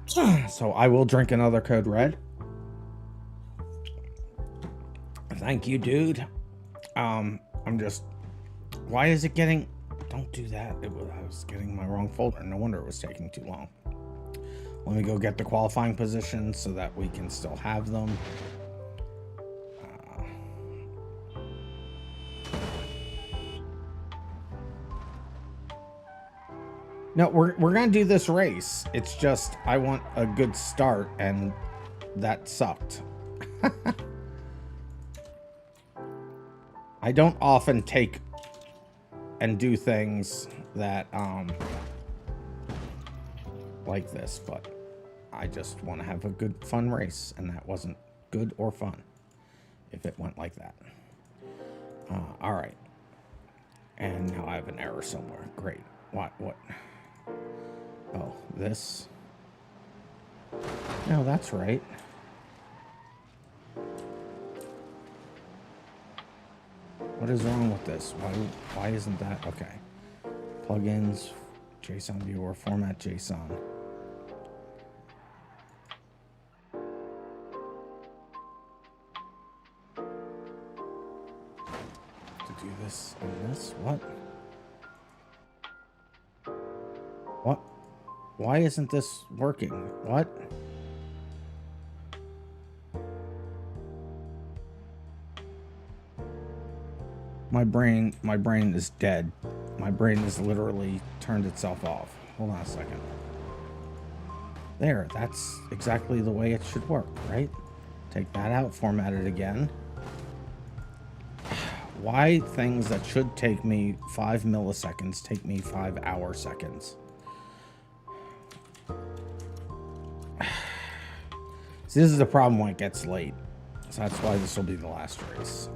S2: So I will drink another code red. Thank you, dude. I'm just, why is it getting, don't do that. I was getting my wrong folder. No wonder it was taking too long. Let me go get the qualifying positions so that we can still have them. No, we're gonna do this race. It's just I want a good start, and that sucked. I don't often take and do things that like this, but I just want to have a good fun race, and that wasn't good or fun if it went like that. All right, and now I have an error somewhere. Great. What? Oh, this. No, that's right. What is wrong with this? Why isn't that? Okay. Plugins, JSON viewer, format JSON. To do this and this? What? What? Why isn't this working? What? My brain is dead. My brain has literally turned itself off. Hold on a second. There, that's exactly the way it should work, right? Take that out, format it again. Why things that should take me 5 milliseconds take me 5 hour seconds? See, this is the problem when it gets late. So that's why this will be the last race.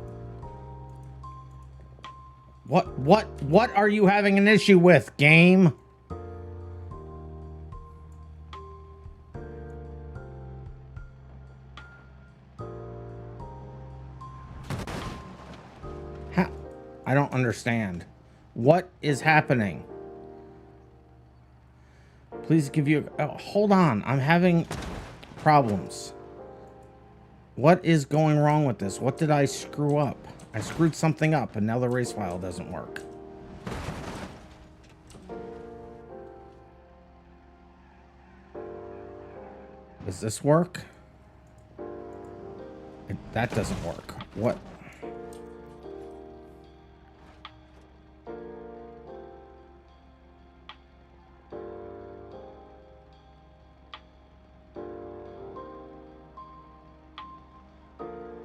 S2: What are you having an issue with, game? How? I don't understand. What is happening? Please give you... Oh, hold on. I'm having problems. What is going wrong with this? What did I screw up? I screwed something up, and now the race file doesn't work. Does this work? That doesn't work. What?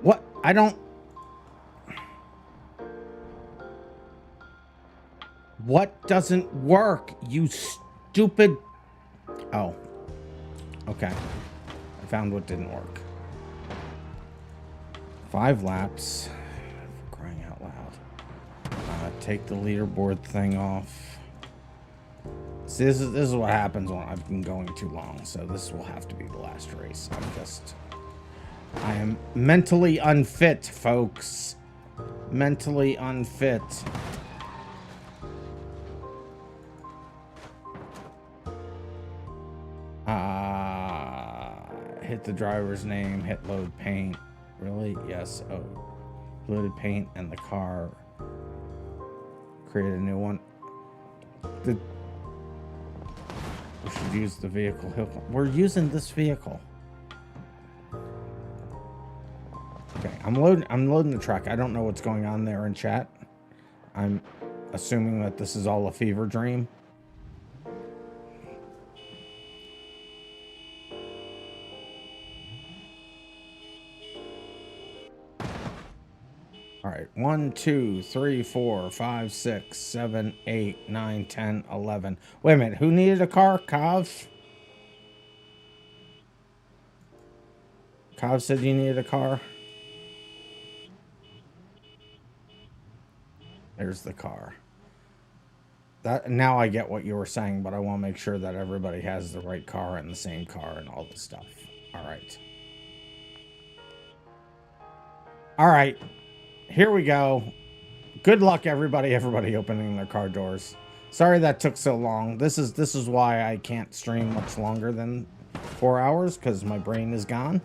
S2: What? I don't... What doesn't work, you stupid... Oh. Okay. I found what didn't work. 5 laps. For crying out loud. Take the leaderboard thing off. See, this is what happens when I've been going too long. So this will have to be the last race. I am mentally unfit, folks. Mentally unfit. Hit the driver's name, hit load paint. Really? Yes. Oh. Loaded paint and the car. Create a new one. We should use the vehicle. We're using this vehicle. Okay, I'm loading the truck. I don't know what's going on there in chat. I'm assuming that this is all a fever dream. All right, 1, 2, 3, 4, 5, 6, 7, 8, 9, 10, 11. Wait a minute, who needed a car? Kav? Kav said you needed a car. There's the car. That now I get what you were saying, but I want to make sure that everybody has the right car and the same car and all this stuff. All right. All right. Here we go. Good luck, everybody. Everybody opening their car doors. Sorry that took so long. This is why I can't stream much longer than 4 hours, because my brain is gone.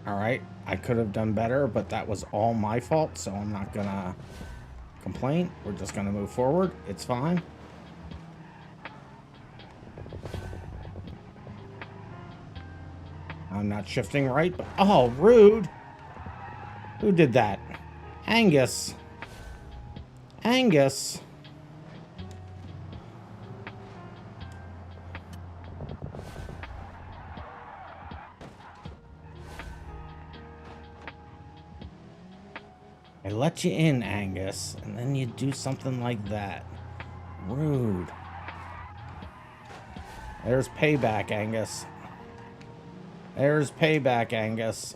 S2: All right, I could have done better, but that was all my fault, so I'm not gonna complain. We're just gonna move forward. It's fine. I'm not shifting right, but oh, rude. Who did that? Angus. Angus. I let you in, Angus, and then you do something like that. Rude. There's payback, Angus. There's payback, Angus.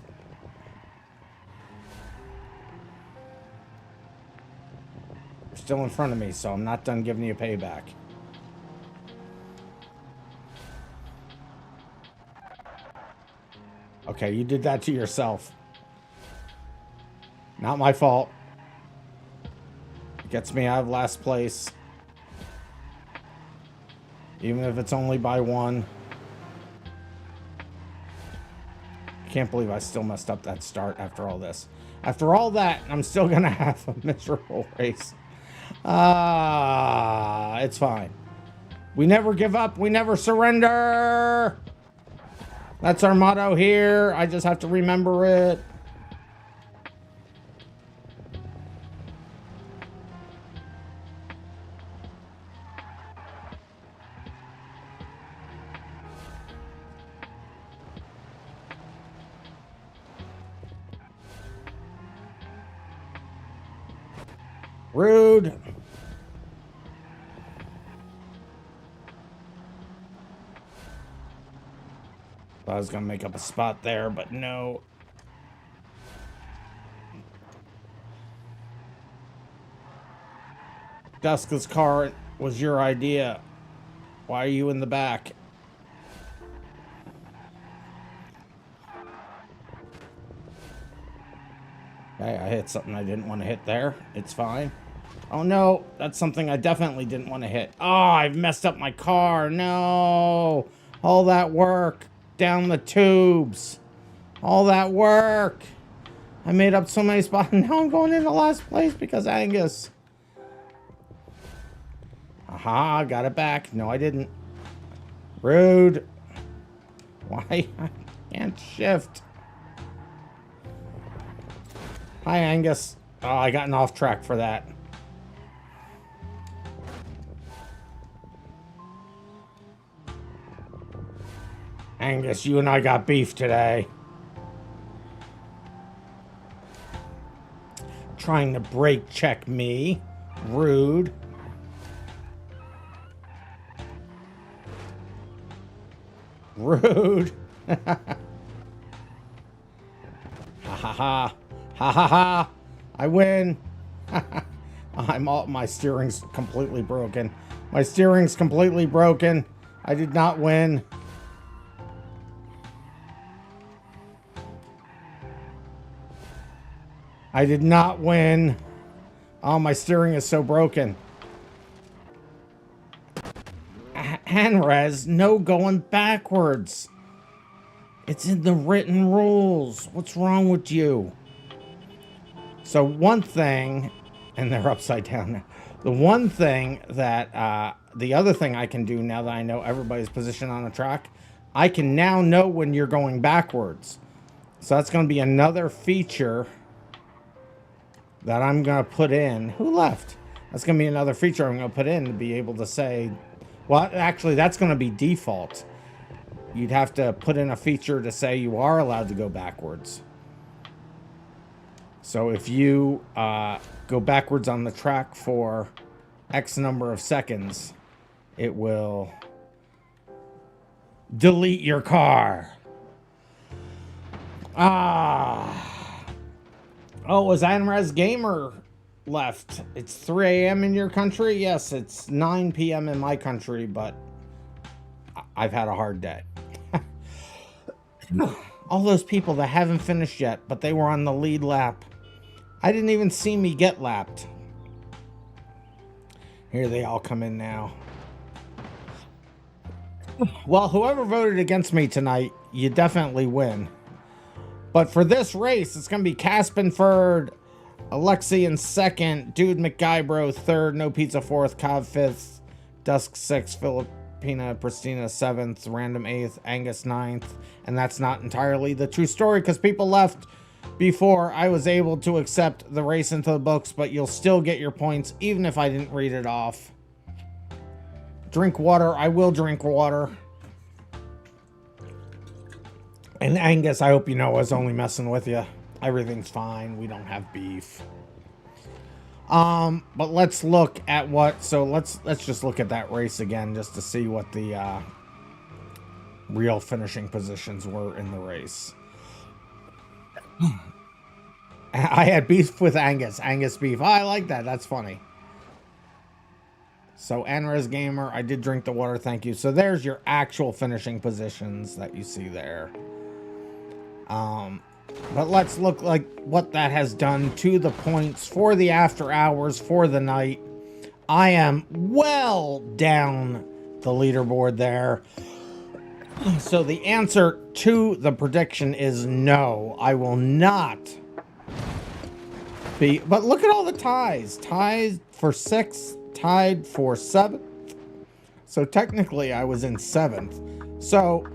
S2: You're still in front of me, so I'm not done giving you payback. Okay, you did that to yourself. Not my fault. Gets me out of last place. Even if it's only by 1. Can't believe I still messed up that start after all this. After all that, I'm still gonna have a miserable race. It's fine. We never give up. We never surrender. That's our motto here. I just have to remember it. Rude. I was gonna make up a spot there, but no. Duska's car was your idea. Why are you in the back? Okay, I hit something I didn't want to hit there. It's fine. Oh no, that's something I definitely didn't want to hit. Oh, I've messed up my car. No. All that work down the tubes. All that work. I made up so many spots. Now I'm going into last place because Angus. Aha, got it back. No, I didn't. Rude. Why? I can't shift. Hi, Angus. Oh, I got off track for that. Angus, you and I got beef today. Trying to brake check me. Rude. Rude. Ha ha ha. Ha ha ha. I win. My steering's completely broken. My steering's completely broken. I did not win. I did not win. Oh, my steering is so broken. Hanres, no going backwards. It's in the written rules. What's wrong with you? So one thing, and they're upside down now. The one thing that, the other thing I can do now that I know everybody's position on the track, I can now know when you're going backwards. So that's going to be another feature that I'm going to put in. Who left? That's going to be another feature I'm going to put in to be able to say, well, actually, that's going to be default. You'd have to put in a feature to say you are allowed to go backwards. So if you go backwards on the track for X number of seconds, it will delete your car. Oh, was Anres Gamer left? It's 3 a.m. in your country? Yes, it's 9 p.m. in my country, but I've had a hard day. All those people that haven't finished yet, but they were on the lead lap. I didn't even see me get lapped. Here they all come in now. Well, whoever voted against me tonight, you definitely win. But for this race, it's going to be Caspenford, Alexi in second, Dude McGuybro third, No Pizza fourth, Cobb fifth, Dusk sixth, Filipina Pristina seventh, Random eighth, Angus ninth. And that's not entirely the true story because people left before I was able to accept the race into the books, but you'll still get your points even if I didn't read it off. Drink water. I will drink water. And Angus, I hope you know I was only messing with you. Everything's fine. We don't have beef. But let's look at what. So let's just look at that race again just to see what the real finishing positions were in the race. I had beef with Angus. Angus beef. Oh, I like that. That's funny. So Anres Gamer, I did drink the water. Thank you. So there's your actual finishing positions that you see there. But let's look like what that has done to the points for the after hours for the night. I am well down the leaderboard there. So the answer to the prediction is no. I will not be. But look at all the ties. Tied for 6th, tied for 7th. So technically I was in 7th. So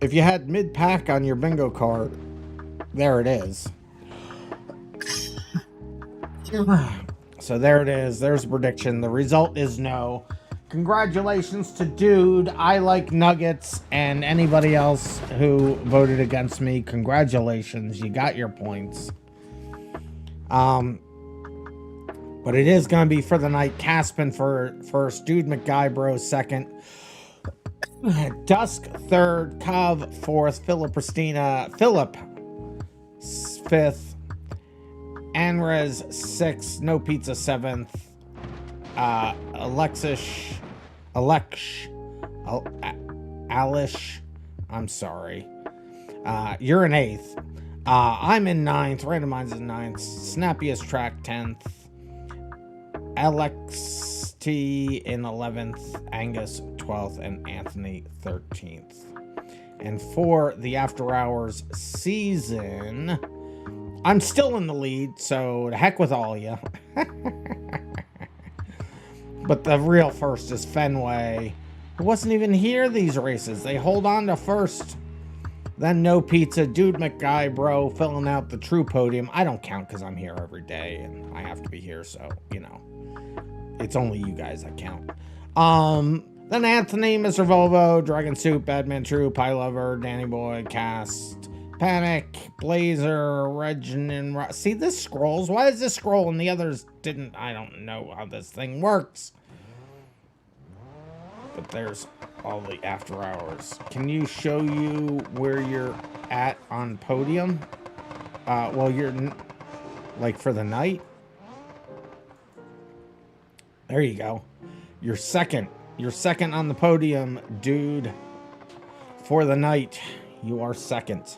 S2: if you had mid-pack on your bingo card, there it is. So there it is. There's a prediction. The result is no. Congratulations to Dude, I Like Nuggets, and anybody else who voted against me. Congratulations. You got your points. But it is going to be for the night. Caspin for first, Dude McGuybro second, Dusk third, Cov fourth, Philip fifth, Anrez sixth, No Pizza seventh, Alish, I'm sorry. You're in eighth. I'm in ninth. RandomMinds is ninth. Snappiest Track 10th. LXT in 11th. Angus 12th. And Anthony 13th. And for the After Hours season, I'm still in the lead, so the heck with all of you. But the real first is Fenway, who wasn't even here these races. They hold on to first. Then No Pizza, Dude McGuybro filling out the true podium. I don't count because I'm here every day and I have to be here, so, you know. It's only you guys that count. Then Anthony, Mr. Volvo, Dragon Soup, Badman True, Pie Lover, Danny Boy, Cast, Panic, Blazer, Reginald. See, this scrolls. Why does this scroll and the others didn't? I don't know how this thing works. But there's all the After Hours. Can you show you where you're at on podium? Well, you're like for the night. There you go. You're second. You're second on the podium, dude. For the night, you are second.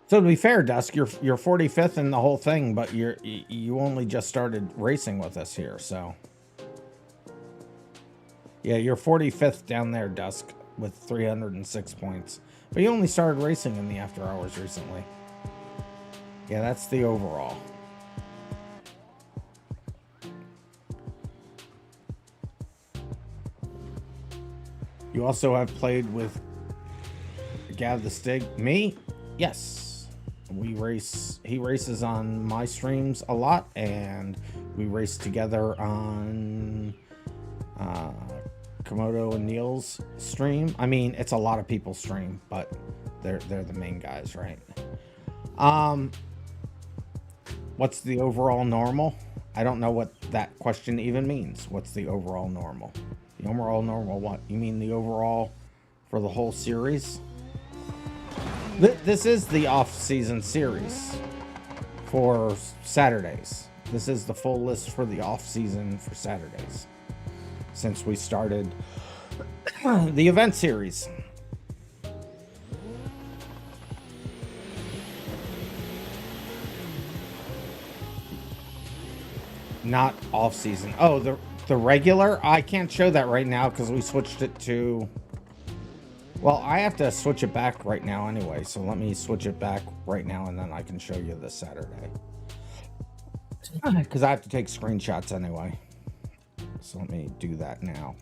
S2: So to be fair, Dusk, you're 45th in the whole thing, but you only just started racing with us here, so yeah, you're 45th down there, Dusk, with 306 points. But you only started racing in the After Hours recently. Yeah, that's the overall. You also have played with Gav the Stig. Me? Yes. We race. He races on my streams a lot, and we race together on Komodo and Neil's stream. I mean, it's a lot of people's stream, but they're the main guys, right? What's the overall normal? I don't know what that question even means. What's the overall normal? The overall normal what? You mean the overall for the whole series? This is the off-season series for Saturdays. This is the full list for the off-season for Saturdays since we started the event series. Not off-season. Oh, the regular? I can't show that right now because we switched it to... Well, I have to switch it back right now anyway, so let me switch it back right now and then I can show you this Saturday. Because I have to take screenshots anyway. So let me do that now.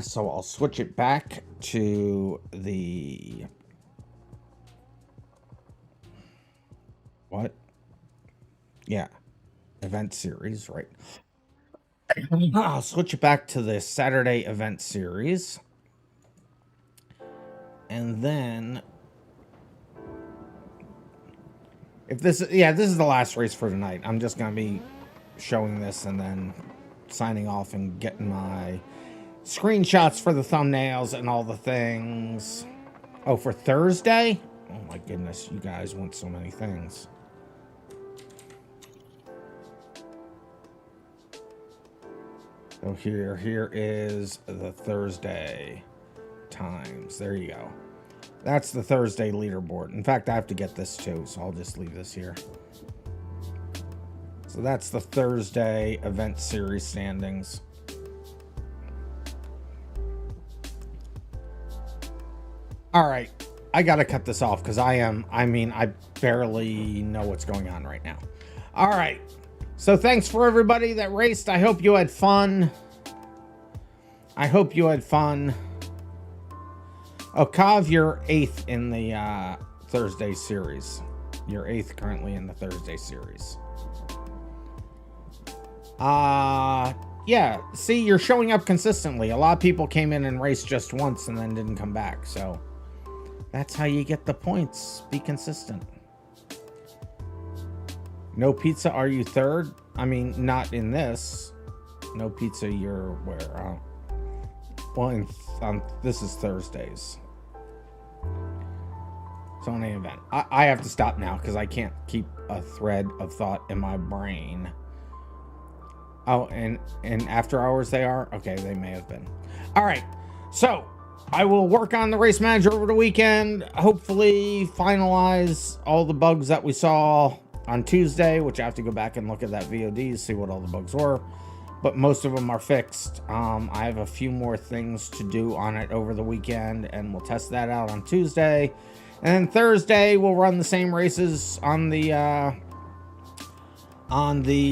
S2: So I'll switch it back to the... What? Yeah. Event series, right? I'll switch it back to the Saturday event series. And then... If this... Yeah, this is the last race for tonight. I'm just going to be showing this and then signing off and getting my screenshots for the thumbnails and all the things. Oh, for Thursday? Oh my goodness, you guys want so many things. So here is the Thursday times. There you go. That's the Thursday leaderboard. In fact, I have to get this too, so I'll just leave this here. So that's the Thursday event series standings. All right, I gotta cut this off because I barely know what's going on right now. All right. So thanks for everybody that raced. I hope you had fun. I hope you had fun. Oh, Kav, you're 8th in the Thursday series. You're 8th currently in the Thursday series. Yeah, see, you're showing up consistently. A lot of people came in and raced just once and then didn't come back, so That's how you get the points. Be consistent. No pizza, are you third? I mean, not in this. No pizza, you're where? Well, this is Thursdays. So in any event, I have to stop now because I can't keep a thread of thought in my brain. Oh, and after hours they are? Okay, they may have been. All right, so I will work on the race manager over the weekend. Hopefully finalize all the bugs that we saw on Tuesday, which I have to go back and look at that VOD, see what all the bugs were. But most of them are fixed. I have a few more things to do on it over the weekend, and we'll test that out on Tuesday. And then Thursday, we'll run the same races on the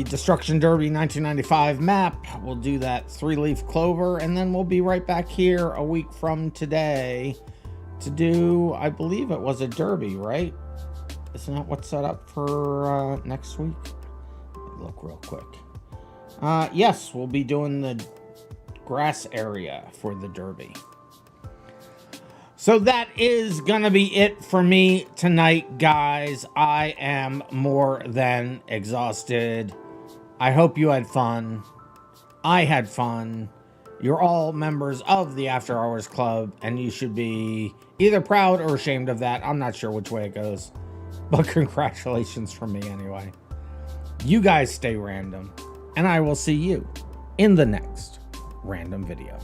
S2: Destruction Derby 1995 map. We'll do that 3-leaf Clover, and then we'll be right back here a week from today to do, I believe it was a Derby, right? Isn't that what's set up for next week? Look real quick. Yes, we'll be doing the grass area for the Derby. So that is gonna be it for me tonight, guys. I am more than exhausted. I hope you had fun. I had fun. You're all members of the After Hours Club, and you should be either proud or ashamed of that. I'm not sure which way it goes, but congratulations from me anyway. You guys stay random, and I will see you in the next random video.